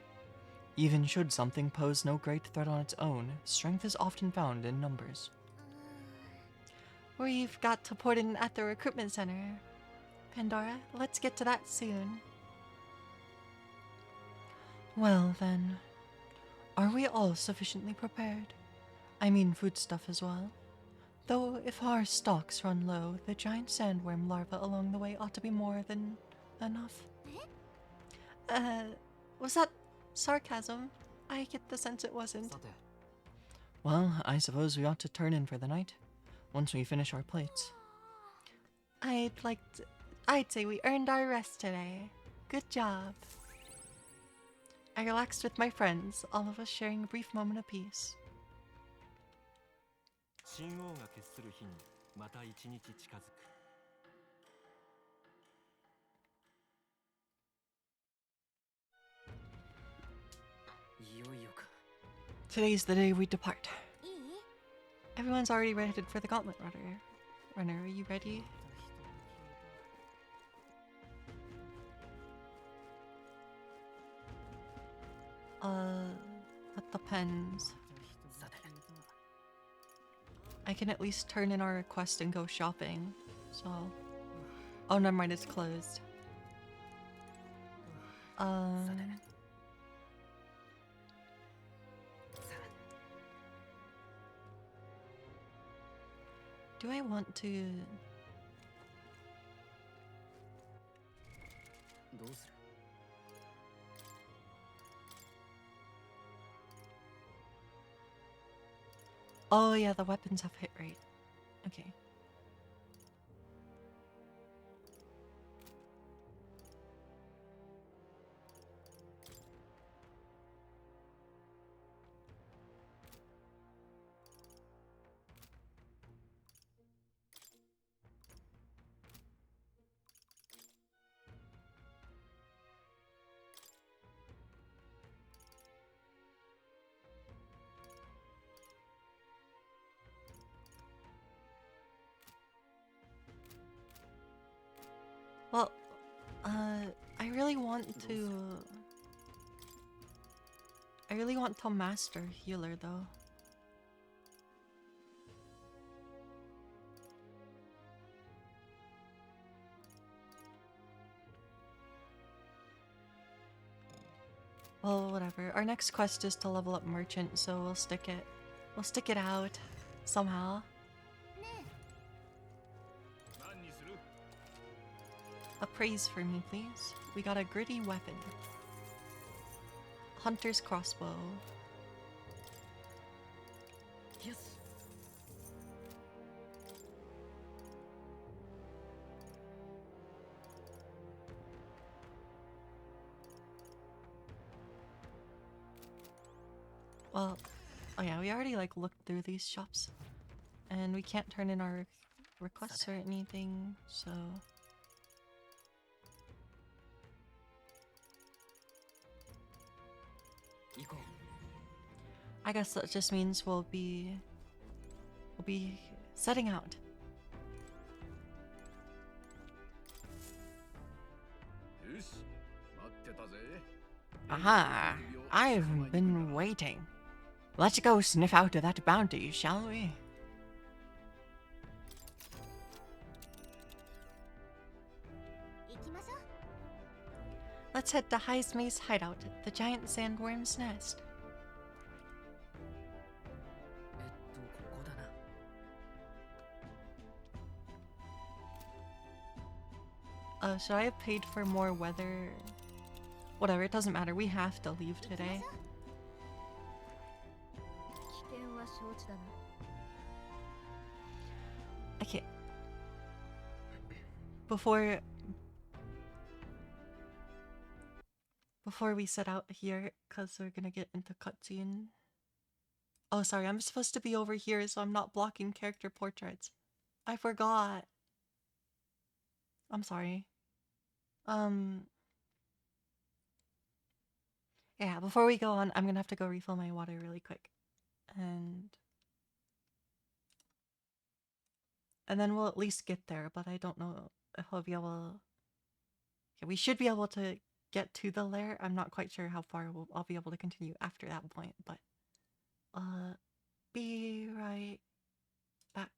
Even should something pose no great threat on its own, strength is often found in numbers. We've got to put in at the recruitment center. Pandora, let's get to that soon. Well then, are we all sufficiently prepared? I mean foodstuff as well. Though if our stocks run low, the giant sandworm larva along the way ought to be more than enough. Was that sarcasm? I get the sense it wasn't. Well, I suppose we ought to turn in for the night, once we finish our plates. I'd say we earned our rest today. Good job. I relaxed with my friends, all of us sharing a brief moment of peace. 神王が決する日にまた一日近づく。いよいよか。 Today's the day we depart. Everyone's already headed for the Gauntlet Runner. Are you ready? That depends. I can at least turn in our request and go shopping. So, oh, never mind, it's closed. Do I want to? どうする？ Oh yeah, the weapons have hit rate. Okay. Well, I really want to master healer though. Well, whatever. Our next quest is to level up merchant, so we'll stick it out somehow. A praise for me, please. We got a gritty weapon. Hunter's crossbow. Yes. Well, oh yeah, we already like looked through these shops, and we can't turn in our requests or anything, so. I guess that just means we'll be setting out. Aha! I've been waiting. Let's go sniff out that bounty, shall we? Let's head to Heisme's hideout, the giant sandworm's nest. ここだな。 Should I have paid for more weather? Whatever, it doesn't matter. We have to leave today. 危険は承知だな。Okay. Before we set out here, because we're gonna get into cutscene. Oh, sorry, I'm supposed to be over here, so I'm not blocking character portraits. I forgot. I'm sorry. Yeah, before we go on, I'm gonna have to go refill my water really quick. And then we'll at least get there, but I don't know if I'll be able... Okay, we should be able to get to the lair. I'm not quite sure how far I'll be able to continue after that point, but... be right back.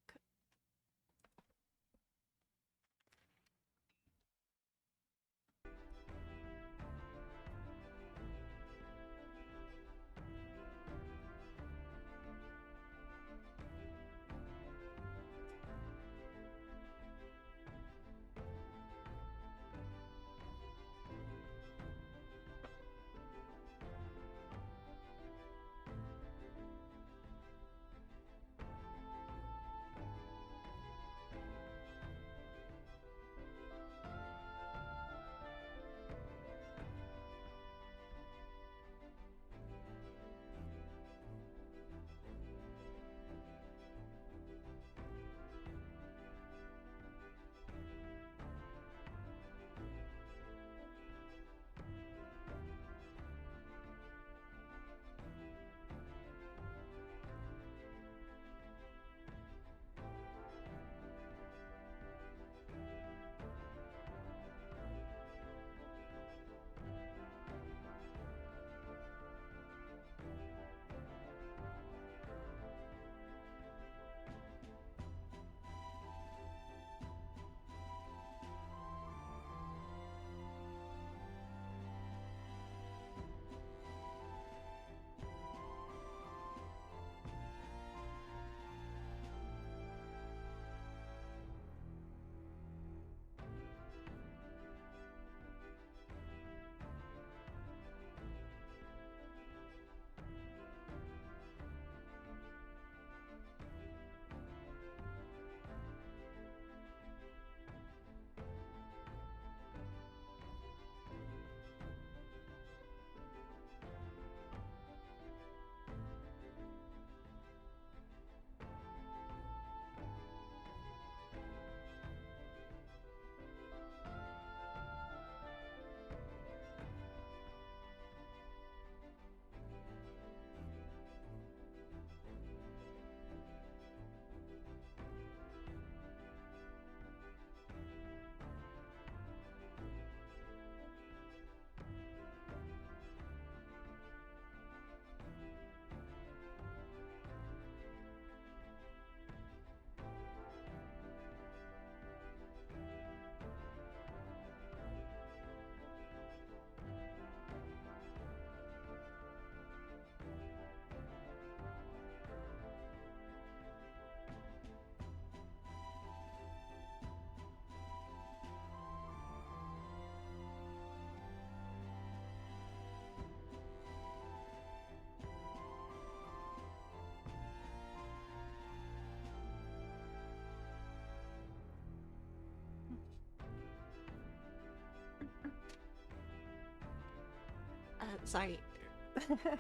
Sorry.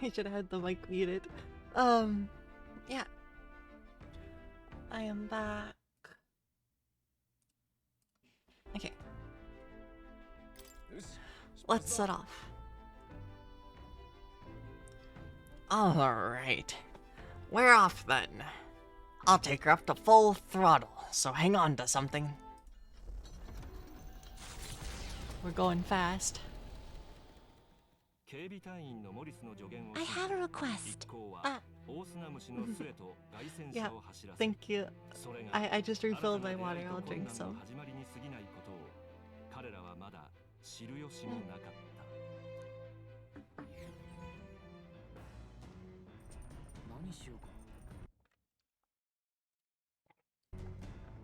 I should have had the mic muted. Yeah. I am back. Okay. Let's set off. Alright. We're off then. I'll take her up to full throttle, so hang on to something. We're going fast. I have a request. Yeah, thank you. I just refilled my water. I'll drink some.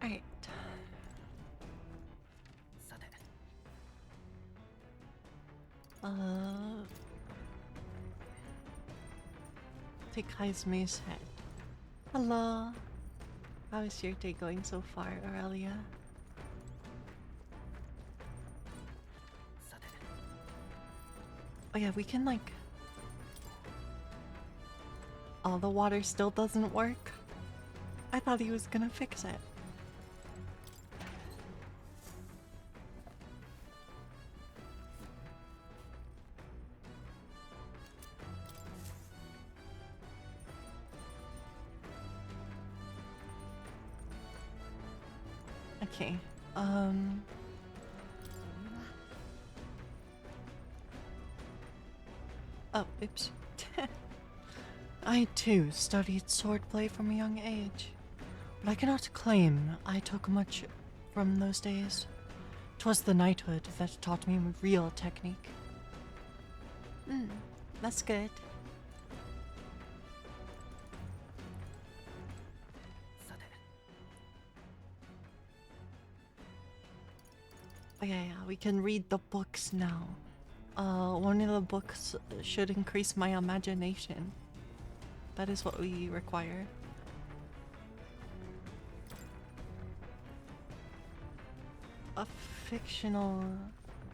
Alright. Take Kai's mace head. Hello. How is your day going so far, Aurelia? Oh yeah, we can like... Oh, the water still doesn't work? I thought he was gonna fix it. Okay, oh, oops. I too studied swordplay from a young age, but I cannot claim I took much from those days. 'Twas the knighthood that taught me real technique. That's good. Oh yeah, we can read the books now. One of the books should increase my imagination. That is what we require. A fictional...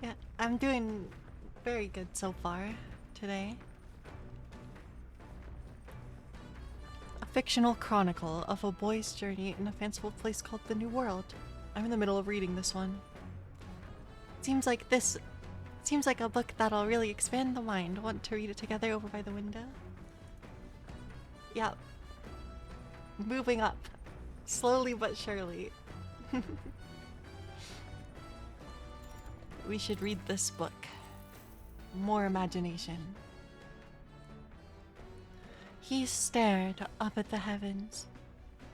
Yeah, I'm doing very good so far today. A fictional chronicle of a boy's journey in a fanciful place called the New World. I'm in the middle of reading this one. Seems like a book that'll really expand the mind. Want to read it together over by the window? Yep. Moving up. Slowly but surely. We should read this book. More imagination. He stared up at the heavens.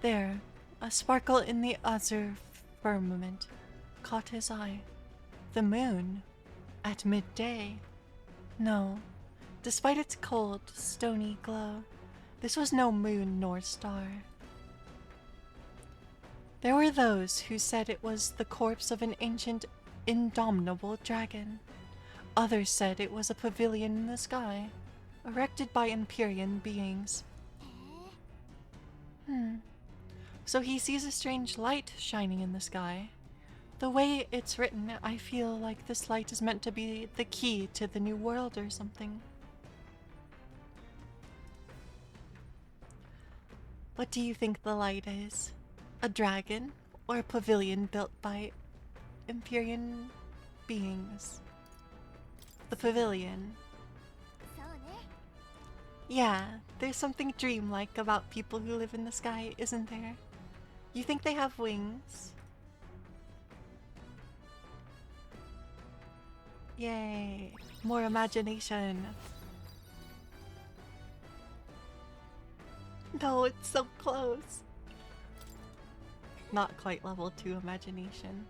There, a sparkle in the azure firmament caught his eye. The moon. At midday. No, despite its cold, stony glow, this was no moon nor star. There were those who said it was the corpse of an ancient, indomitable dragon. Others said it was a pavilion in the sky, erected by Empyrean beings. So he sees a strange light shining in the sky. The way it's written, I feel like this light is meant to be the key to the New World or something. What do you think the light is? A dragon? Or a pavilion built by Empyrean beings? The pavilion. Yeah, there's something dreamlike about people who live in the sky, isn't there? You think they have wings? Yay! More imagination. No, it's so close. Not quite level 2 imagination.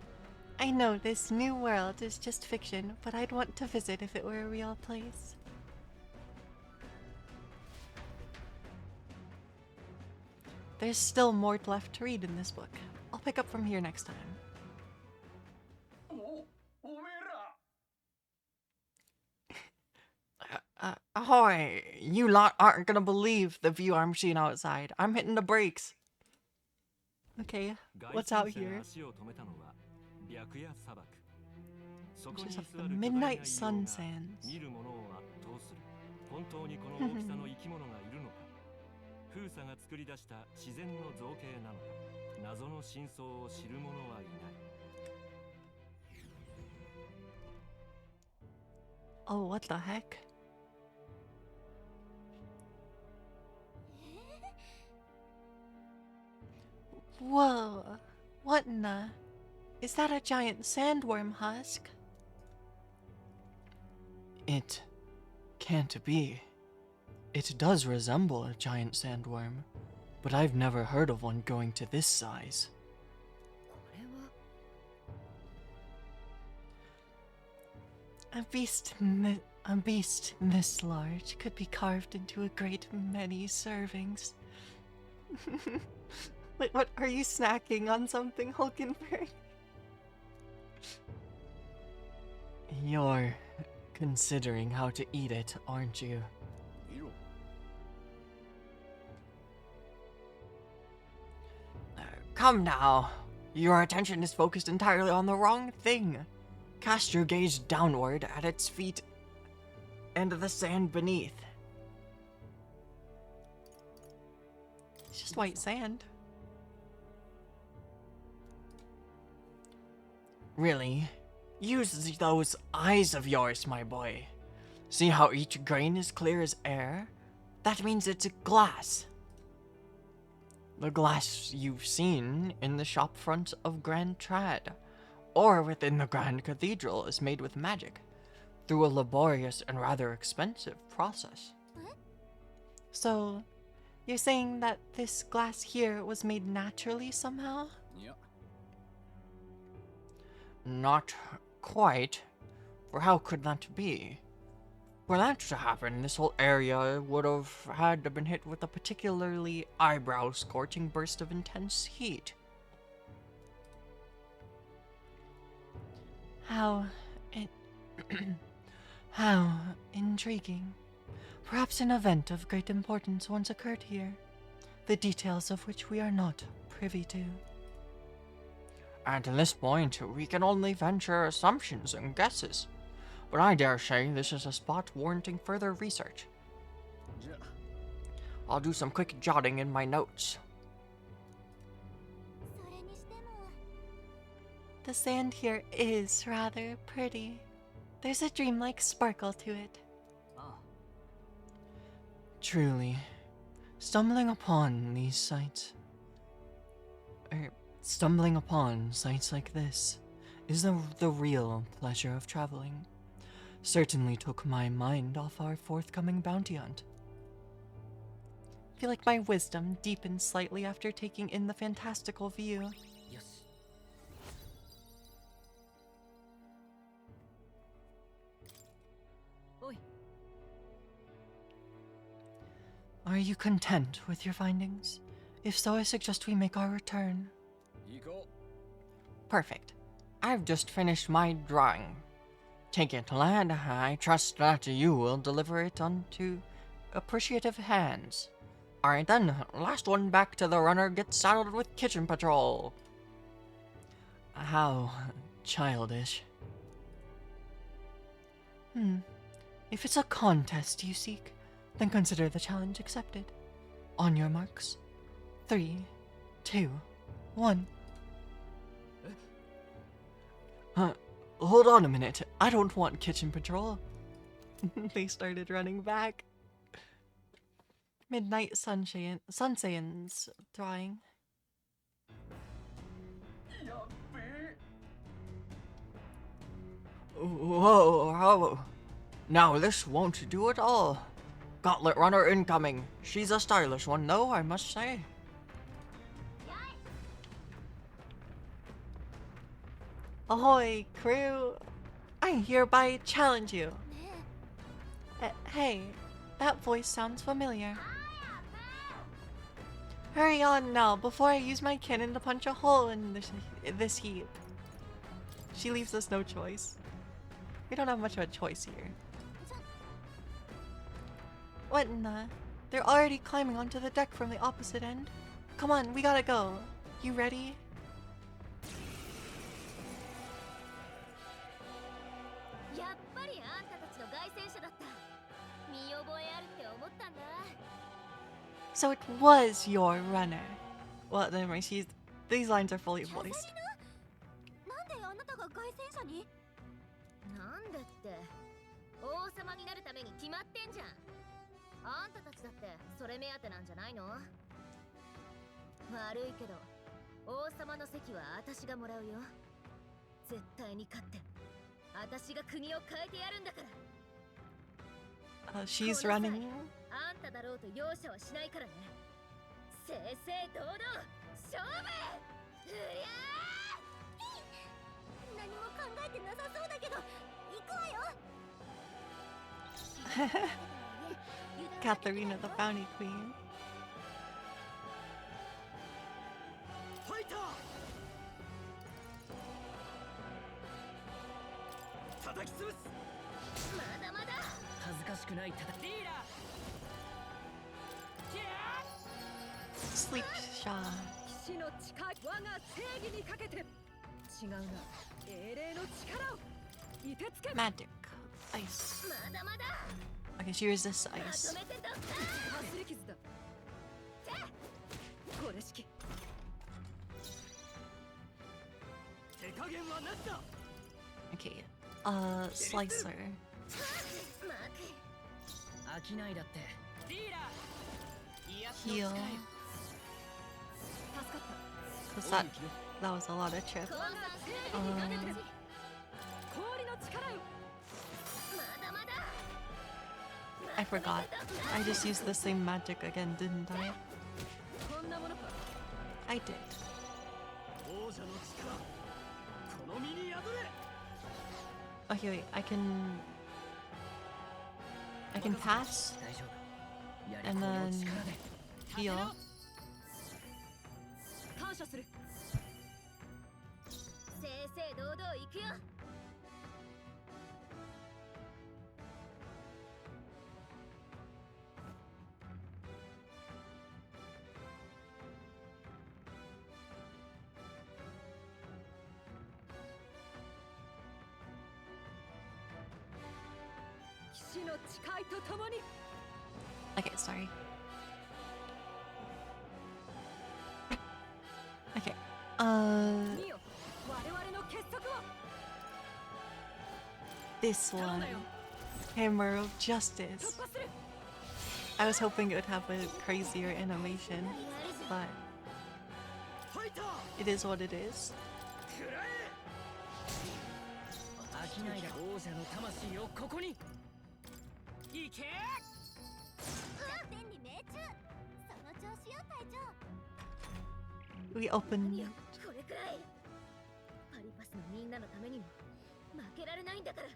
I know this new world is just fiction, but I'd want to visit if it were a real place. There's still more left to read in this book. I'll pick up from here next time. Ahoy! You lot aren't gonna believe the view I'm seeing outside. I'm hitting the brakes. Okay, what's out here? Which is up the Midnight Sun Sands. 風沙が作り出した自然の造形なのか、謎の真相を知る者はいない。Oh, what the heck? Whoa! What in the... Is that a giant sandworm husk? It can't be. It does resemble a giant sandworm, but I've never heard of one going to this size. A beast this large could be carved into a great many servings. Wait, what? Are you snacking on something, Hulkenberg? You're considering how to eat it, aren't you? Come now. Your attention is focused entirely on the wrong thing. Cast your gaze downward at its feet and the sand beneath. It's just white sand. Really? Use those eyes of yours, my boy. See how each grain is clear as air? That means it's a glass. The glass you've seen in the shop front of Grand Trad, or within the Grand Cathedral, is made with magic, through a laborious and rather expensive process. So, you're saying that this glass here was made naturally somehow? Yeah. Not quite. For how could that be? For that to happen, this whole area would have had to been hit with a particularly eyebrow-scorching burst of intense heat. How how intriguing. Perhaps an event of great importance once occurred here, the details of which we are not privy to. At this point, we can only venture assumptions and guesses. But I dare say this is a spot warranting further research. I'll do some quick jotting in my notes. The sand here is rather pretty. There's a dreamlike sparkle to it. Truly, stumbling upon these sights, stumbling upon sights like this is the real pleasure of traveling. Certainly took my mind off our forthcoming bounty hunt. I feel like my wisdom deepened slightly after taking in the fantastical view. Are you content with your findings? If so, I suggest we make our return. Perfect. I've just finished my drawing. Take it, lad. I trust that you will deliver it unto appreciative hands. Alright then, last one back to the runner gets saddled with kitchen patrol. How childish. If it's a contest you seek, then consider the challenge accepted. On your marks. 3, 2, 1. Hold on a minute. I don't want kitchen patrol. They started running back. Midnight Sunsaiyan's drawing. Whoa. Now this won't do at all. Gauntlet runner incoming. She's a stylish one though, I must say. Ahoy, crew! I hereby challenge you. Hey, that voice sounds familiar. Hurry on now, before I use my cannon to punch a hole in this heap. She leaves us no choice. We don't have much of a choice here. What in the... They're already climbing onto the deck from the opposite end. Come on, we gotta go. You ready? So it was your runner. Well, never mind. These lines are fully voiced. なんでって王様になるために決まってんじゃん。あんたたちだってそれ目当てなんじゃないの？悪いけど王様の席は私がもらうよ。絶対に勝って私が国を変えてやるんだから。She's running. あんただろうと容赦はしないからね。正々堂々勝負。うりゃー。何も考えてなさそうだけど行くわよ。Katharina, the Bounty Queen. ファイター。叩き潰す。まだまだ。恥ずかしくない戦い。リーダー。 Sleep Shaw. 騎士の誓い我が正義にかけて違うな英霊の力をいてつけ Magic. Ice. まだまだ Okay, she resists ま ice. とめてとったかすり傷だこれしき手加減はなしだ Okay. Slicer. 待て飽きないだってディーラー癒し Heal. の力よ助かった Cause that was a lot of chip. 我が正義にかけて氷の力よ まだまだ I forgot. I just used the same magic again, didn't I? こんなものか I did. 王者の力この身に宿れ Okay, wait. I can pass 大丈夫やり and この then 力で heal. 感謝する正々堂々行くよ 騎士の誓いとともに Okay, sorry. Okay. 見よ我々の結束を This one. Hammer of Justice. 突破する I was hoping it would have a crazier animation, but ファイター it is what it is. 食らえ飽きないだ王者の魂をここに行け天に命中その調子よ隊長 We opened. これくらいパリパスのみんなのためにも負けられないんだからち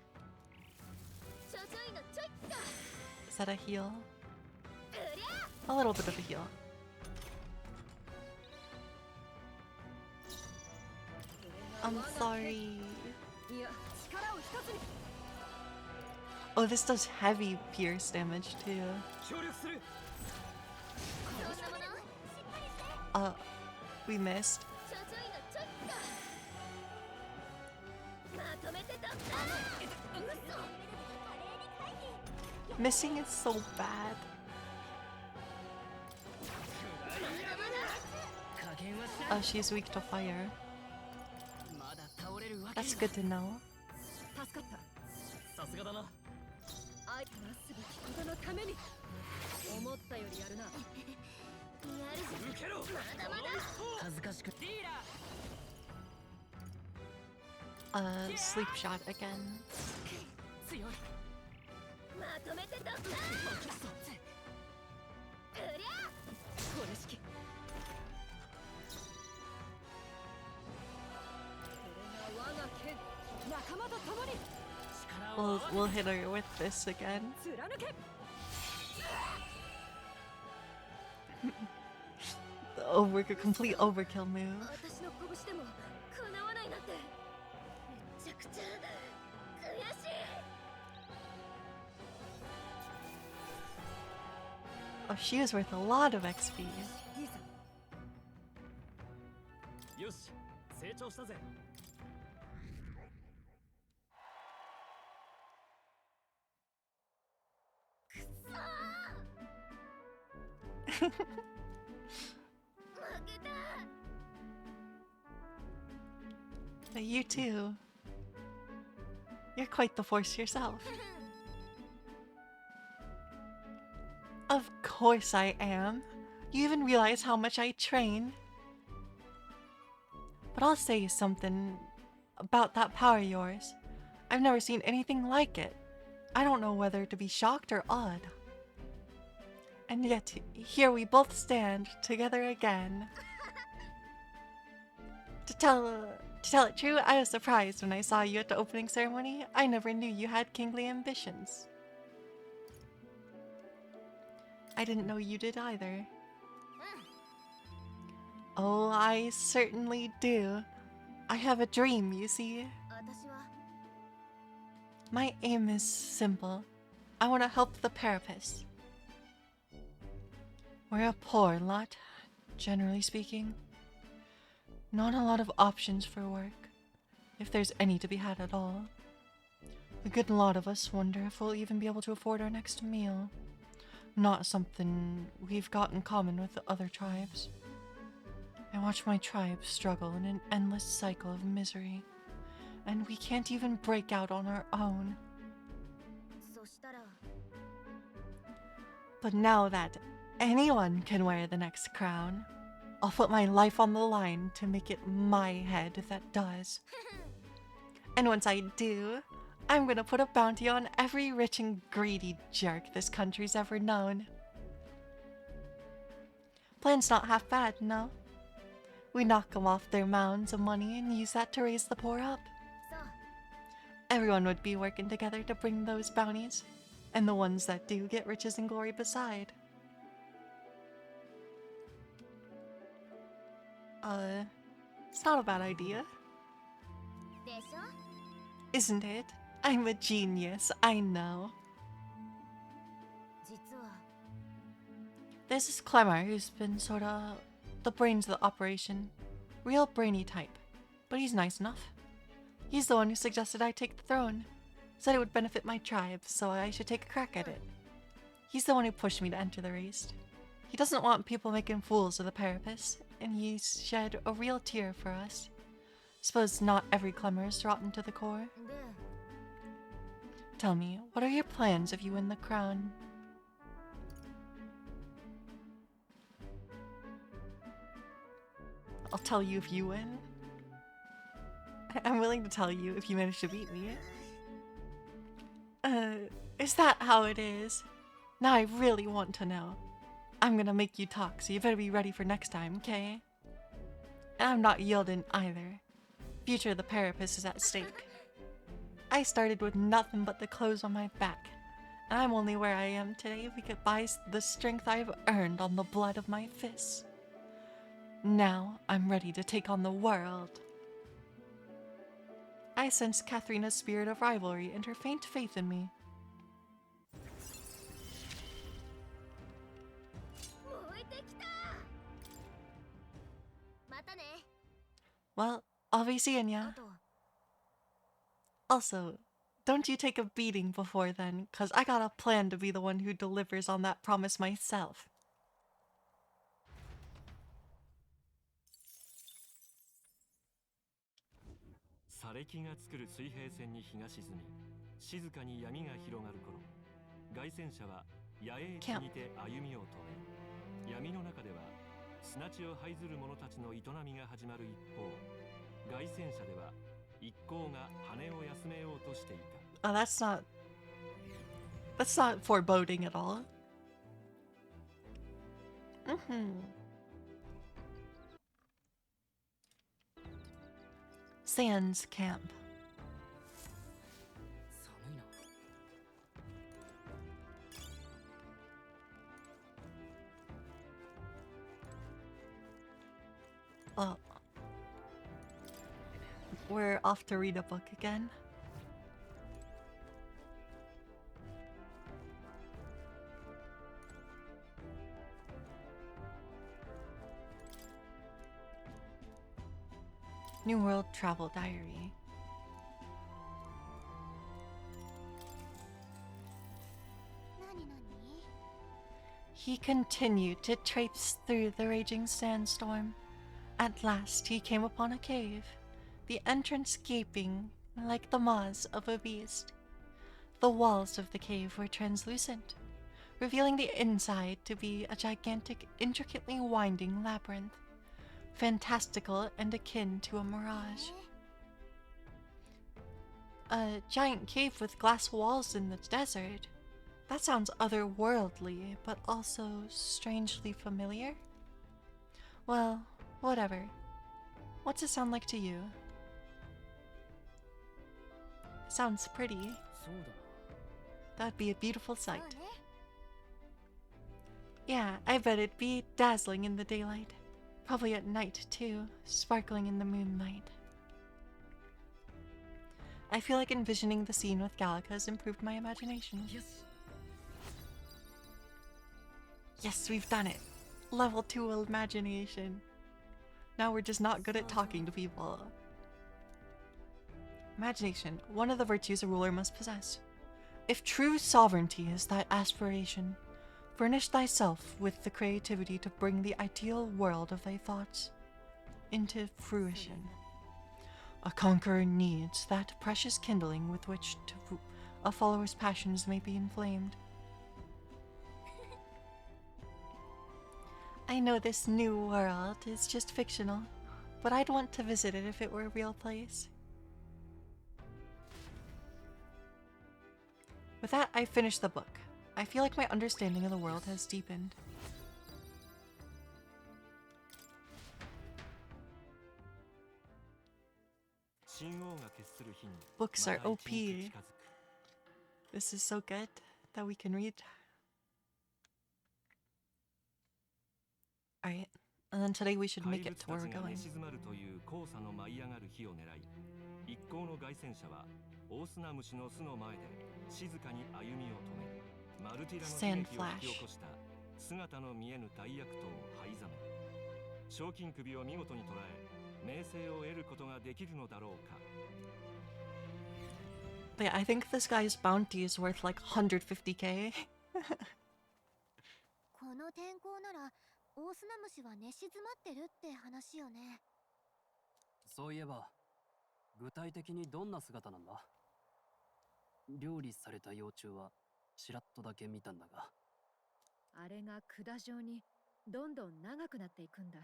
ょちょいのちょいっと Is that a heal? うりゃ A little bit of a heal. I'm sorry. いや力を一つに Oh, this does heavy pierce damage too. 協力するそんなものしっかりして We missed. ちょちょいのちょいっとまとめてとったうそ華麗に回避 Missing is so bad. 加減はしない Oh, she's weak to fire. まだ倒れるわけ That's good to know. 助かったさすがだな愛なすべきことのために思ったよりやるなやるじゃん受けろまだまだ恥ずかしくディーラ Sleep shot again. ー強いまとめてとったうりゃこれしきこれが我が剣仲間と共に We'll hit her with this again. 貫け The complete overkill move. 私の拳でも叶わないなんてめちゃくちゃ悔しい Oh, she is worth a lot of XP. いいさよし成長したぜ 負けた But you too. You're quite the force yourself. Of course I am. You even realize how much I train. But I'll say something about that power of yours. I've never seen anything like it. I don't know whether to be shocked or awed. And yet, here we both stand together again. To tell it true, I was surprised when I saw you at the opening ceremony. I never knew you had kingly ambitions. I didn't know you did either. Oh, I certainly do. I have a dream, you see. 私は My aim is simple. I want to help the Parapets. We're a poor lot, generally speaking. Not a lot of options for work, if there's any to be had at all. A good lot of us wonder if we'll even be able to afford our next meal. Not something we've got in common with the other tribes. I watch my tribe struggle in an endless cycle of misery, and we can't even break out on our own. そしたら But now that anyone can wear the next crown, I'll put my life on the line to make it my head that does. And once I do, I'm gonna put a bounty on every rich and greedy jerk this country's ever known. Plan's not half bad, no? We knock them off their mounds of money and use that to raise the poor up. そう Everyone would be working together to bring those bounties, and the ones that do get riches and glory beside. It's not a bad idea, でしょ isn't it? I'm a genius, I know. 実は There's this Clemmer who's been sorta the brains of the operation. Real brainy type, but he's nice enough. He's the one who suggested I take the throne. Said it would benefit my tribe, so I should take a crack at it. He's the one who pushed me to enter the race. He doesn't want people making fools of the Parapus, and he's shed a real tear for us. Suppose not every Clemmer is rotten to the core. で Tell me, what are your plans if you win the crown? I'll tell you if you win. I'm willing to tell you if you manage to beat me. Is that how it is? Now I really want to know. I'm gonna make you talk, so you better be ready for next time, okay? And I'm not yielding either. Future of the Parapus is at stake. I started with nothing but the clothes on my back, and I'm only where I am today because the strength I've earned on the blood of my fists. Now I'm ready to take on the world. I sense Katharina's spirit of rivalry and her faint faith in me. 燃えてきたまたね Well, I'll be seeing あ ya. と Also, don't you take a beating before then, cause I got a plan to be the one who delivers on that promise myself. 砂礫が作る水平線に日が沈み、静かに闇が広がる頃、凱旋者は野営地にて歩みを止め、闇の中では砂地を這いずる者たちの営みが始まる一方、凱旋者では一行が羽を休めようとしていた。 Oh, that's not foreboding at all. Sands Camp. 寒いな。 Oh. We're off to read a book again. New World Travel Diary. He continued to traipse through the raging sandstorm. At last he came upon a cave, the entrance gaping like the maws of a beast. The walls of the cave were translucent, revealing the inside to be a gigantic, intricately winding labyrinth, fantastical and akin to a mirage. A giant cave with glass walls in the desert. That sounds otherworldly, but also strangely familiar. Well, whatever. What's it sound like to you? Sounds pretty. そうだな。 That'd be a beautiful そう sight. ね Yeah, I bet it'd be dazzling in the daylight. Probably at night, too, sparkling in the moonlight. I feel like envisioning the scene with Gallica has improved my imagination. よし。 Yes, we've done it. Level 2 imagination. Now we're just not good at talking to people. Imagination, one of the virtues a ruler must possess. If true sovereignty is thy aspiration, furnish thyself with the creativity to bring the ideal world of thy thoughts into fruition. A conqueror needs that precious kindling with which a follower's passions may be inflamed. I know this new world is just fictional, but I'd want to visit it if it were a real place. With that, I finished the book. I feel like my understanding of the world has deepened. Books are OP. This is so good that we can read. Alright, and then today we should make it to where we're going. 一行の凱旋者はオオスナムシの巣の前で静かに歩みを止め、マルティラの悲劇を引き起こした姿の見えぬ大悪党を灰ざめ、賞金首を見事に捉え、名声を得ることができるのだろうか。Yeah, I think this guy's bounty is worth like 150k. この天候ならオオスナムシは寝静まってるって話よね。そういえば具体的にどんな姿なんだ？料理された幼虫はちらっとだけ見たんだが。あれが管状にどんどん長くなっていくんだ。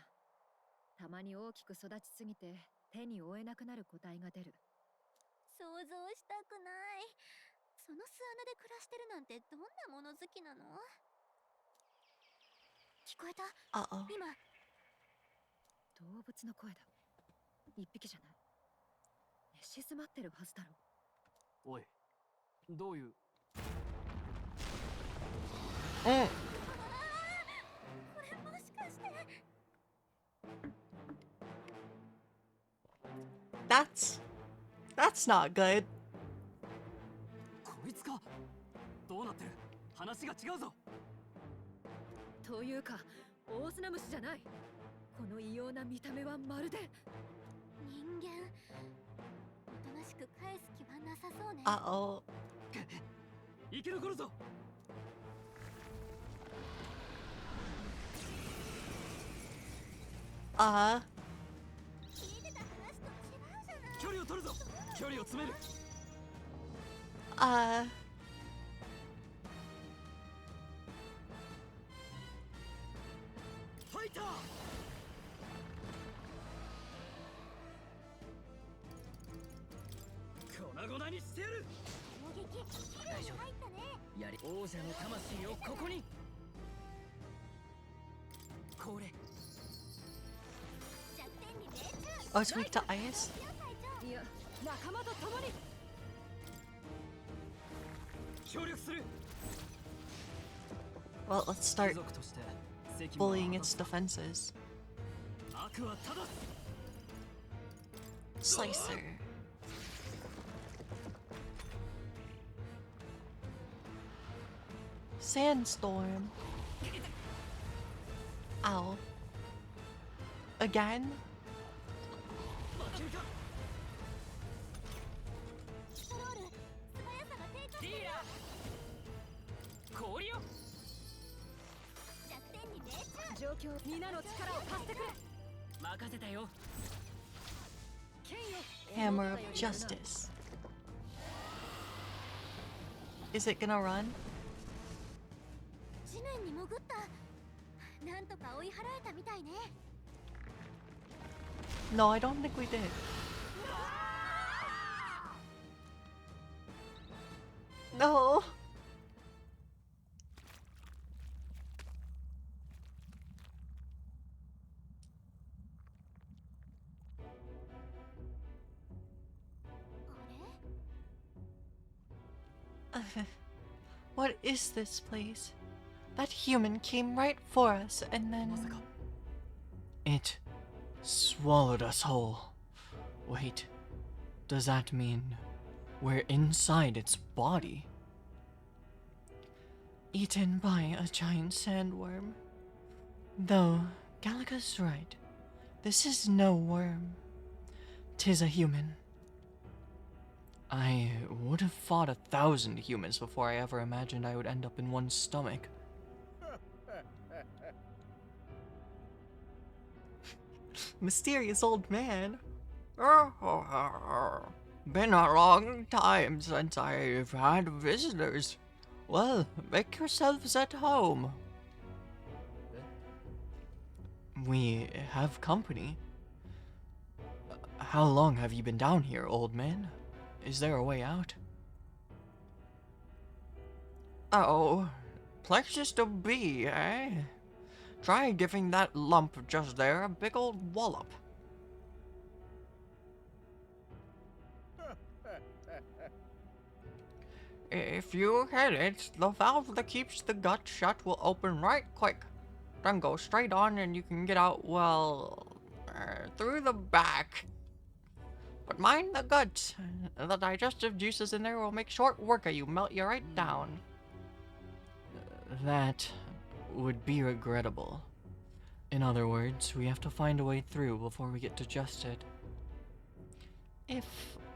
たまに大きく育ちすぎて手に負えなくなる個体が出る。想像したくない。その巣穴で暮らしてるなんてどんなもの好きなの？聞こえた？今。動物の声だ。一匹じゃない。寝静まってるはずだろ。おい、どういう？これもしかして。That's not good. こいつか。どうなってる？話が違うぞ。というか、オオスナムシじゃない。この異様な見た目はまるで人間。おとなしく返す気はなさそうね。Uh-oh. 生き残るぞ。聞いてた話と違うじゃない。距離を取るぞ。距離を詰める。ファイター。粉々にしてやる。攻撃きれいに入ったね。やり王者の魂をここに。これ。弱点に命中。Oh, it's weak to ice? いや、仲間と共に。協力する。 Well, let's start bullying its defenses. 悪は正す。 Slicer. Sandstorm. Ow. Again? 負けるか。ストロール、素早さが低下してる。氷よ。弱点に命中。状況、皆の力を貸してくれ。任せたよ。Hammer of Justice. Is it gonna run? 地面に潜った。なんとか追い払えたみたいね。No, I don't think we did. No. What is this place? That human came right for us and then... It swallowed us whole. Wait, does that mean we're inside its body? Eaten by a giant sandworm. Though, Gallica's right. This is no worm. 'Tis a human. I would have fought 1,000 humans before I ever imagined I would end up in one's stomach. Mysterious old man. Been a long time since I've had visitors. Well, make yourselves at home. We have company. How long have you been down here, old man? Is there a way out? Oh, places to be, eh? Try giving that lump just there a big old wallop. If you hit it, the valve that keeps the gut shut will open right quick. Then go straight on and you can get out, well, through the back. But mind the guts. The digestive juices in there will make short work of you, melt you right down. That would be regrettable. In other words, we have to find a way through before we get digested. If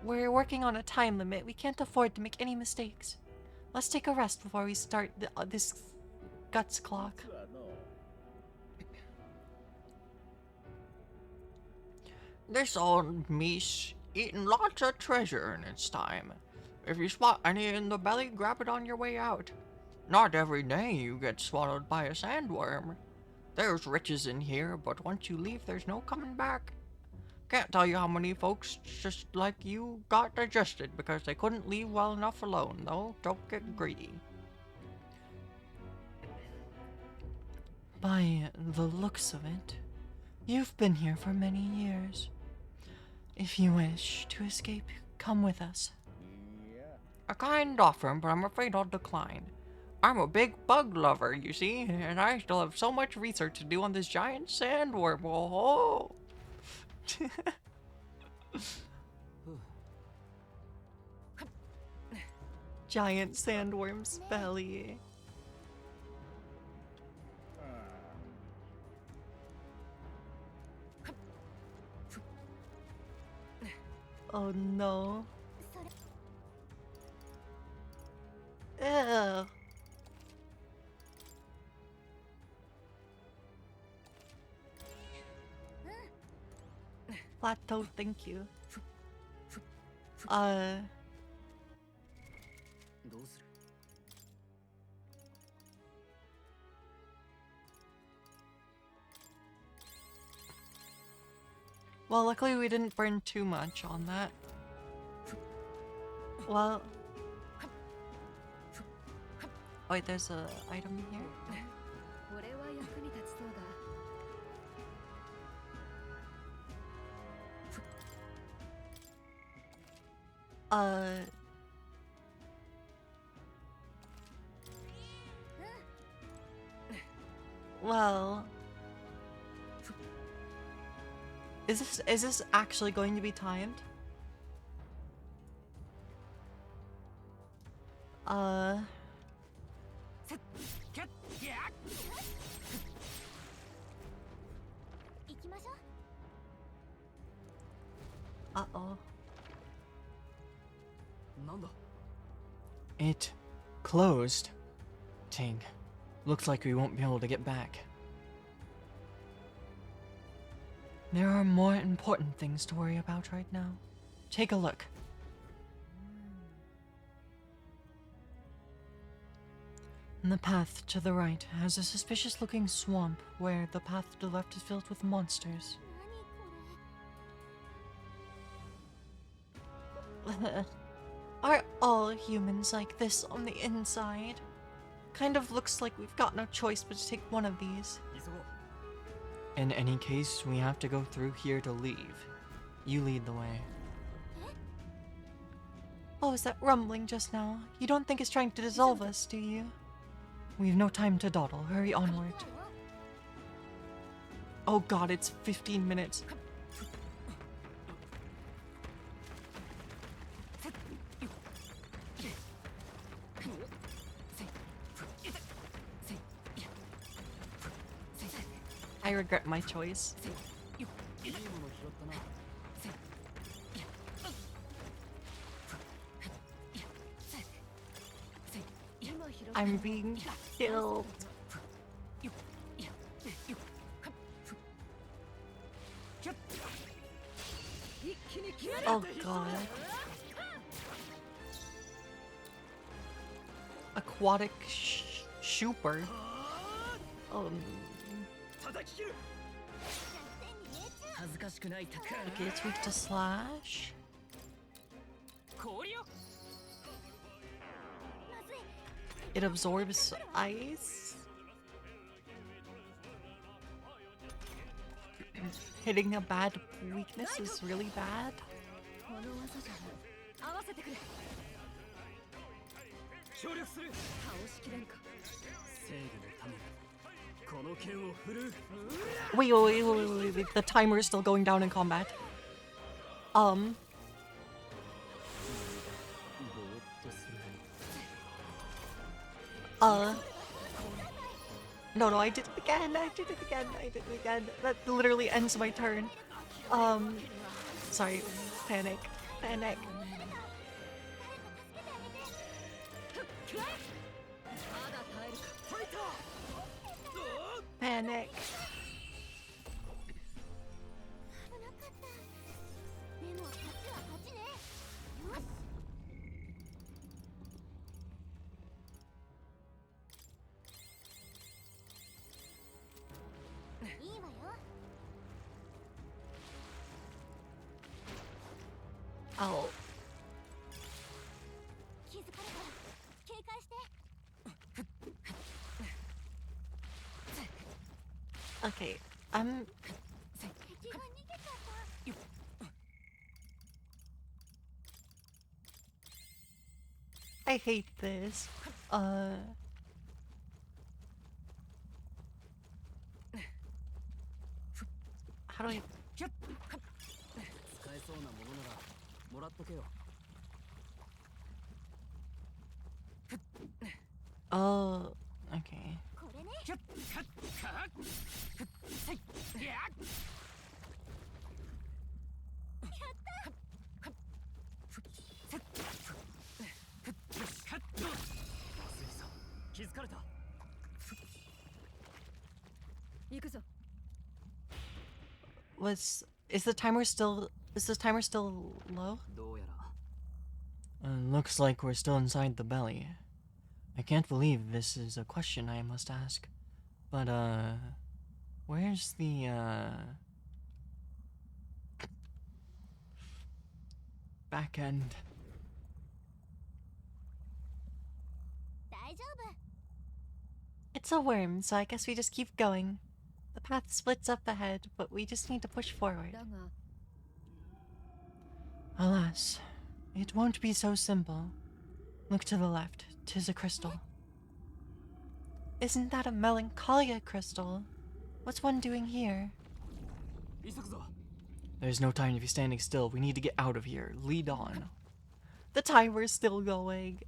we're working on a time limit, we can't afford to make any mistakes. Let's take a rest before we start this guts clock. This old me's eaten lots of treasure in its time. If you spot any in the belly, grab it on your way out. Not every day you get swallowed by a sandworm. There's riches in here, but once you leave, there's no coming back. Can't tell you how many folks just like you got digested because they couldn't leave well enough alone, though. Don't get greedy. By the looks of it, you've been here for many years. If you wish to escape, come with us. A kind offer, but I'm afraid I'll decline. I'm a big bug lover, you see, and I still have so much research to do on this giant sandworm. Oh! Giant sandworm's belly. Oh no. Ew. Plateau, thank you. どうする Well, luckily we didn't burn too much on that. Well... Oh, wait, there's a item here. これは役に立ちそうだ Well... Is this actually going to be timed? 行きましょう Uh-oh. なんだ It closed. Ting. Looks like we won't be able to get back. There are more important things to worry about right now. Take a look. The path to the right has a suspicious-looking swamp where the path to the left is filled with monsters. 何これ Are all humans like this on the inside? Kind of looks like we've got no choice but to take one of these. 急ごう In any case, we have to go through here to leave. You lead the way. What was that rumbling just now? You don't think it's trying to dissolve us, do you? We've no time to dawdle. Hurry onward. Oh god, it's 15 minutes. I regret my choice. I'm being killed. Oh god. Aquatic super. Okay, it's weak to slash. It absorbs ice. Hitting a bad weakness is really bad. Wait. The timer is still going down in combat. No, I did it again. That literally ends my turn. Sorry. Panic. Panic. Oh. Okay, I hate this. How do I... Oh, okay. Is the timer still low? Looks like we're still inside the belly. I can't believe this is a question I must ask. But, where's the, back end? It's a worm, so I guess we just keep going. The path splits up ahead, but we just need to push forward. Alas, it won't be so simple. Look to the left, 'tis a crystal. Isn't that a Melancholia crystal? What's one doing here? There's no time to be standing still. We need to get out of here. Lead on. The timer's still going.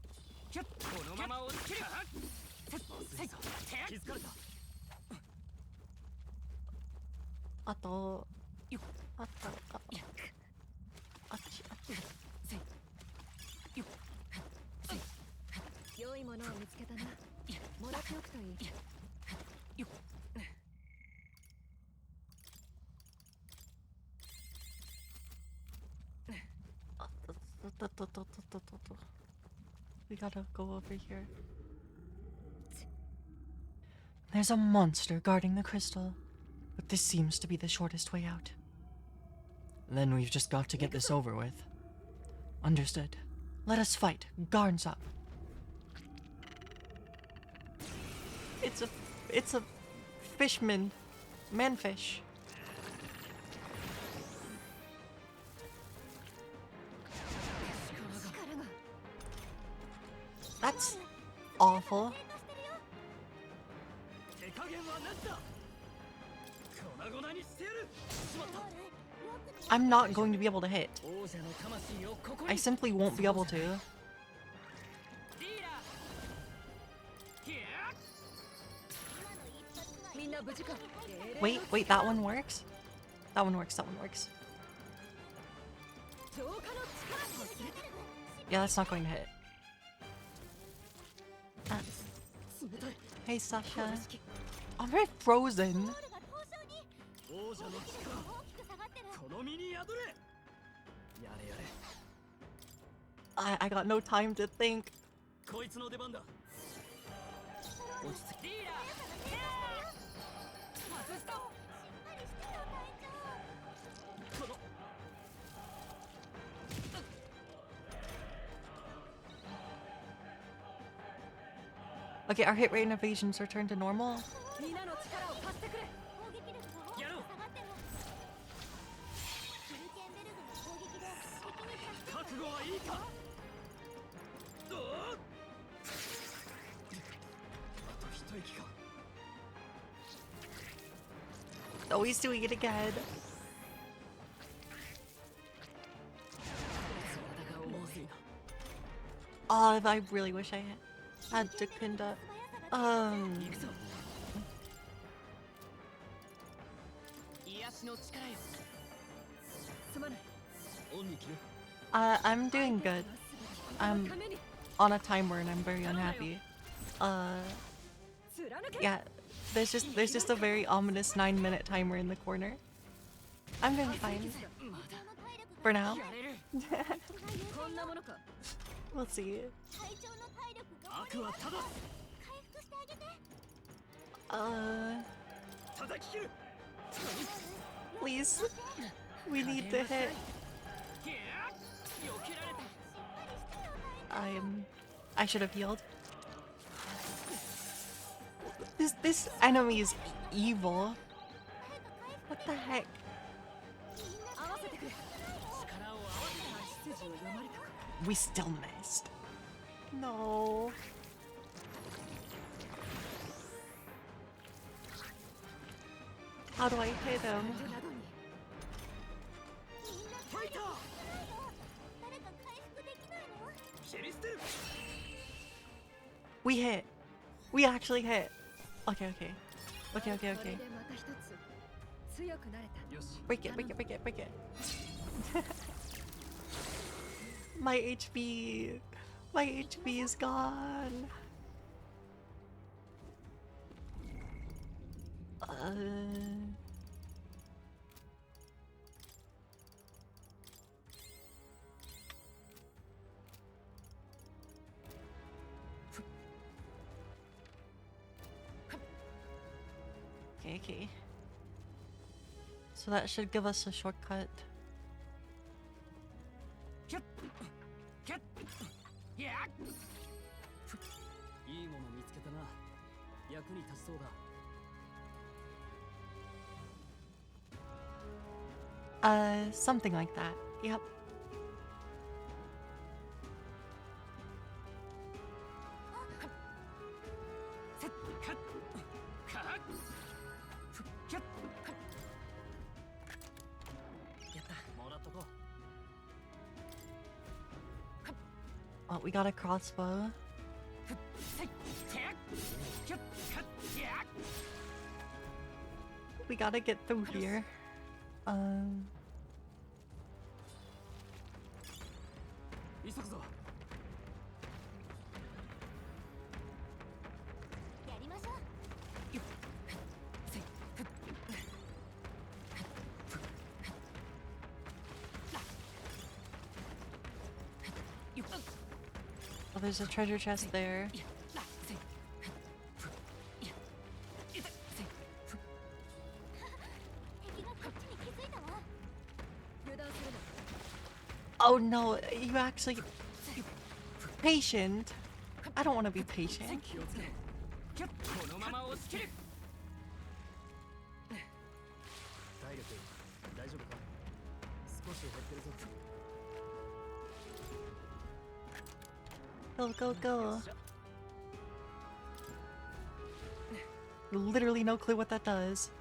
We gotta go over here. There's a monster guarding the crystal, but this seems to be the shortest way out. Then we've just got to get this over with. Understood. Let us fight. Guards up. It's a fishman. Manfish. That's awful. I'm not going to be able to hit. I simply won't be able to. Wait, that one works? That one works. Yeah, that's not going to hit. Hey, Sasha. I'm very frozen. 王者の力この身に宿れやれやれ I got no time to think. こいつの出番だ落ち着き Okay, our hit rate and evasions returned to normal. みんなの力を貸してくれ攻撃力が大きく下がってますフルケンベルグの攻撃で敵に着地覚悟はいいかどうあと一息か Always doing it again. Oh, I really wish I had Dakunda. 癒しの力よすまない オンに切る I'm doing good. I'm on a timer and I'm very unhappy. Yeah, there's just a very ominous 9-minute timer in the corner. I'm doing fine. For now. こんなものか We'll see. 隊長の体力が悪はただ回復してあげて 叩き切る Please. We need to hit. I should have healed. This enemy is evil. What the heck? 合わせてくれ力を合わせた出自を読まれたか We still missed. No. How do I hit him? などにファイター誰か回復できないのシェリステル We hit. We actually hit. Okay, okay. Okay, okay, これ okay. でまた一つ強くなれたよし Break it, break it, break it, break it. My HP. My HP is gone. Okay, okay. So that should give us a shortcut. キュッキュッいやいいもの見つけたな役に立ちそうだ Something like that. Yep. Oh, we got a crossbow. We gotta get through here. Um. 急ぐぞ やりましょう Oh, there's a treasure chest there. 敵がこっちに気づいたわ 油断するな Oh no, you actually patient. I don't want to be patient. 気をつけろキュッこのまま押し切る体力大丈夫か少し減ってるぞ Go, go, go. Literally no clue what that does.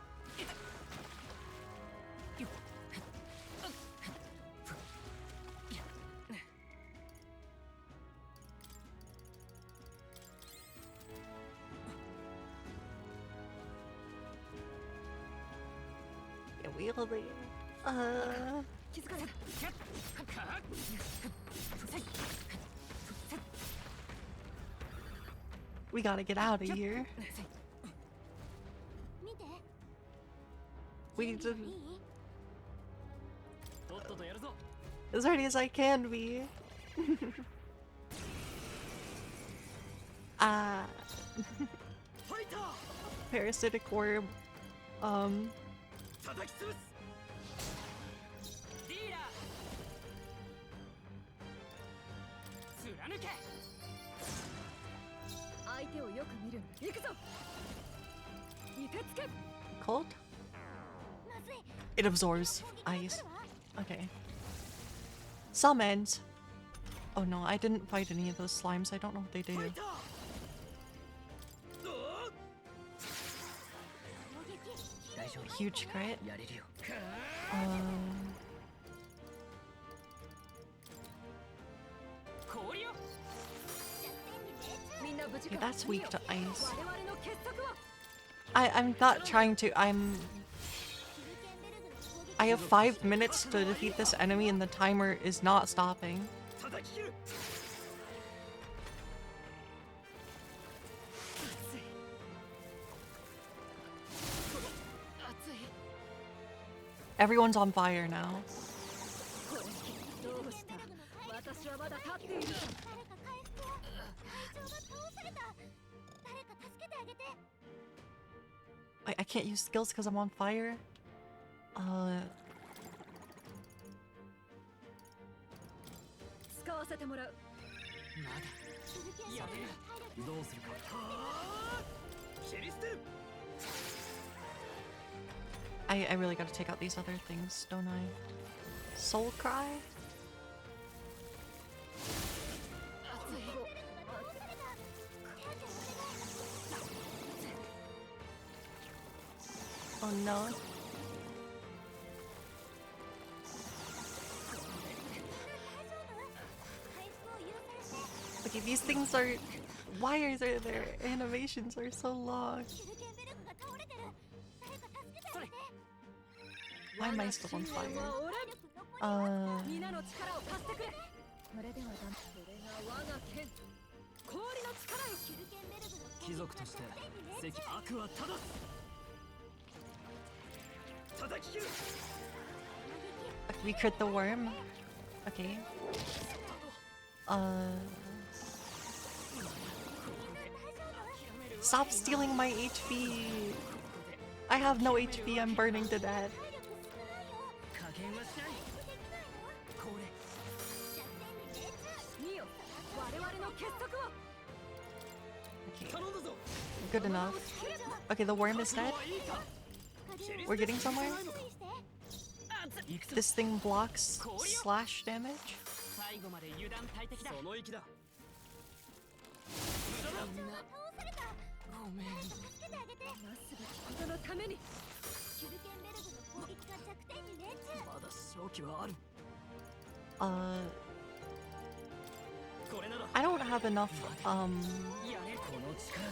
Yeah, wielding. 気づかれた We We gotta get out of here. 見て We need to いい とっととやるぞ as ready as I can be. Ah, ファイター parasitic worm. 叩き潰すディーラー貫け相手をよく見るんだ。行くぞ。いてつけ。 Cold? まずい It absorbs 攻撃が ice. 来るわ Okay. Summons. Oh no, I didn't fight any of those slimes. I don't know what they do. ファイターどう 攻撃 大丈夫 Huge crit. やれるよ 氷よみんな無事 Okay, か。 that's weak to ice. 我々の結束は I'm not trying to. 手裏剣ベルグの攻撃 I have 5 minutes to defeat this enemy, and the timer is not stopping. 叩き切る Everyone's on fire now. どうした。私はまだ立っている。誰か回復を会長が倒された誰か助けてあげて Wait, I can't use skills because I'm on fire. 使わせてもらう。まだ手裏剣ベルグの体力どうするかシェリステン I really gotta take out these other things, don't I? Soul Cry? 倒された手当てお願い Oh no. 回復を優先して Okay, these things are. Why are their animations are so long? 手裏剣ベルグが倒れてる誰か助けてあげて Why am I still on 信念 fire? は俺。 皆の力を貸してくれ。これではダメ。これが我が剣。氷の力よ。手裏剣ベルグの攻撃貴族としてが関悪は正す叩き切る We crit the worm. Okay. Stop stealing my HP. I have no HP. I'm burning to death. 加減はしないこれ見よ。我々の結束を。 Okay, 頼んだぞ good enough. Okay, the worm is dead. いいか We're getting somewhere. 行くぞ This thing blocks slash damage. 最後まで油断大敵だその息だみんな倒されたごめん助けてあげてなすべきことのために。手裏剣ベルグの攻撃が弱点に命中まだ勝機はある これなら I don't have enough. やれこの力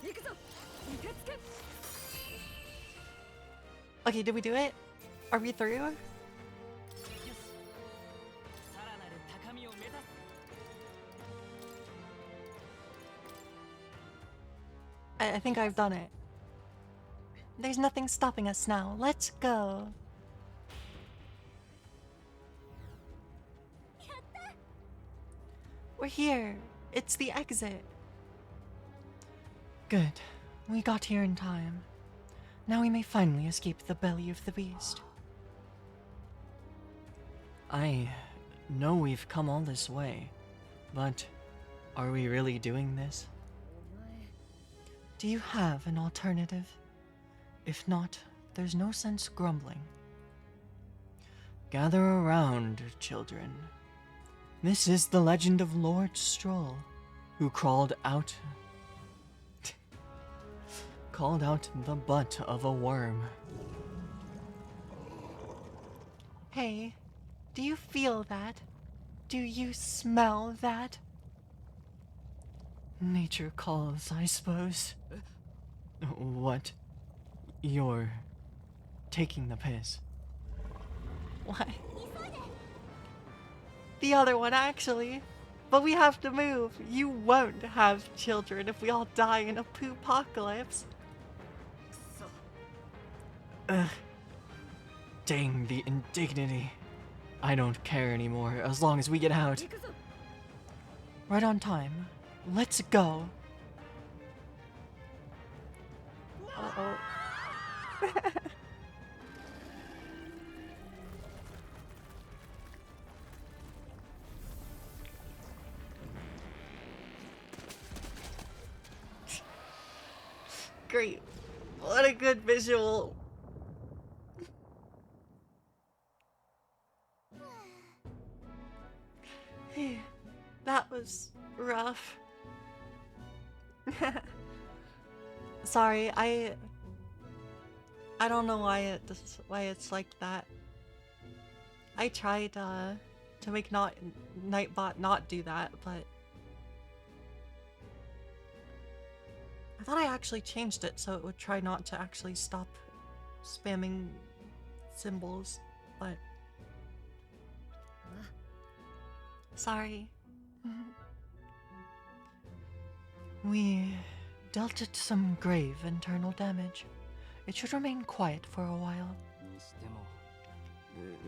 で行くぞ。いてつけ。 Okay, did we do it? Are we through? よしさらなる高みを目指す I think I've done it. There's nothing stopping us now. Let's go. We're here. It's the exit. Good. We got here in time. Now we may finally escape the belly of the beast. I know we've come all this way, but are we really doing this? Do you have an alternative? If not, there's no sense grumbling. Gather around, children. This is the legend of Lord Stroll, who crawled out the butt of a worm. Hey, do you feel that? Do you smell that? Nature calls, I suppose. What? You're taking the piss. What? The other one, actually. But we have to move. You won't have children if we all die in a poopocalypse. Ugh. Dang the indignity. I don't care anymore as long as we get out. Right on time. Let's go. Uh-oh. Great. What a good visual. That was rough. Sorry, I don't know why it's like that. I tried to make Nightbot not do that, but I thought I actually changed it so it would try not to actually stop spamming symbols, but sorry. We dealt it some grave internal damage. It should remain quiet for a while.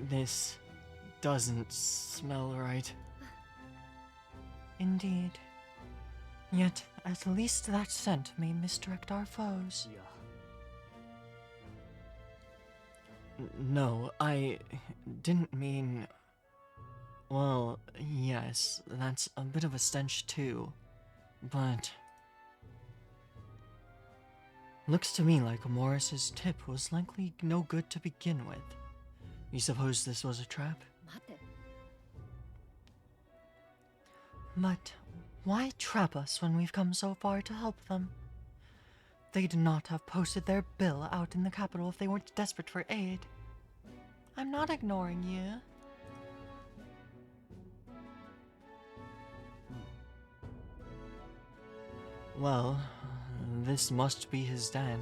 This doesn't smell right. Indeed. Yet, at least that scent may misdirect our foes. No, I didn't mean... Well, yes, that's a bit of a stench too, but... Looks to me like Morris's tip was likely no good to begin with. You suppose this was a trap? But why trap us when we've come so far to help them? They'd not have posted their bill out in the capital if they weren't desperate for aid. I'm not ignoring you. Well, this must be his den.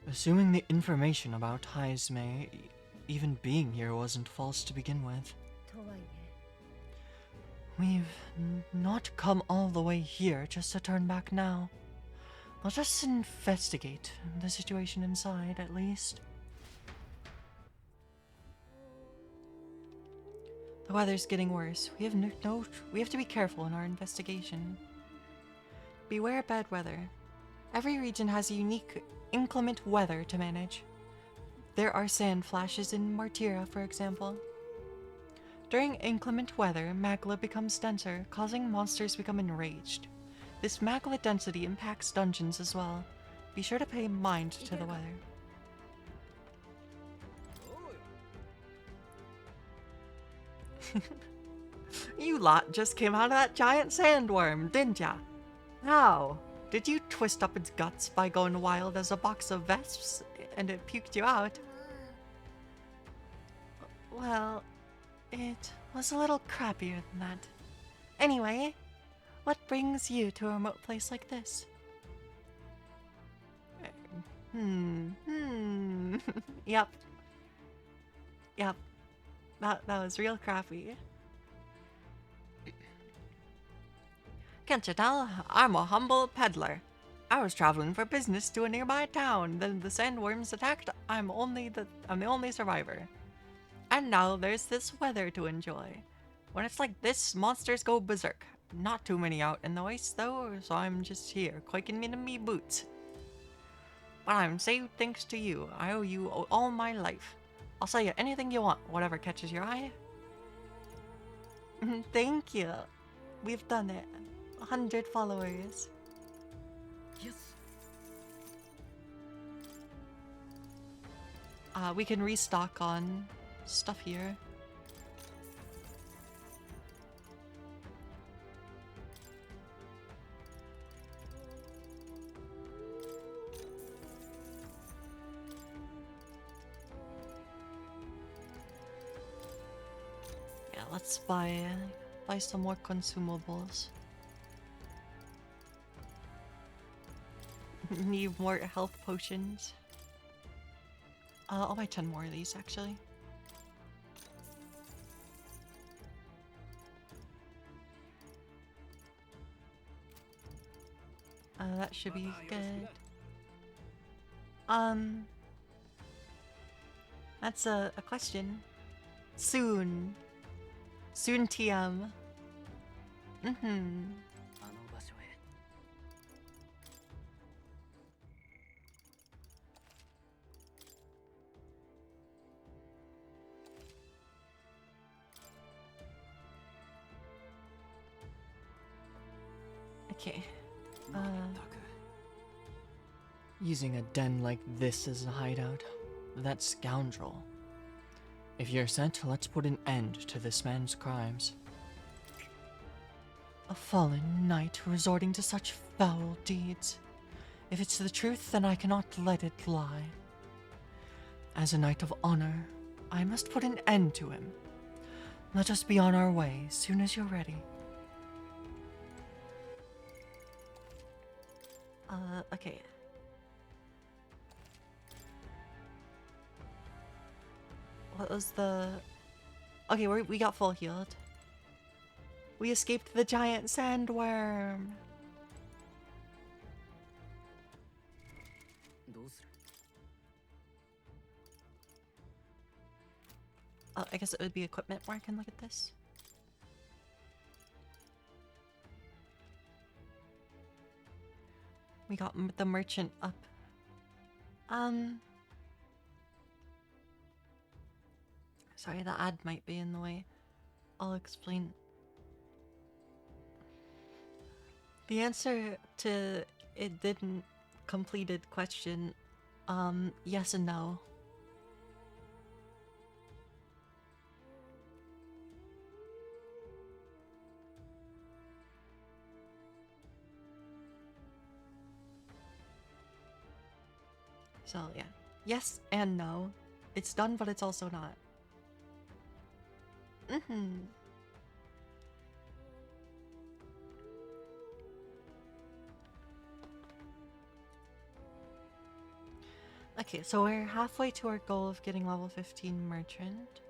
Assuming the information about Haizme even being here wasn't false to begin with. We've not come all the way here just to turn back now. Let us investigate the situation inside, at least. The weather's getting worse. We have to be careful in our investigation. Beware bad weather. Every region has a unique, inclement weather to manage. There are sand flashes in Martira, for example. During inclement weather, magma becomes denser, causing monsters to become enraged. This magma density impacts dungeons as well. Be sure to pay mind to the weather. You lot just came out of that giant sandworm, didn't ya? How? Did you twist up its guts by going wild as a box of vesps and it puked you out? Well, it was a little crappier than that. Anyway, what brings you to a remote place like this? Yep. That was real crappy. Can't you tell? I'm a humble peddler. I was traveling for business to a nearby town. Then the sandworms attacked. I'm the only survivor. And now there's this weather to enjoy. When it's like this, monsters go berserk. Not too many out in the ice though, so I'm just here, quaking in me boots. But I'm saved thanks to you. I owe you all my life. I'll sell you anything you want, whatever catches your eye. Thank you. We've done it. 100 followers. Yes. We can restock on stuff here. Yeah, let's buy some more consumables. Need more health potions. I'll buy 10 more of these actually. That should be good. That's a question. Soon. Soon TM. Mm-hmm. Okay. Using a den like this as a hideout. That scoundrel. If you're sent, let's put an end to this man's crimes. A fallen knight resorting to such foul deeds. If it's the truth, then I cannot let it lie. As a knight of honor, I must put an end to him. Let us be on our way as soon as you're ready. Okay. What was the... Okay, we got full healed. We escaped the giant sandworm. I guess it would be equipment where I can look at this. We got the merchant up. Sorry, the ad might be in the way. I'll explain. The answer to it didn't completed question, yes and no. So yeah, yes and no. It's done, but it's also not. Okay, so we're halfway to our goal of getting level 15 merchant.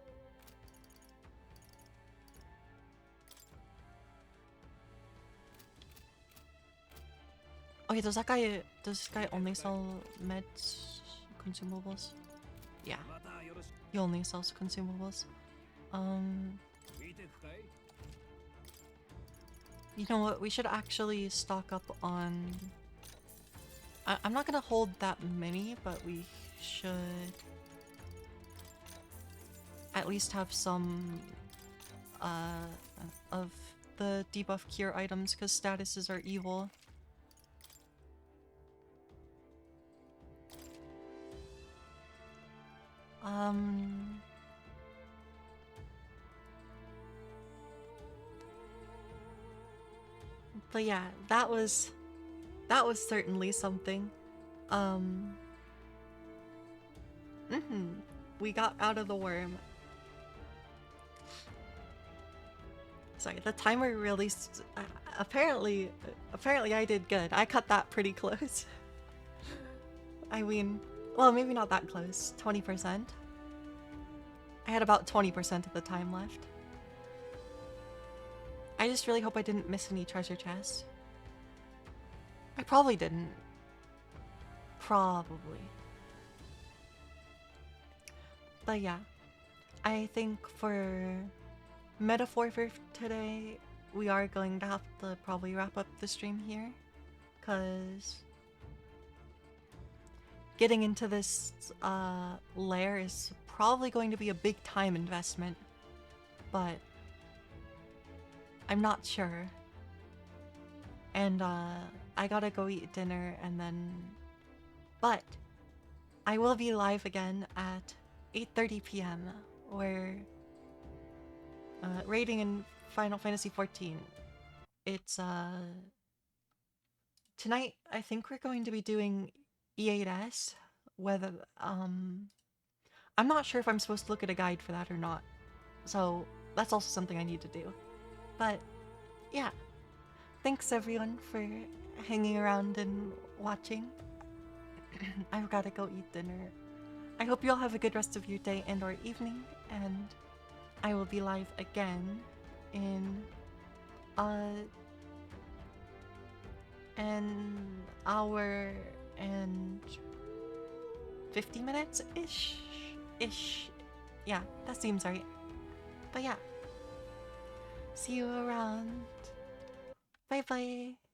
Okay, does this guy only sell meds, consumables? Yeah, he only sells consumables. You know what? We should actually stock up on... I'm not gonna hold that many, but we should at least have some of the debuff cure items, because statuses are evil. But yeah, that was certainly something. We got out of the worm. Sorry, the timer really apparently I did good. I cut that pretty close. I mean, well, maybe not that close. 20%. I had about 20% of the time left. I just really hope I didn't miss any treasure chests. I probably didn't. Probably. But yeah, I think for Metaphor for today, we are going to have to probably wrap up the stream here, because getting into this lair is probably going to be a big time investment, but I'm not sure. And I gotta go eat dinner and then... But I will be live again at 8:30 p.m. where raiding in Final Fantasy XIV. It's tonight I think we're going to be doing E8S. Whether I'm not sure if I'm supposed to look at a guide for that or not. So that's also something I need to do. But yeah, thanks everyone for hanging around and watching. I've got to go eat dinner. I hope you all have a good rest of your day and or evening, and I will be live again in an hour and 50 minutes ish. Yeah, that seems right. But yeah, see you around. Bye bye.